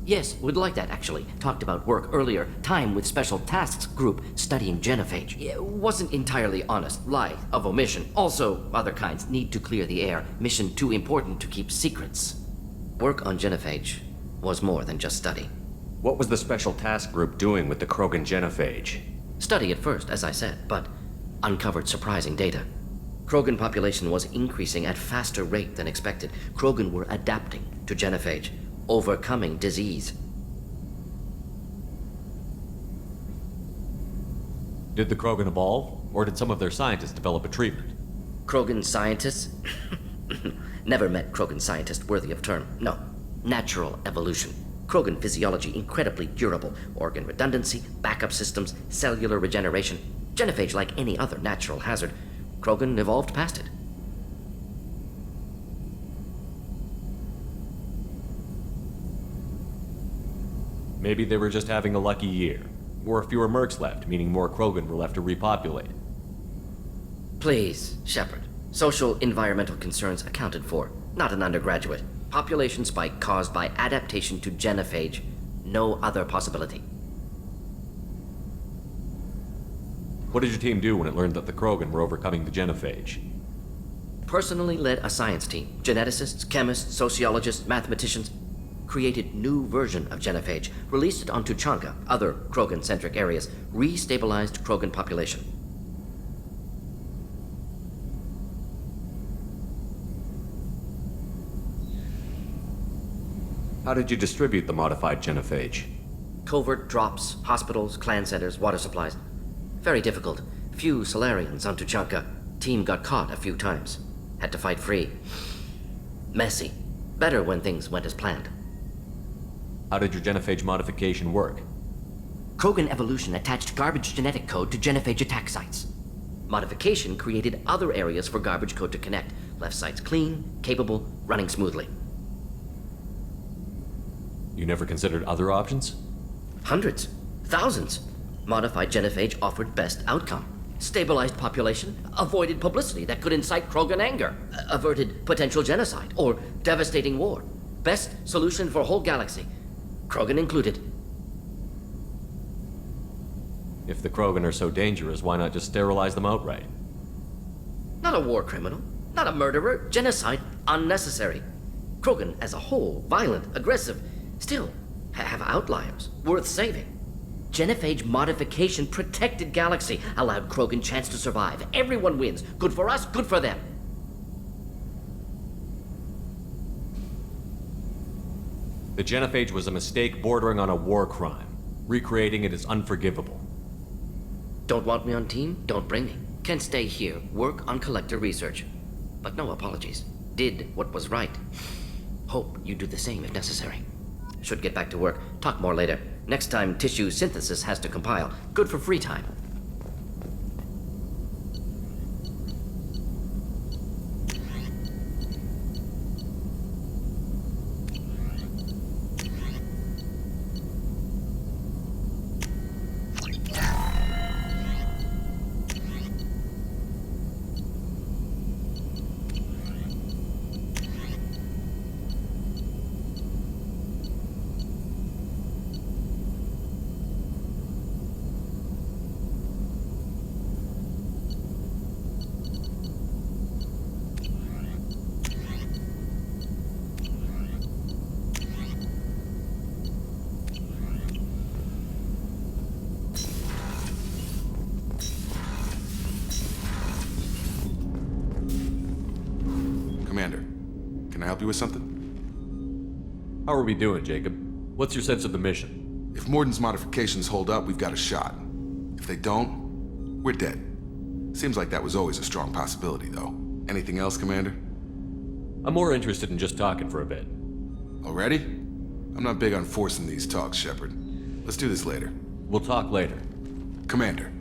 Yes, would like that, actually. Talked about work earlier. Time with Special Tasks Group studying genophage. Yeah, wasn't entirely honest. Lie of omission. Also, other kinds. Need to clear the air. Mission too important to keep secrets. Work on genophage was more than just study. What was the Special Task Group doing with the Krogan genophage? Study at first, as I said, but uncovered surprising data. Krogan population was increasing at faster rate than expected. Krogan were adapting to genophage, overcoming disease. Did the Krogan evolve, or did some of their scientists develop a treatment? Krogan scientists? Never met Krogan scientist worthy of term. No. Natural evolution. Krogan physiology incredibly durable. Organ redundancy, backup systems, cellular regeneration. Genophage like any other natural hazard. Krogan evolved past it. Maybe they were just having a lucky year. Or fewer mercs left, meaning more Krogan were left to repopulate. Please, Shepard. Social environmental concerns accounted for. Not an undergraduate. Population spike caused by adaptation to genophage. No other possibility. What did your team do when it learned that the Krogan were overcoming the genophage? Personally led a science team. Geneticists, chemists, sociologists, mathematicians. Created new version of genophage. Released it on Tuchanka, other Krogan-centric areas. Restabilized Krogan population. How did you distribute the modified genophage? Covert drops, hospitals, clan centers, water supplies. Very difficult. Few Solarians on Tuchanka. Team got caught a few times. Had to fight free. Messy. Better when things went as planned. How did your genophage modification work? Krogan evolution attached garbage genetic code to genophage attack sites. Modification created other areas for garbage code to connect. Left side's clean, capable, running smoothly. You never considered other options? Hundreds. Thousands. Modified genophage offered best outcome. Stabilized population, avoided publicity that could incite Krogan anger, averted potential genocide, or devastating war. Best solution for whole galaxy. Krogan included. If the Krogan are so dangerous, why not just sterilize them outright? Not a war criminal, not a murderer. Genocide, unnecessary. Krogan as a whole, violent, aggressive, still have outliers, worth saving. Genophage modification protected galaxy, allowed Krogan chance to survive. Everyone wins. Good for us, good for them. The genophage was a mistake bordering on a war crime. Recreating it is unforgivable. Don't want me on team? Don't bring me. Can stay here, work on collector research. But no apologies. Did what was right. Hope you do the same if necessary. Should get back to work. Talk more later. Next time, tissue synthesis has to compile. Good for free time. Commander, can I help you with something? How are we doing, Jacob? What's your sense of the mission? If Morden's modifications hold up, we've got a shot. If they don't, we're dead. Seems like that was always a strong possibility, though. Anything else, Commander? I'm more interested in just talking for a bit. Already? I'm not big on forcing these talks, Shepard. Let's do this later. We'll talk later. Commander.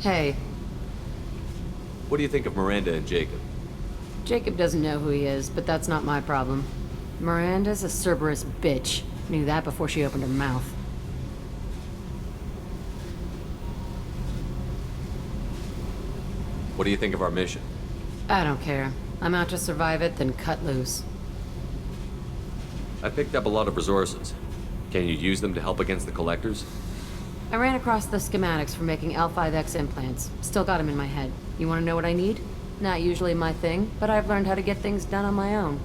Hey. What do you think of Miranda and Jacob? Jacob doesn't know who he is, but that's not my problem. Miranda's a Cerberus bitch. Knew that before she opened her mouth. What do you think of our mission? I don't care. I'm out to survive it, then cut loose. I picked up a lot of resources. Can you use them to help against the Collectors? I ran across the schematics for making L5X implants. Still got them in my head. You want to know what I need? Not usually my thing, but I've learned how to get things done on my own.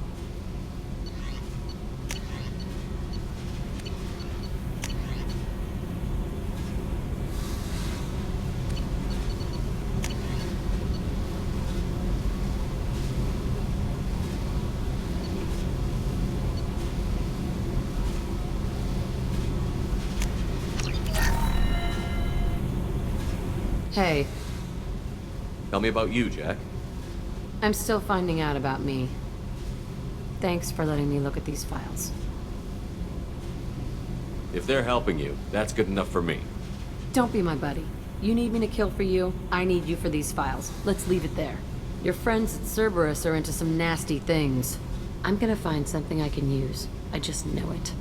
Hey. Tell me about you, Jack. I'm still finding out about me. Thanks for letting me look at these files. If they're helping you, that's good enough for me. Don't be my buddy. You need me to kill for you, I need you for these files. Let's leave it there. Your friends at Cerberus are into some nasty things. I'm gonna find something I can use. I just know it.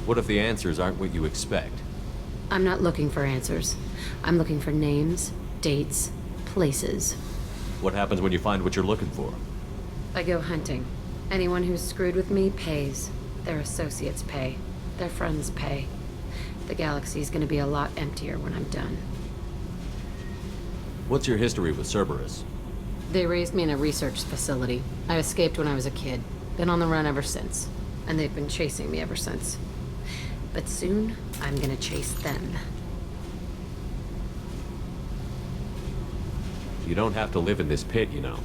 What if the answers aren't what you expect? I'm not looking for answers. I'm looking for names, dates, places. What happens when you find what you're looking for? I go hunting. Anyone who's screwed with me pays. Their associates pay. Their friends pay. The galaxy's gonna be a lot emptier when I'm done. What's your history with Cerberus? They raised me in a research facility. I escaped when I was a kid. Been on the run ever since. and they've been chasing me ever since. But soon, I'm gonna chase them. You don't have to live in this pit, you know.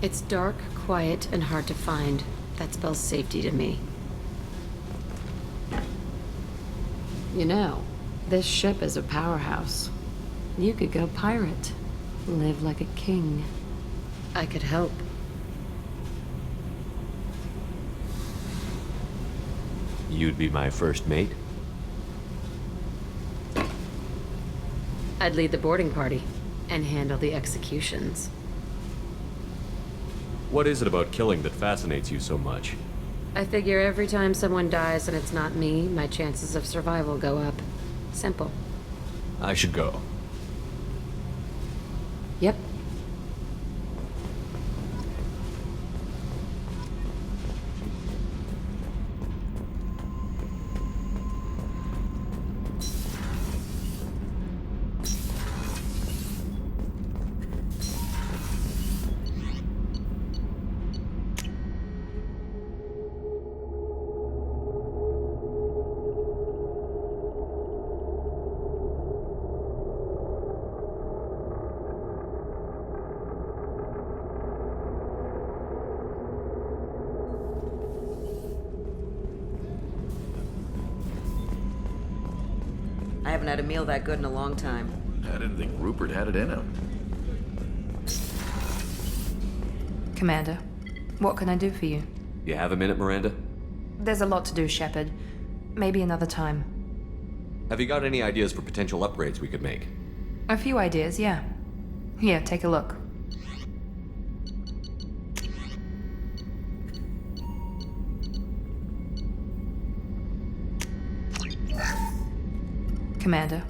It's dark, quiet, and hard to find. That spells safety to me. You know, this ship is a powerhouse. You could go pirate. Live like a king. I could help. You'd be my first mate? I'd lead the boarding party and handle the executions. What is it about killing that fascinates you so much? I figure every time someone dies and it's not me, my chances of survival go up. Simple. I should go. Yep. I haven't had a meal that good in a long time. I didn't think Rupert had it in him. Commander, what can I do for you? You have a minute, Miranda? There's a lot to do, Shepard. Maybe another time. Have you got any ideas for potential upgrades we could make? A few ideas, yeah. Here, take a look. Commander,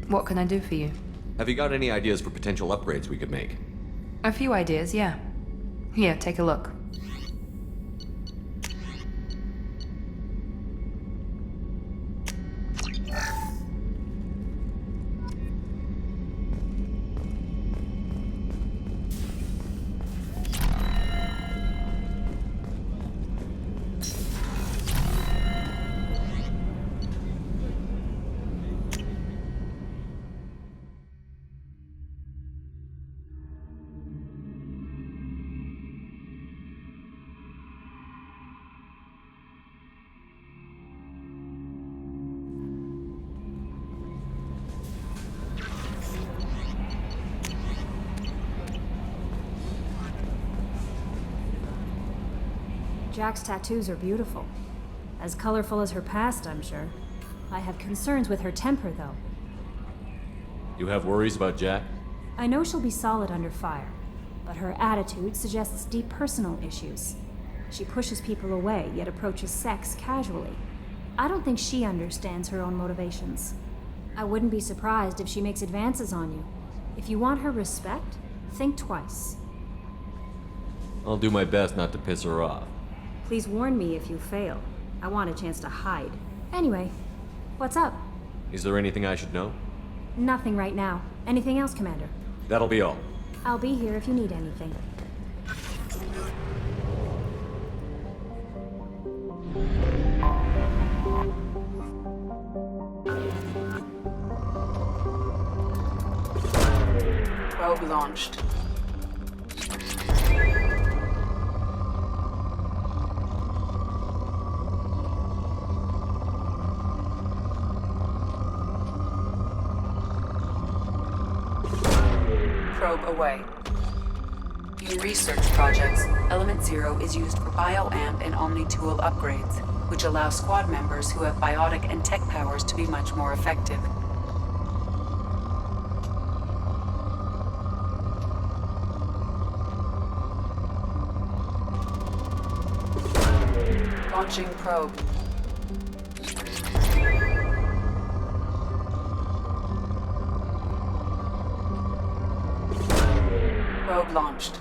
what can I do for you? Have you got any ideas for potential upgrades we could make? A few ideas, yeah. Here, take a look. Jack's tattoos are beautiful. As colorful as her past, I'm sure. I have concerns with her temper, though. You have worries about Jack? I know she'll be solid under fire, but her attitude suggests deep personal issues. She pushes people away, yet approaches sex casually. I don't think she understands her own motivations. I wouldn't be surprised if she makes advances on you. If you want her respect, think twice. I'll do my best not to piss her off. Please warn me if you fail. I want a chance to hide. Anyway, what's up? Is there anything I should know? Nothing right now. Anything else, Commander? That'll be all. I'll be here if you need anything. Probe launched. Probe away. In research projects, Element Zero is used for bioamp and Omni-tool upgrades, which allow squad members who have biotic and tech powers to be much more effective. Launching probe. Probe launched.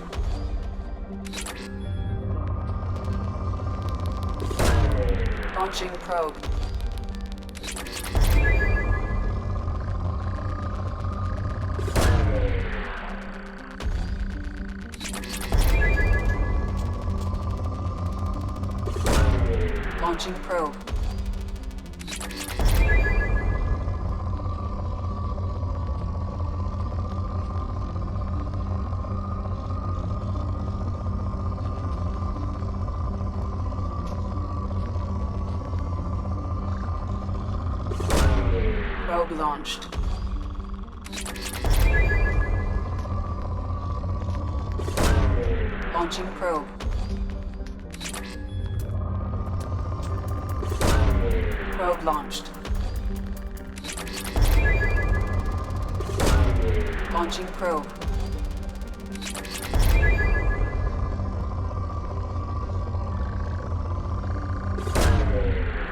Launching probe. Launching probe. Probe launched. Launching probe. Probe launched. Launching probe.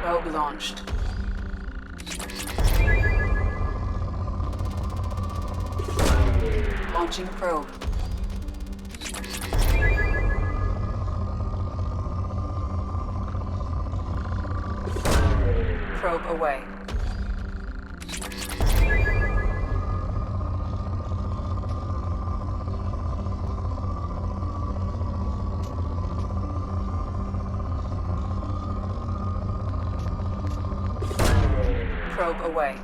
Probe launched. Launching probe. Probe away. Probe away.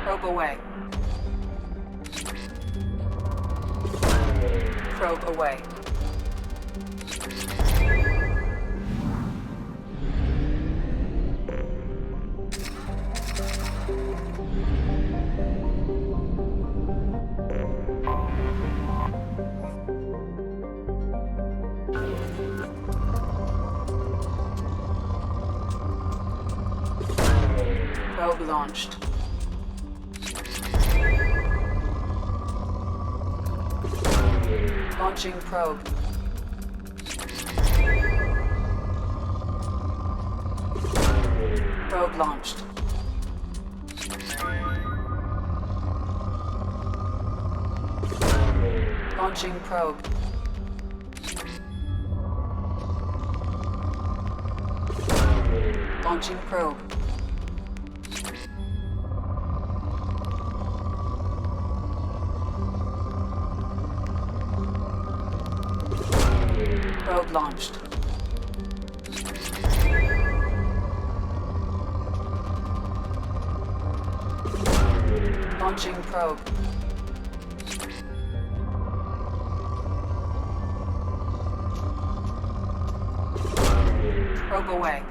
Probe away. Probe away. Probe launched. Launching probe. Probe launched. Launching probe. Launching probe. Probe launched. Launching probe. Probe away.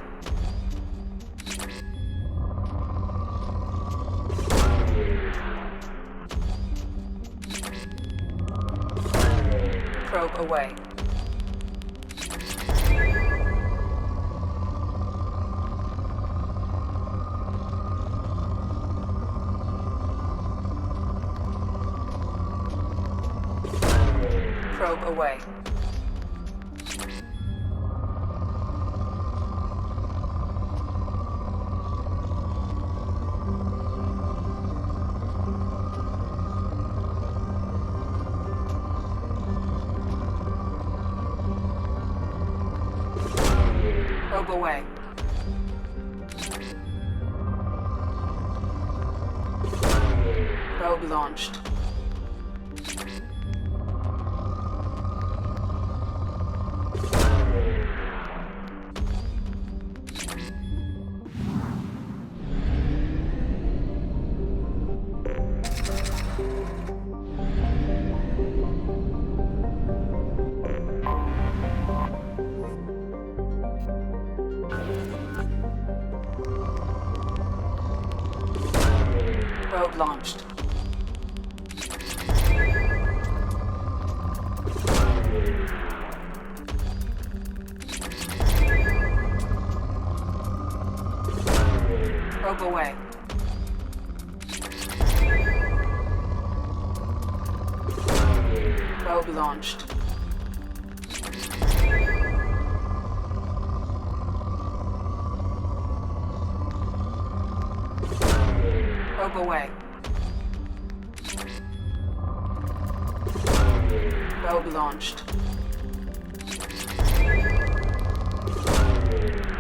Probe away. Probe away. Probe away. Probe launched. Probe launched. Probe away. Probe launched. Probe away. Probe launched.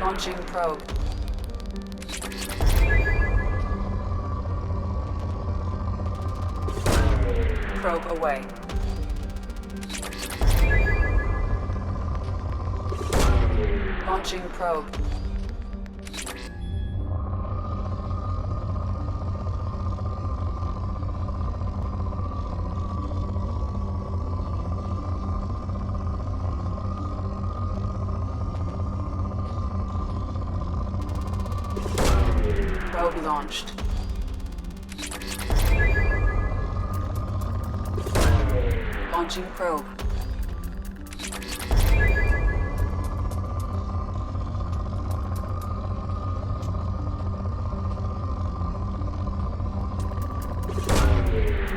Launching probe. Probe away. Launching probe. Probe launched. Launching probe.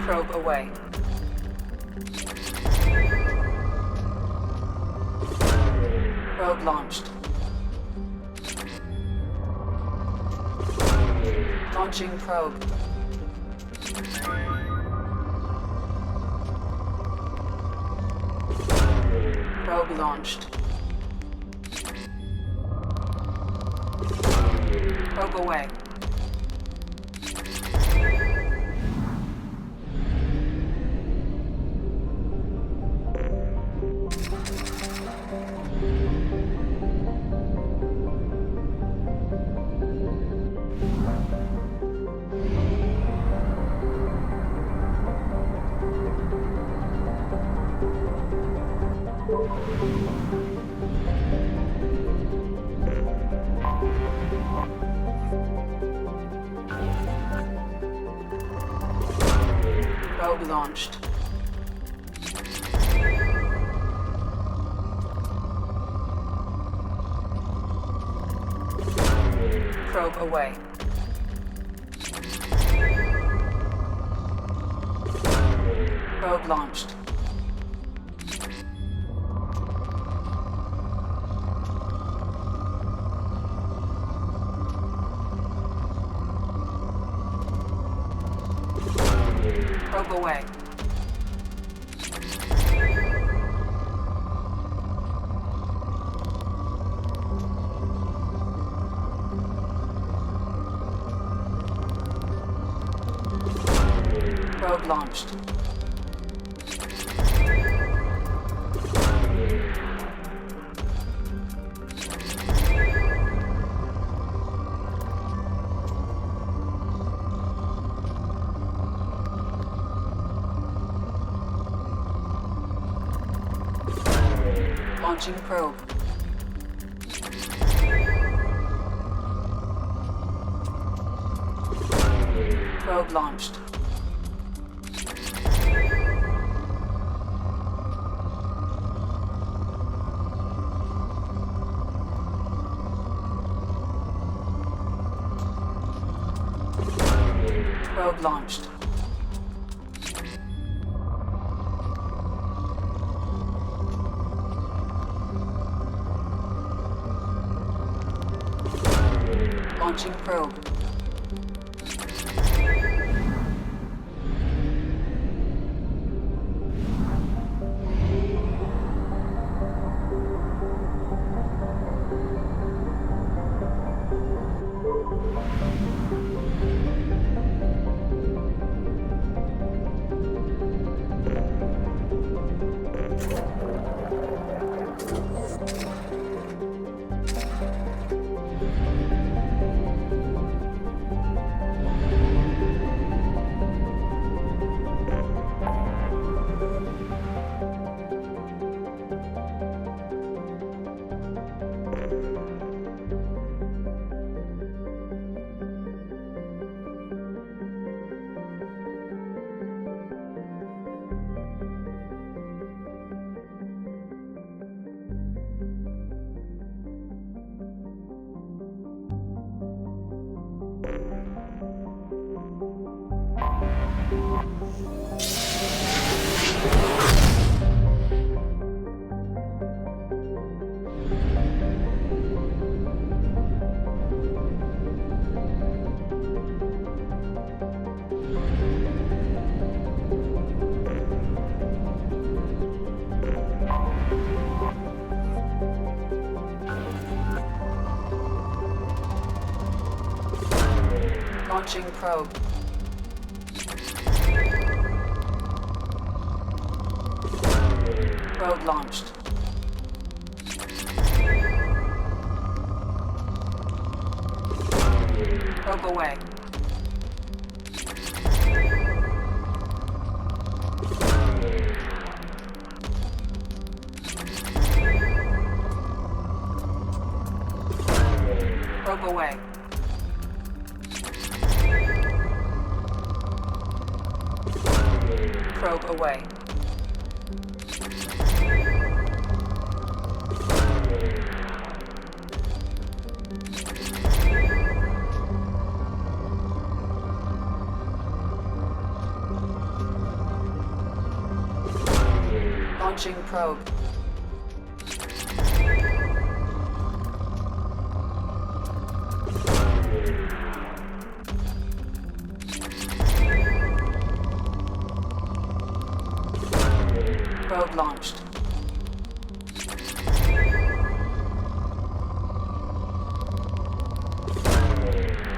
Probe away. Probe launched. Launching probe. Probe launched. Probe away. Probe launched. Probe away. Probe launched. Probe away. Probe launched. Launching probe. Probe launched. Probe launched. Launching probe. Launching probe. Probe launched. Probe away. Probe away. Probe away. Launching probe. Probe launched.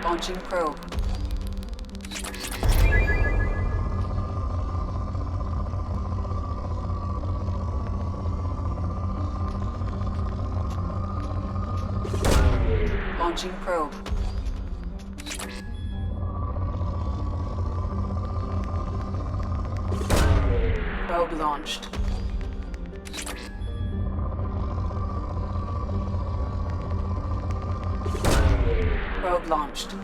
Launching probe. Launching probe. Probe launched. Probe launched.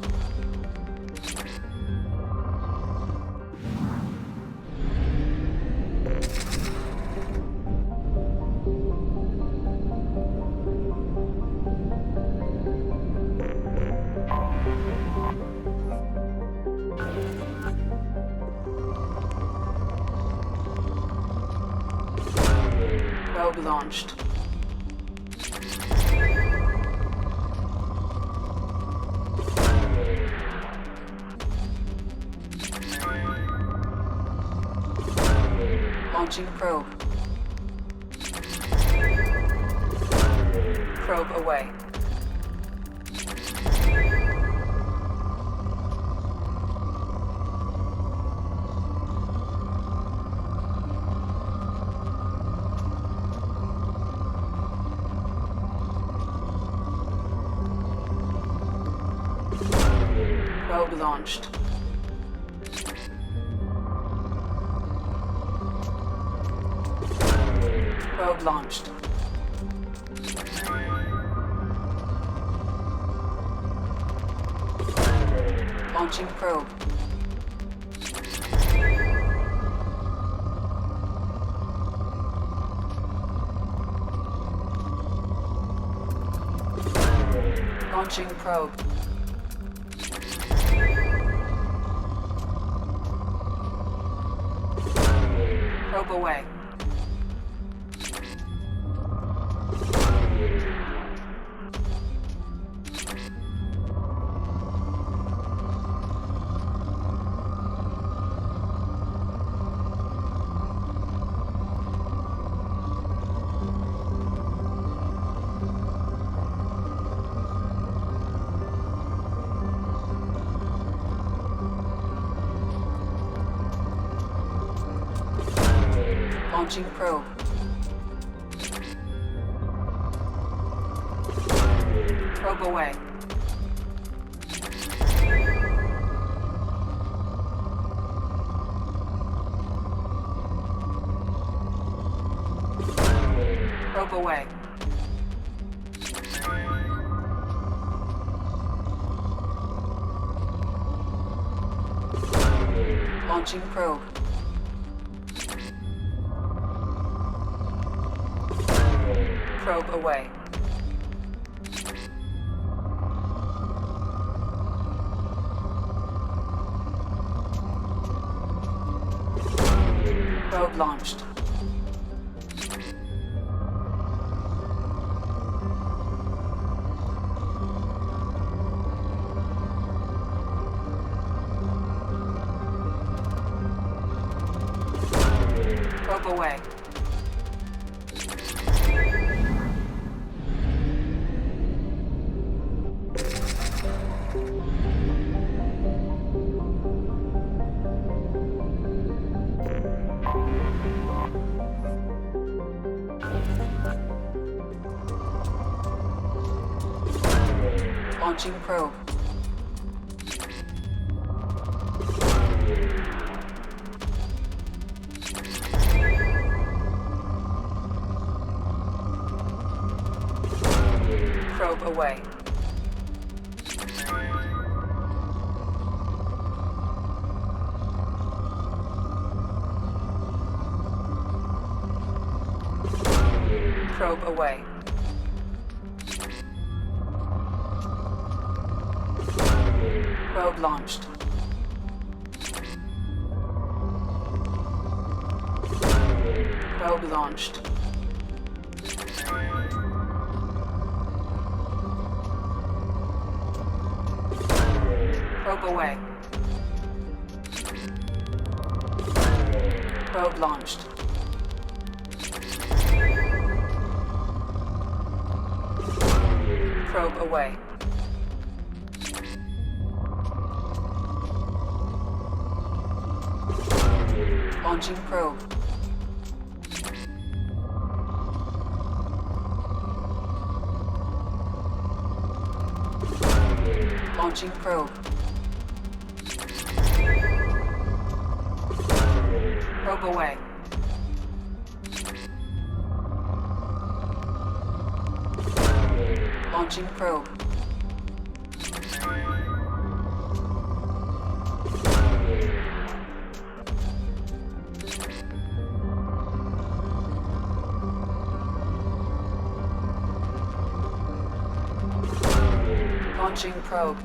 Probe launched. Launching probe. Probe away. Probe launched. Probe launched. Launching probe. Launching probe. Probe away. Launching probe. Probe away. Probe away. Launching probe. Probe away. Probe launched. Probe away. Launching probe. away. Probe away. Probe launched. Probe launched. Probe away. Probe launched. Probe away. Launching probe. Launching probe. Probe away. Launching probe. Launching probe.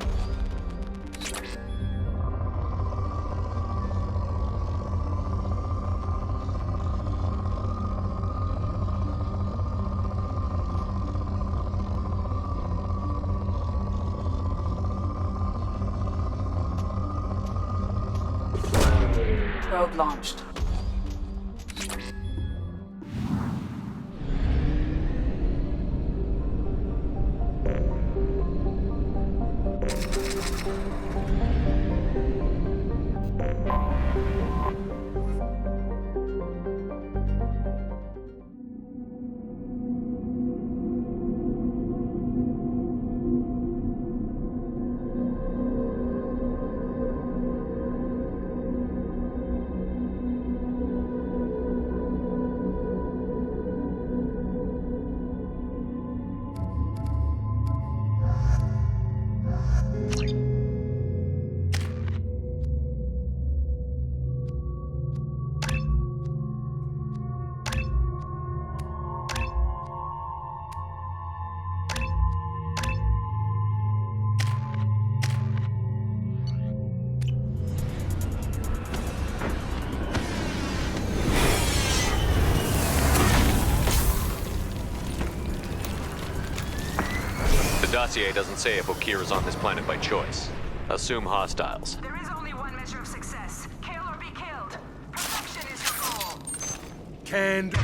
Probe launched. The dossier doesn't say if Okeer is on this planet by choice. Assume hostiles. There is only one measure of success. Kill or be killed. Perfection is your goal. Canned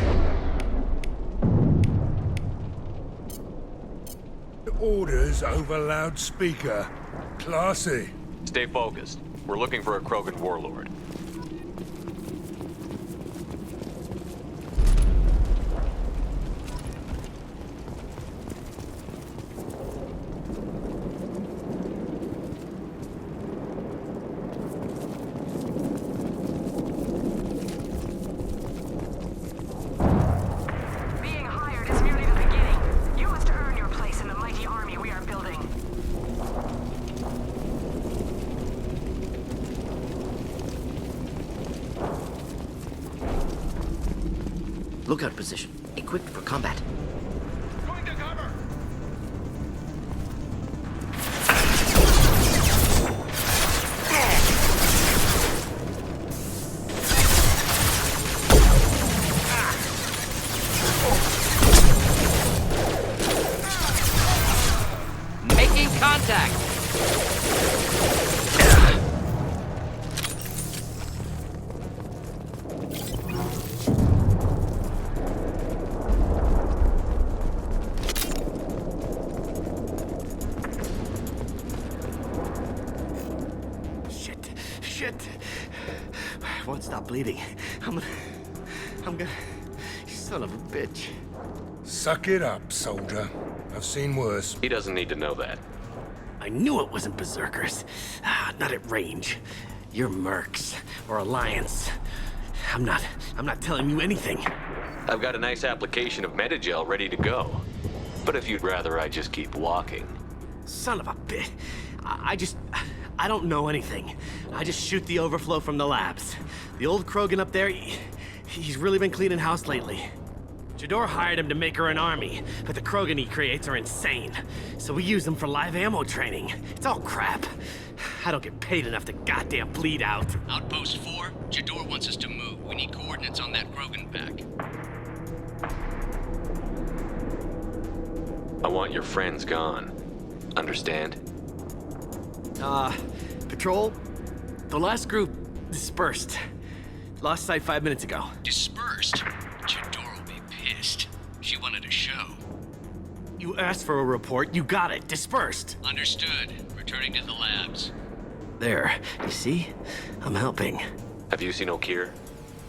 orders over loudspeaker. Classy. Stay focused. We're looking for a Krogan warlord. Being hired is merely the beginning. You must earn your place in the mighty army we are building. Lookout position. Equipped for combat. Going to cover! Making contact! Shit. Won't stop bleeding. I'm gonna... You son of a bitch. Suck it up, soldier. I've seen worse. He doesn't need to know that. I knew it wasn't Berserkers. Not at range. You're Mercs, or Alliance. I'm not telling you anything. I've got a nice application of Metagel ready to go. But if you'd rather I just keep walking... Son of a bitch. I don't know anything. I just shoot the overflow from the labs. The old Krogan up there, he's really been cleaning house lately. Jador hired him to make her an army, but the Krogan he creates are insane. So we use them for live ammo training. It's all crap. I don't get paid enough to goddamn bleed out. Outpost 4, Jador wants us to move. We need coordinates on that Krogan pack. I want your friends gone. Understand? Patrol? The last group dispersed. Lost sight 5 minutes ago. Dispersed? Jador will be pissed. She wanted a show. You asked for a report, you got it. Dispersed. Understood. Returning to the labs. There. You see? I'm helping. Have you seen O'Keir?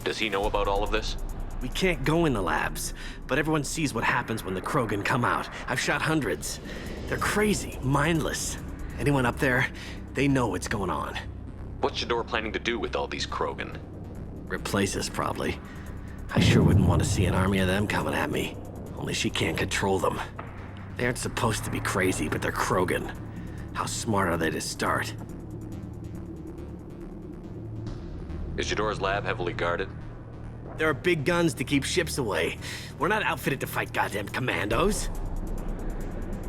Does he know about all of this? We can't go in the labs, but everyone sees what happens when the Krogan come out. I've shot hundreds. They're crazy, mindless. Anyone up there, they know what's going on. What's Jador planning to do with all these Krogan? Replace us, probably. I sure wouldn't want to see an army of them coming at me. Only she can't control them. They aren't supposed to be crazy, but they're Krogan. How smart are they to start? Is Jador's lab heavily guarded? There are big guns to keep ships away. We're not outfitted to fight goddamn commandos.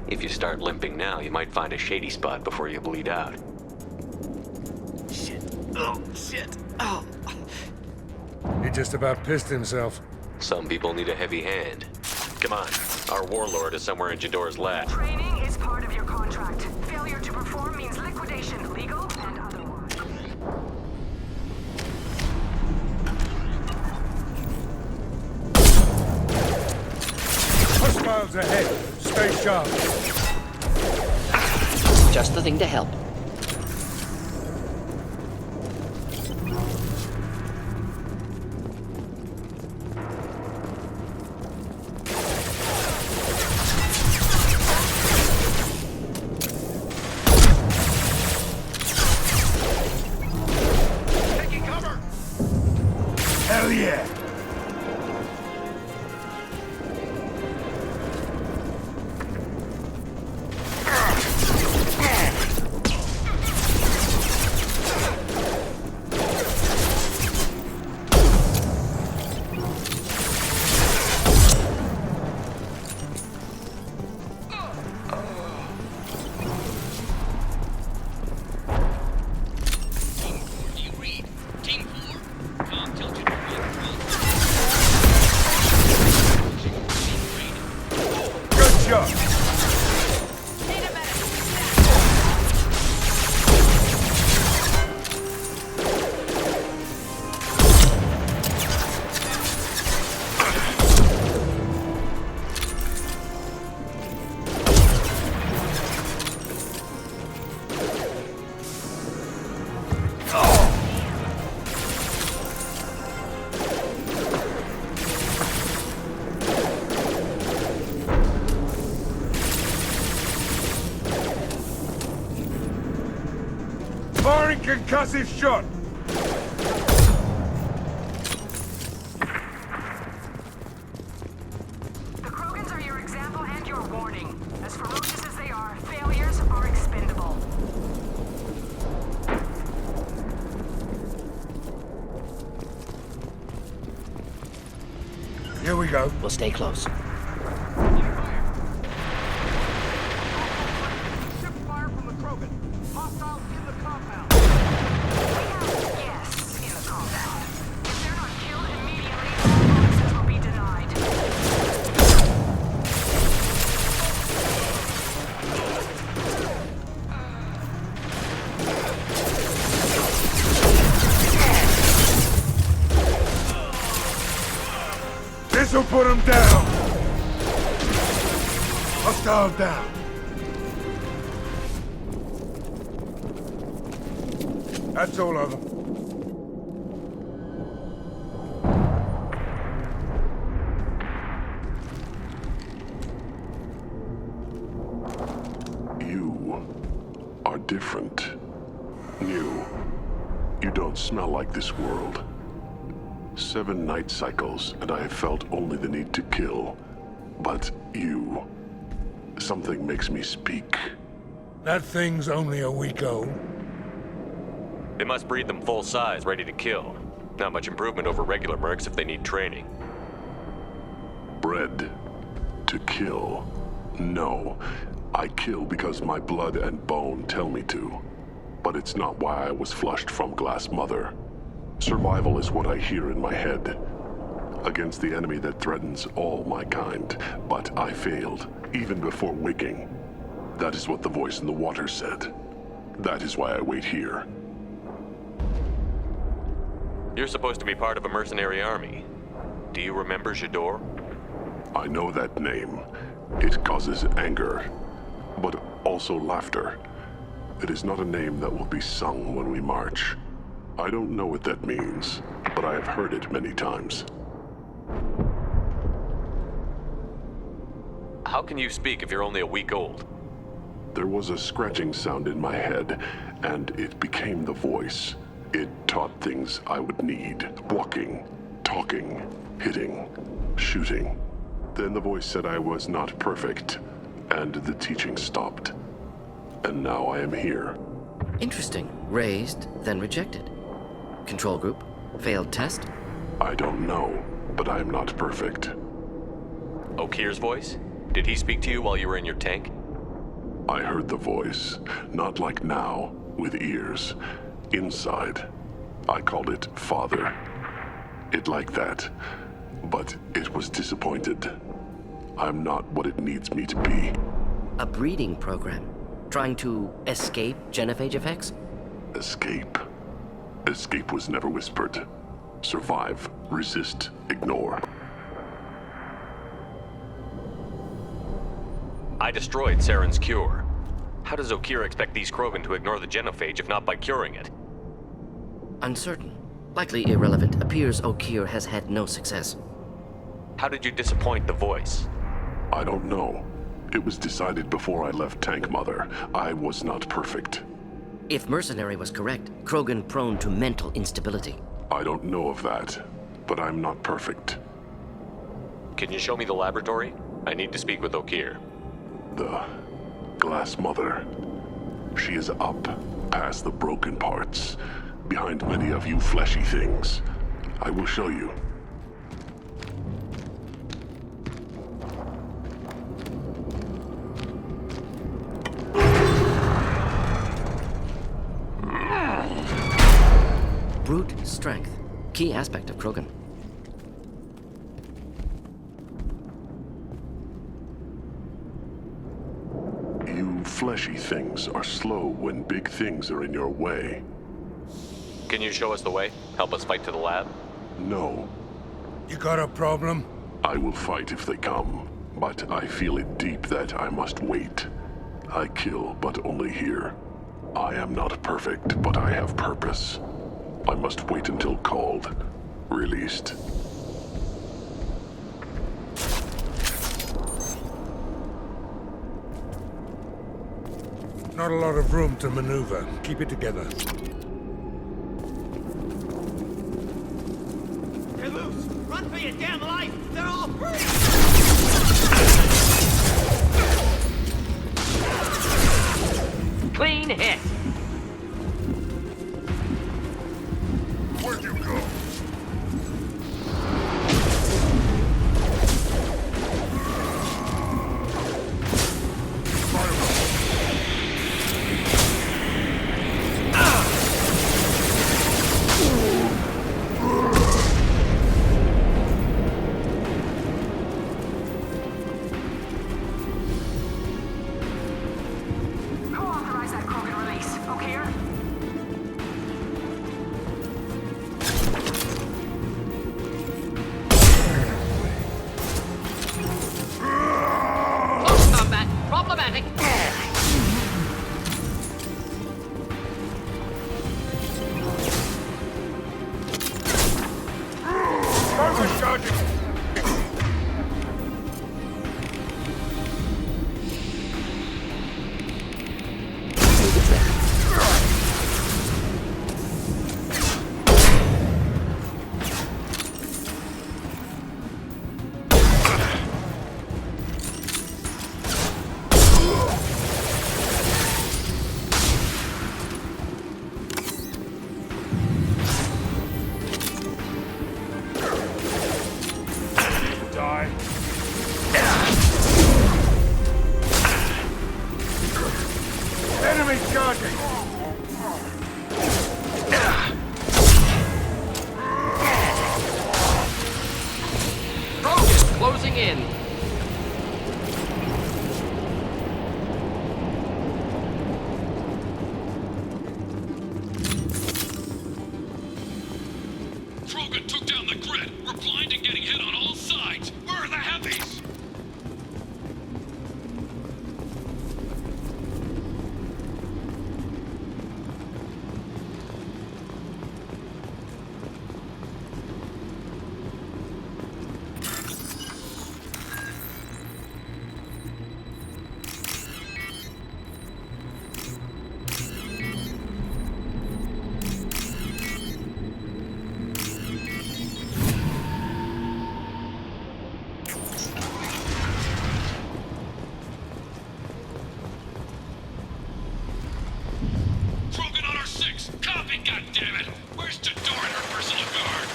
If you start limping now, you might find a shady spot before you bleed out. Shit. Oh, shit. Oh. He just about pissed himself. Some people need a heavy hand. Come on. Our warlord is somewhere in Jador's lab. Training is part of your contract. Failure to perform means liquidation, legal and otherwise. Hostiles ahead. Stay sharp. Just the thing to help. Taking cover! Hell yeah! Firing concussive shot! The Krogans are your example and your warning. As ferocious as they are, failures are expendable. Here we go. We'll stay close. Ship fire from the Krogan. Hostiles in the compound. Yes, in the compound. If they're not killed immediately, all access will be denied. This'll put him down! Hostile down. That's all of them. You are different. New. You don't smell like this world. 7 night cycles, and I have felt only the need to kill. But you Something makes me speak. That thing's only a week old. They must breed them full size, ready to kill. Not much improvement over regular mercs if they need training. Bred to kill. No. I kill because my blood and bone tell me to. But it's not why I was flushed from Glass Mother. Survival is what I hear in my head. Against the enemy that threatens all my kind. But I failed, even before waking. That is what the voice in the water said. That is why I wait here. You're supposed to be part of a mercenary army. Do you remember J'dor? I know that name. It causes anger, but also laughter. It is not a name that will be sung when we march. I don't know what that means, but I have heard it many times. How can you speak if you're only a week old? There was a scratching sound in my head, and it became the voice. It taught things I would need. Walking, talking, hitting, shooting. Then the voice said I was not perfect, and the teaching stopped. And now I am here. Interesting. Raised, then rejected. Control group? Failed test? I don't know, but I am not perfect. Okir's voice? Did he speak to you while you were in your tank? I heard the voice, not like now, with ears. Inside. I called it Father. It like that, but it was disappointed. I'm not what it needs me to be. A breeding program? Trying to escape genophage effects? Escape. Escape was never whispered. Survive, resist, ignore. I destroyed Saren's cure. How does Okir expect these Krogan to ignore the genophage if not by curing it? Uncertain. Likely irrelevant. Appears Okir has had no success. How did you disappoint the voice? I don't know. It was decided before I left Tank Mother. I was not perfect. If Mercenary was correct, Krogan prone to mental instability. I don't know of that, but I'm not perfect. Can you show me the laboratory? I need to speak with Okir. The Glass Mother. She is up, past the broken parts, behind many of you fleshy things. I will show you. Brute strength. Key aspect of Krogan. You fleshy things are slow when big things are in your way. Can you show us the way? Help us fight to the lab? No. You got a problem? I will fight if they come, but I feel it deep that I must wait. I kill, but only here. I am not perfect, but I have purpose. I must wait until called, released. Not a lot of room to maneuver. Keep it together. They're loose! Run for your damn life! They're all free! Clean hit! Where'd you go? Who authorized that Krogan release? Okir? Close combat. Problematic. way. Enemy charging! Rogue is closing in. Krogan took down the grid. We're blind and getting hit on all sides. Where are the heavies? Krogan on our 6. Copy, goddammit! Where's Jador and her personal guard?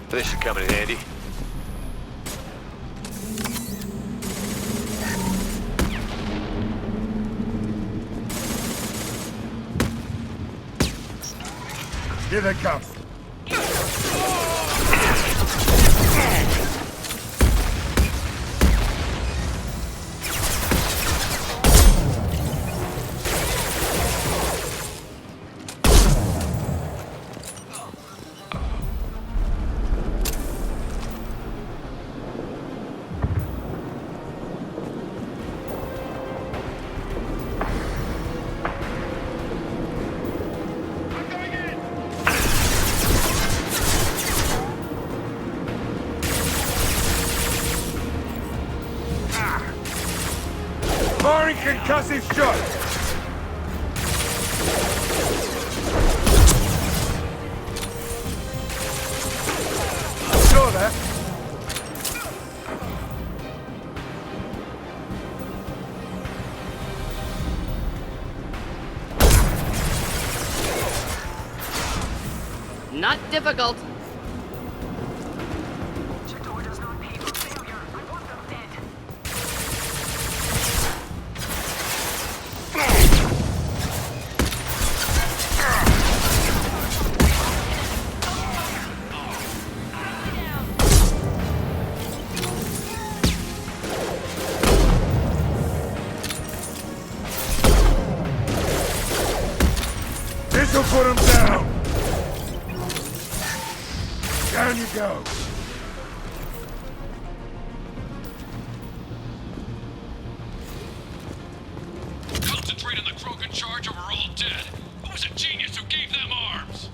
This should come in handy. Here they come. Firing concussive shot! Saw that. Not difficult. This'll put him down! Down you go! Concentrate on the Krogan charge or we're all dead. Who was a genius who gave them arms?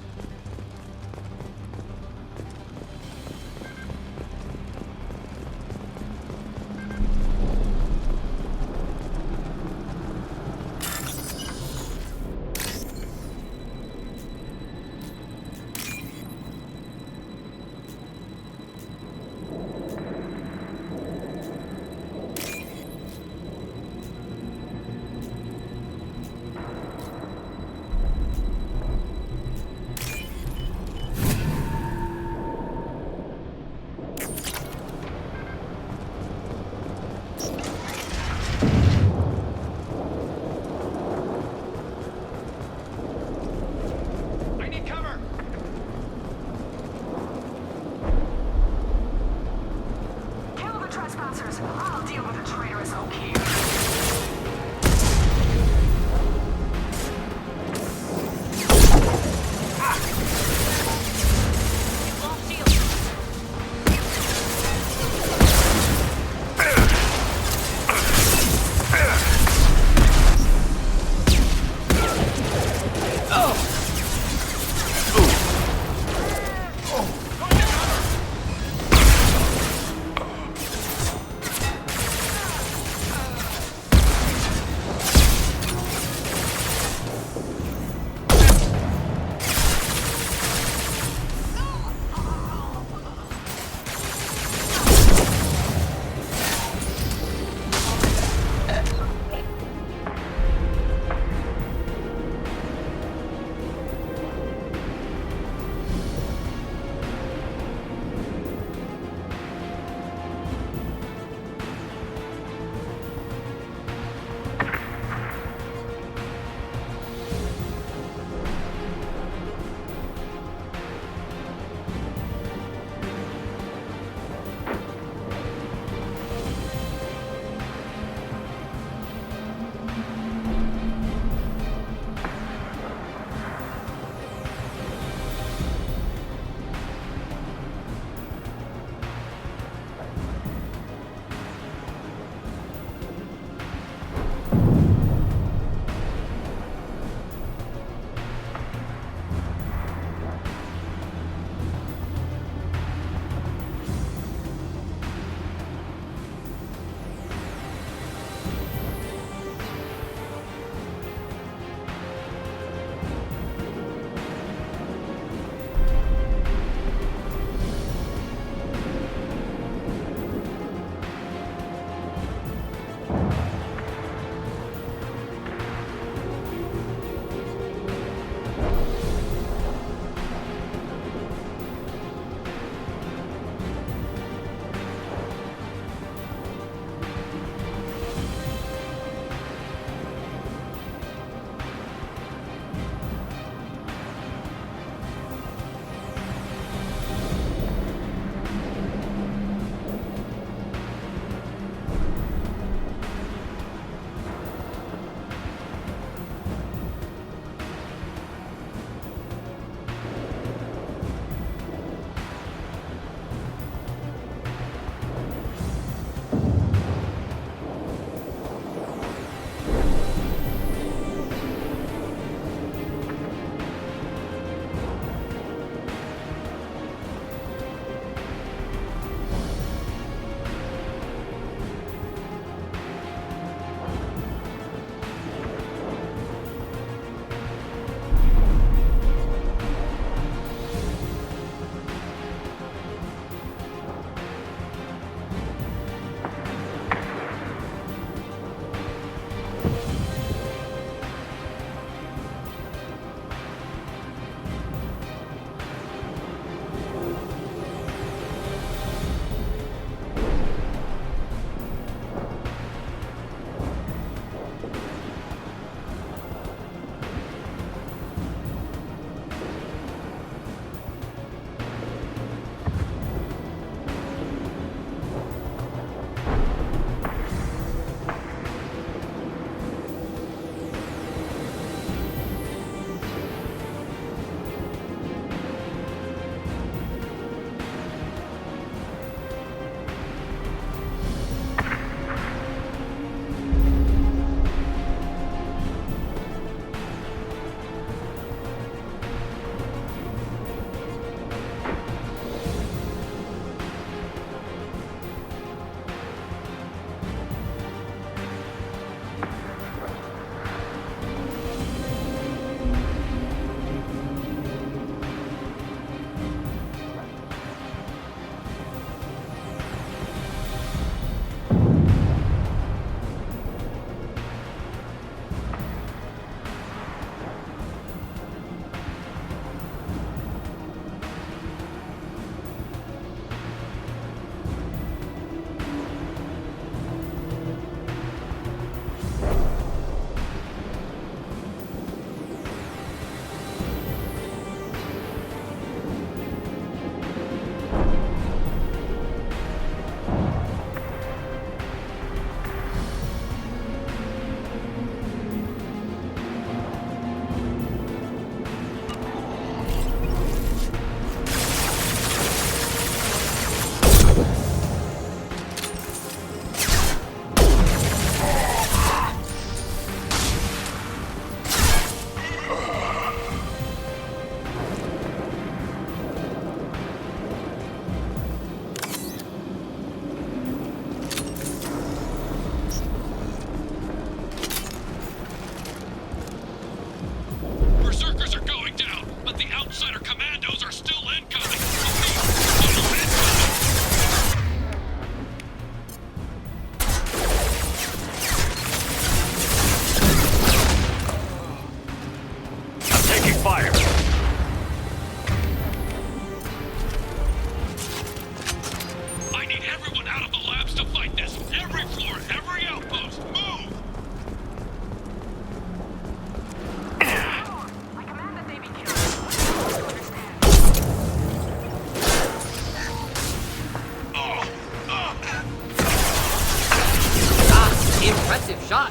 shot.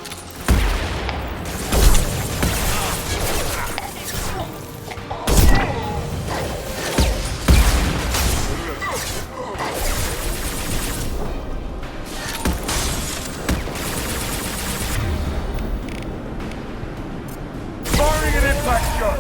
Firing an impact shot!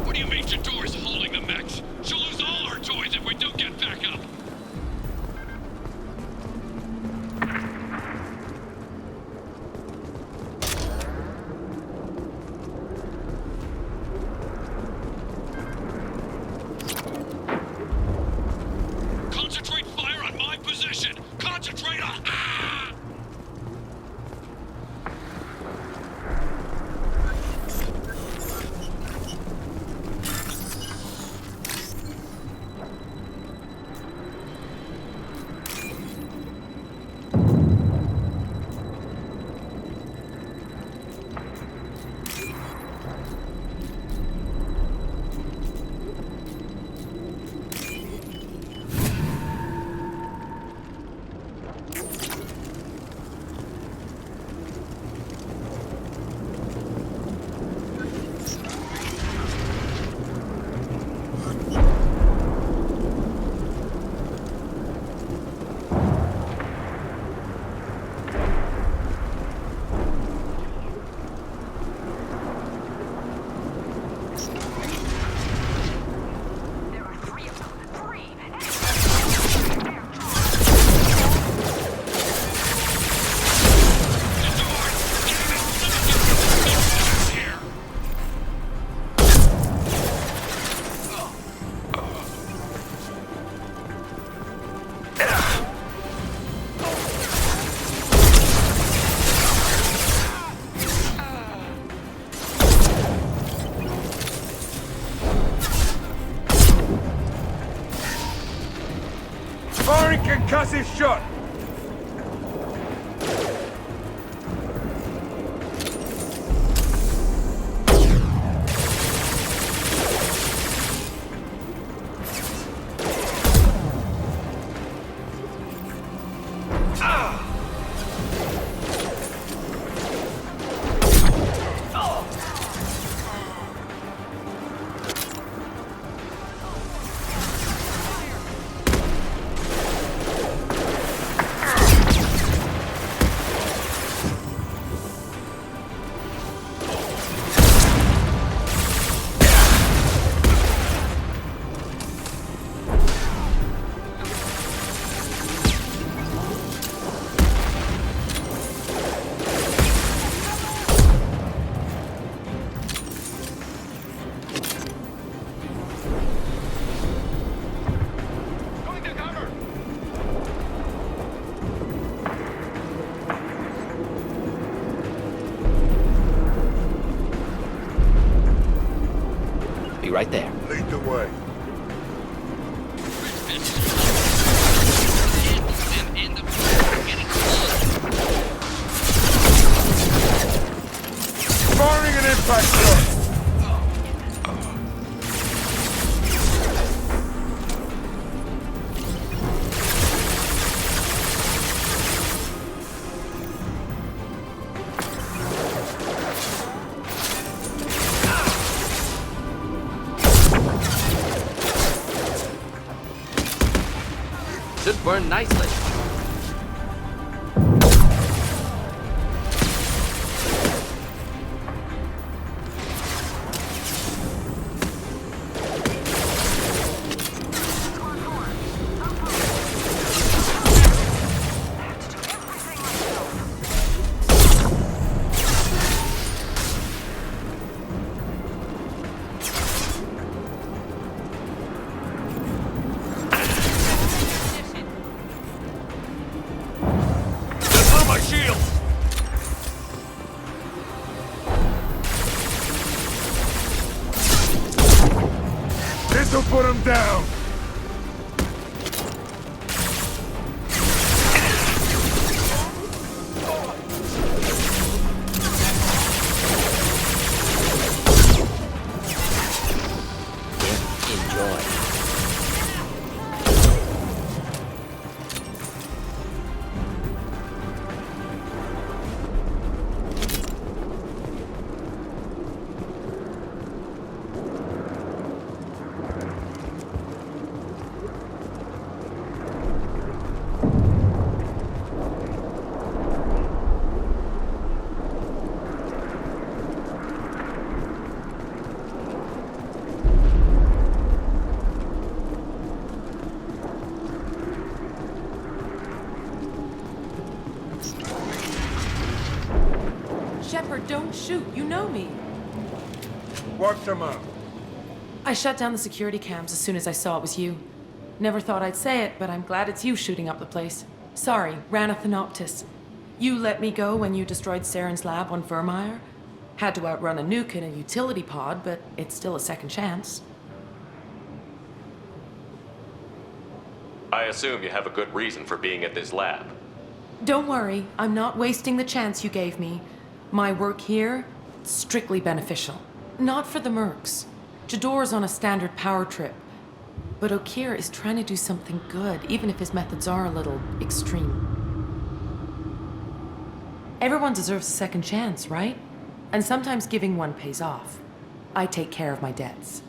What do you mean Jador's holding the mechs? She'll lose all her toys if we don't get back up. Concentrate fire on my position! Concentrate on... Ah! Firing concussive shot! Be right there. Lead the way. Firing an impact shot! Should burn nicely. Don't shoot. You know me. What's them up? I shut down the security cams as soon as I saw it was you. Never thought I'd say it, but I'm glad it's you shooting up the place. Sorry, Rana Thanoptis. You let me go when you destroyed Saren's lab on Vermeer. Had to outrun a nuke in a utility pod, but it's still a second chance. I assume you have a good reason for being at this lab. Don't worry, I'm not wasting the chance you gave me. My work here, strictly beneficial. Not for the mercs. Jador's on a standard power trip. But Okeer is trying to do something good, even if his methods are a little extreme. Everyone deserves a second chance, right? And sometimes giving one pays off. I take care of my debts.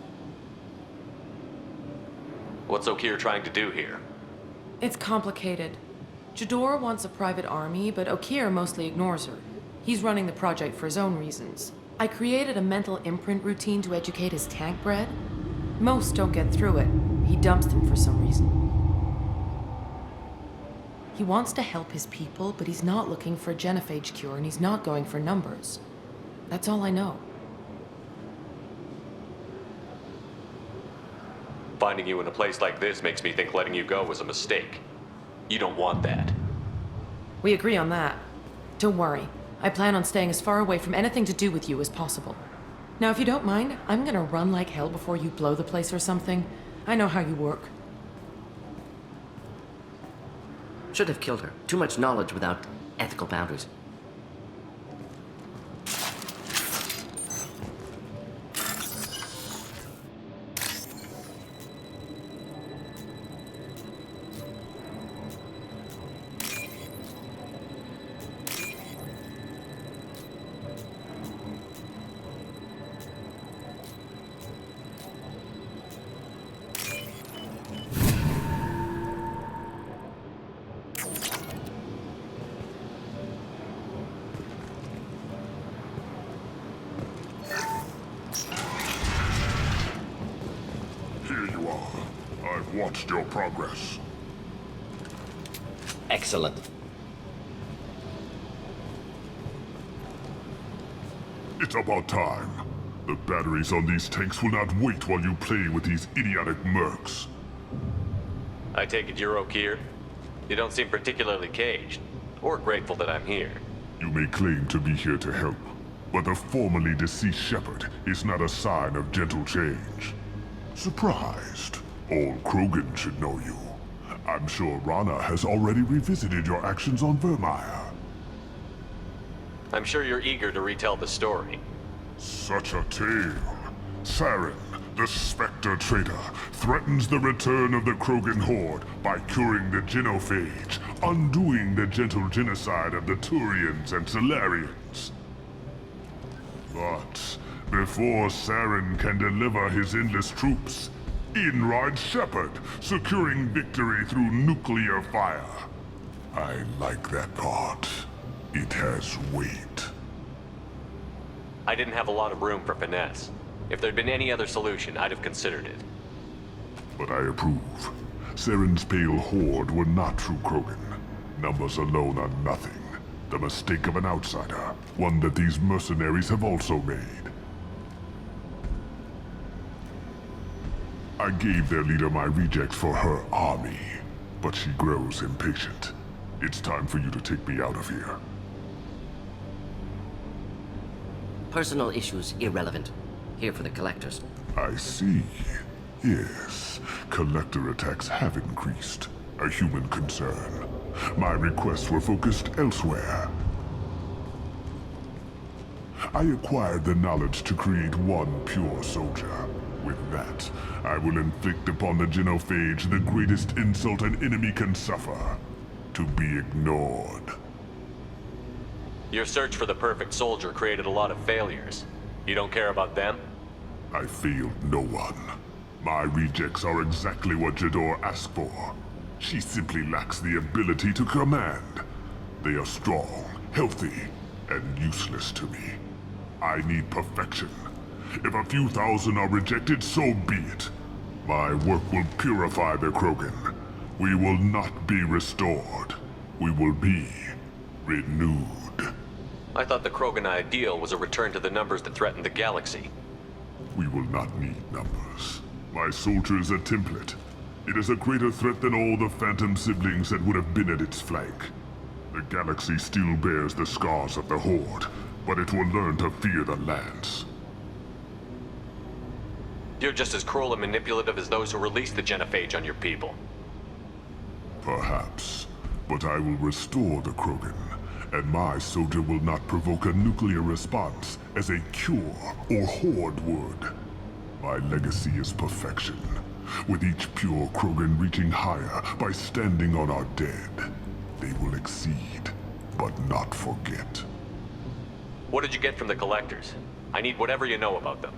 What's Okeer trying to do here? It's complicated. Jador wants a private army, but Okeer mostly ignores her. He's running the project for his own reasons. I created a mental imprint routine to educate his tank bred. Most don't get through it. He dumps them for some reason. He wants to help his people, but he's not looking for a genophage cure, and he's not going for numbers. That's all I know. Finding you in a place like this makes me think letting you go was a mistake. You don't want that. We agree on that. Don't worry. I plan on staying as far away from anything to do with you as possible. Now, if you don't mind, I'm gonna run like hell before you blow the place or something. I know how you work. Should have killed her. Too much knowledge without ethical boundaries. Watched your progress. Excellent. It's about time. The batteries on these tanks will not wait while you play with these idiotic mercs. I take it you're Okeer? You don't seem particularly caged, or grateful that I'm here. You may claim to be here to help, but the formerly deceased Shepard is not a sign of gentle change. Surprised? Old Krogan should know you. I'm sure Rana has already revisited your actions on Vermeer. I'm sure you're eager to retell the story. Such a tale. Saren, the Spectre traitor, threatens the return of the Krogan horde by curing the genophage, undoing the gentle genocide of the Turians and Solarians. But before Saren can deliver his endless troops, in rides Shepard, securing victory through nuclear fire. I like that part. It has weight. I didn't have a lot of room for finesse. If there'd been any other solution, I'd have considered it. But I approve. Saren's pale horde were not true Krogan. Numbers alone are nothing. The mistake of an outsider, one that these mercenaries have also made. I gave their leader my rejects for her army, but she grows impatient. It's time for you to take me out of here. Personal issues irrelevant. Here for the collectors. I see. Yes, collector attacks have increased. A human concern. My requests were focused elsewhere. I acquired the knowledge to create one pure soldier. With that, I will inflict upon the genophage the greatest insult an enemy can suffer. To be ignored. Your search for the perfect soldier created a lot of failures. You don't care about them? I failed no one. My rejects are exactly what Jador asked for. She simply lacks the ability to command. They are strong, healthy, and useless to me. I need perfection. If a few thousand are rejected, so be it. My work will purify the Krogan. We will not be restored. We will be renewed. I thought the Krogan ideal was a return to the numbers that threatened the galaxy. We will not need numbers. My soldier is a template. It is a greater threat than all the Phantom siblings that would have been at its flank. The galaxy still bears the scars of the Horde, but it will learn to fear the Lance. You're just as cruel and manipulative as those who released the genophage on your people. Perhaps, but I will restore the Krogan, and my soldier will not provoke a nuclear response as a cure or Horde would. My legacy is perfection, with each pure Krogan reaching higher by standing on our dead. They will exceed, but not forget. What did you get from the Collectors? I need whatever you know about them.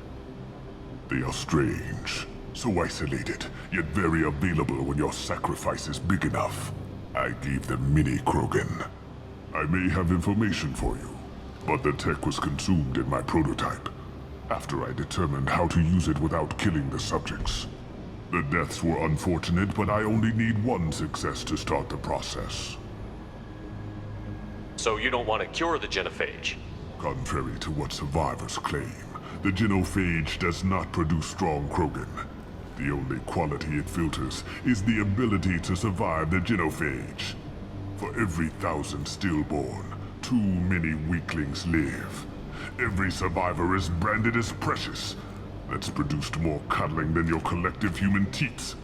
They are strange, so isolated, yet very available when your sacrifice is big enough. I gave them mini Krogan. I may have information for you, but the tech was consumed in my prototype, after I determined how to use it without killing the subjects. The deaths were unfortunate, but I only need one success to start the process. So you don't want to cure the genophage? Contrary to what survivors claim, the genophage does not produce strong Krogan. The only quality it filters is the ability to survive the genophage. For every 1,000 stillborn, too many weaklings live. Every survivor is branded as precious. That's produced more cuddling than your collective human teats.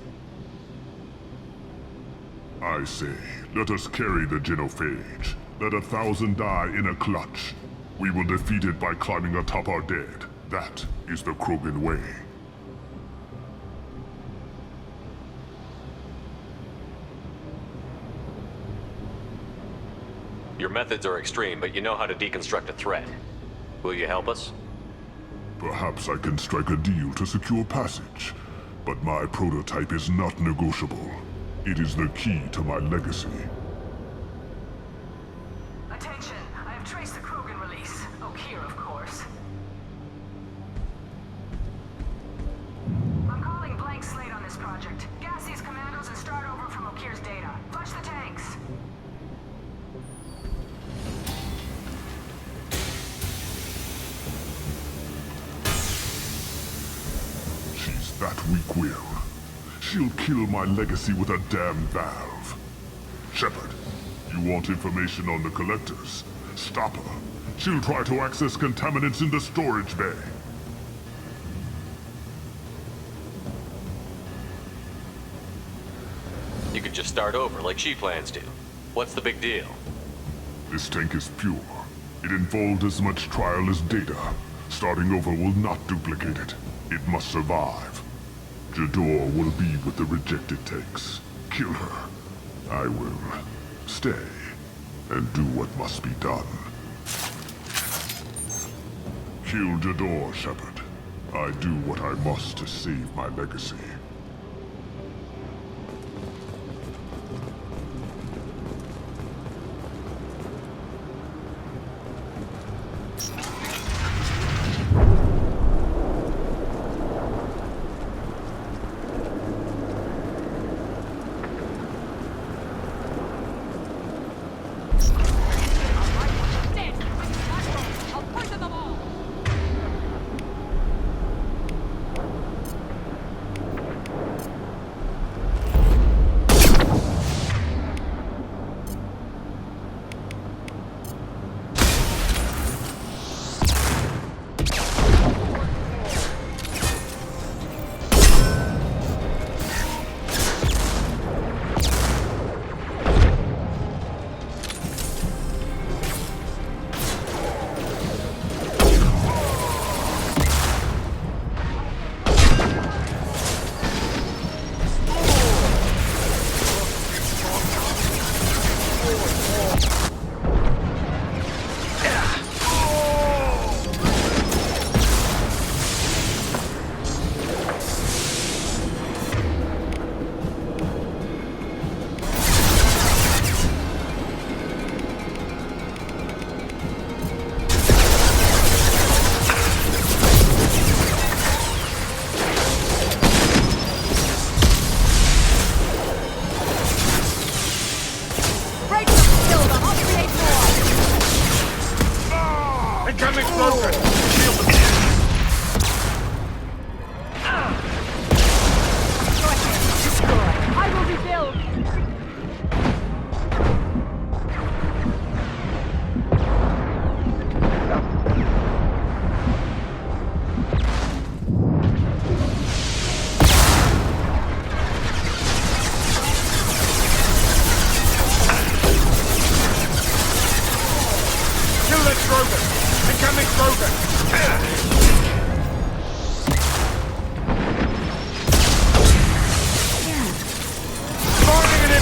I say, let us carry the genophage. Let 1,000 die in a clutch. We will defeat it by climbing atop our dead. That is the Krogan way. Your methods are extreme, but you know how to deconstruct a threat. Will you help us? Perhaps I can strike a deal to secure passage, but my prototype is not negotiable. It is the key to my legacy. Attention, I have traced the Krogan release. Okeer, of course. I'm calling blank slate on this project. Gas these commandos and start over from Okeer's data. Flush the tanks. She's that weak-willed. She'll kill my legacy with a damn valve. Shepard, you want information on the Collectors? Stop her. She'll try to access contaminants in the storage bay. You could just start over like she plans to. What's the big deal? This tank is pure. It involved as much trial as data. Starting over will not duplicate it. It must survive. Jador will be with the rejected tanks. Kill her. I will stay and do what must be done. Kill Jador, Shepard. I do what I must to save my legacy.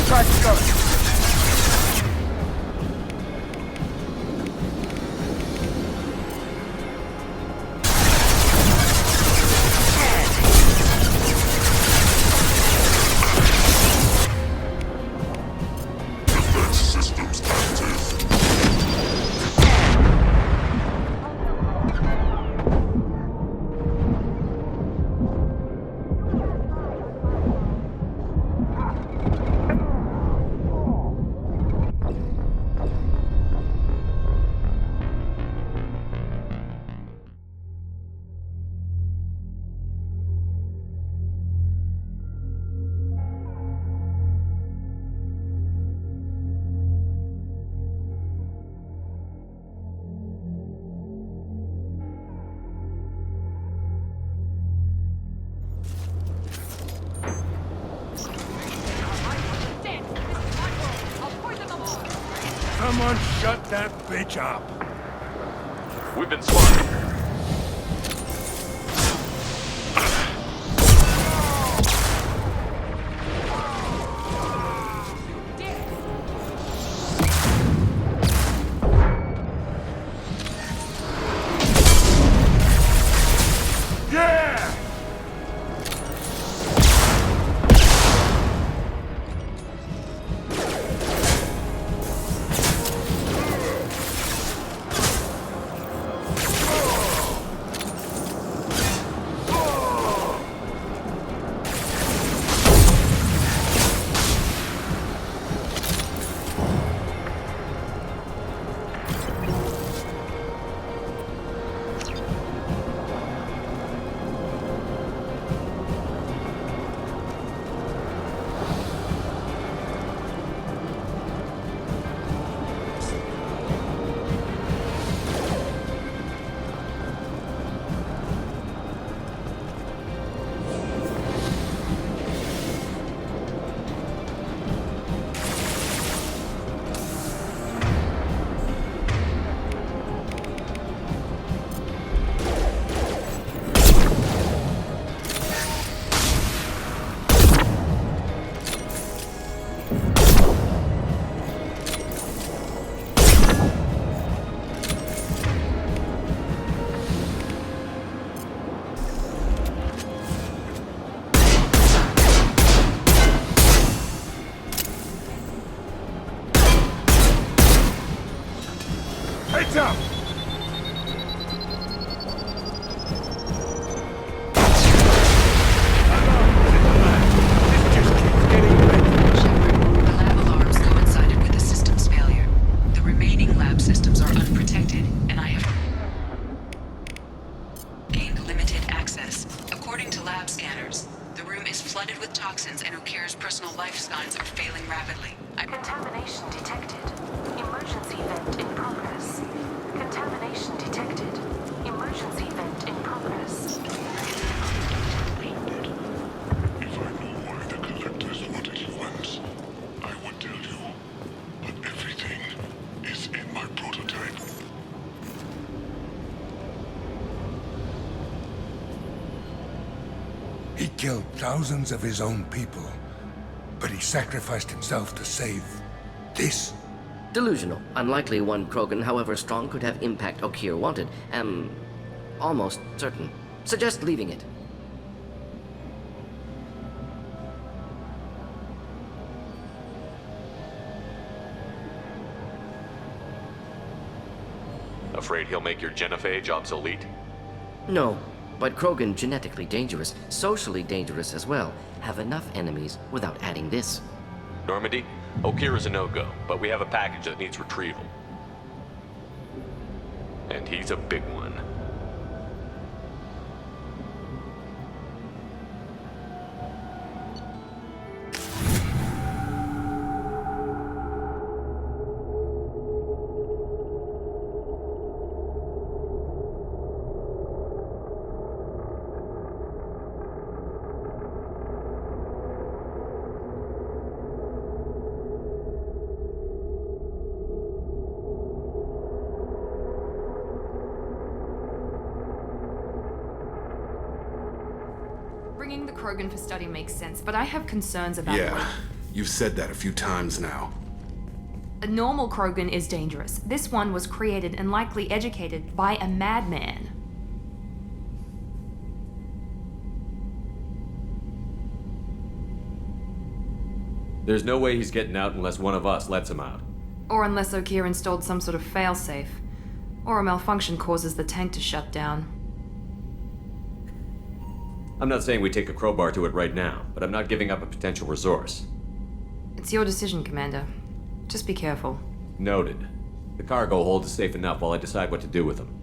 Track's got it. Someone shut that bitch up. We've been spotted. Yeah! Heads up! The lab alarms coincided with the system's failure. The remaining lab systems are unprotected, and I have gained limited access. According to lab scanners, the room is flooded with toxins and Ukir's personal life signs are failing rapidly. Contamination detected. Emergency vent in progress. Contamination detected. Emergency vent in progress. If I knew why the Collectors wanted you once, I would tell you. But everything is in my prototype. He killed thousands of his own people, but he sacrificed himself to save this. Delusional. Unlikely one Krogan, however strong, could have impact Ukir wanted. Am almost certain. Suggest leaving it. Afraid he'll make your genophage obsolete? No, but Krogan genetically dangerous, socially dangerous as well. Have enough enemies without adding this. Normandy, Ukir is a no-go, but we have a package that needs retrieval. And he's a big one. Bringing the Krogan for study makes sense, but I have concerns about... Yeah, You've said that a few times now. A normal Krogan is dangerous. This one was created and likely educated by a madman. There's no way he's getting out unless one of us lets him out. Or unless Okeer installed some sort of failsafe. Or a malfunction causes the tank to shut down. I'm not saying we take a crowbar to it right now, but I'm not giving up a potential resource. It's your decision, Commander. Just be careful. Noted. The cargo hold is safe enough while I decide what to do with them.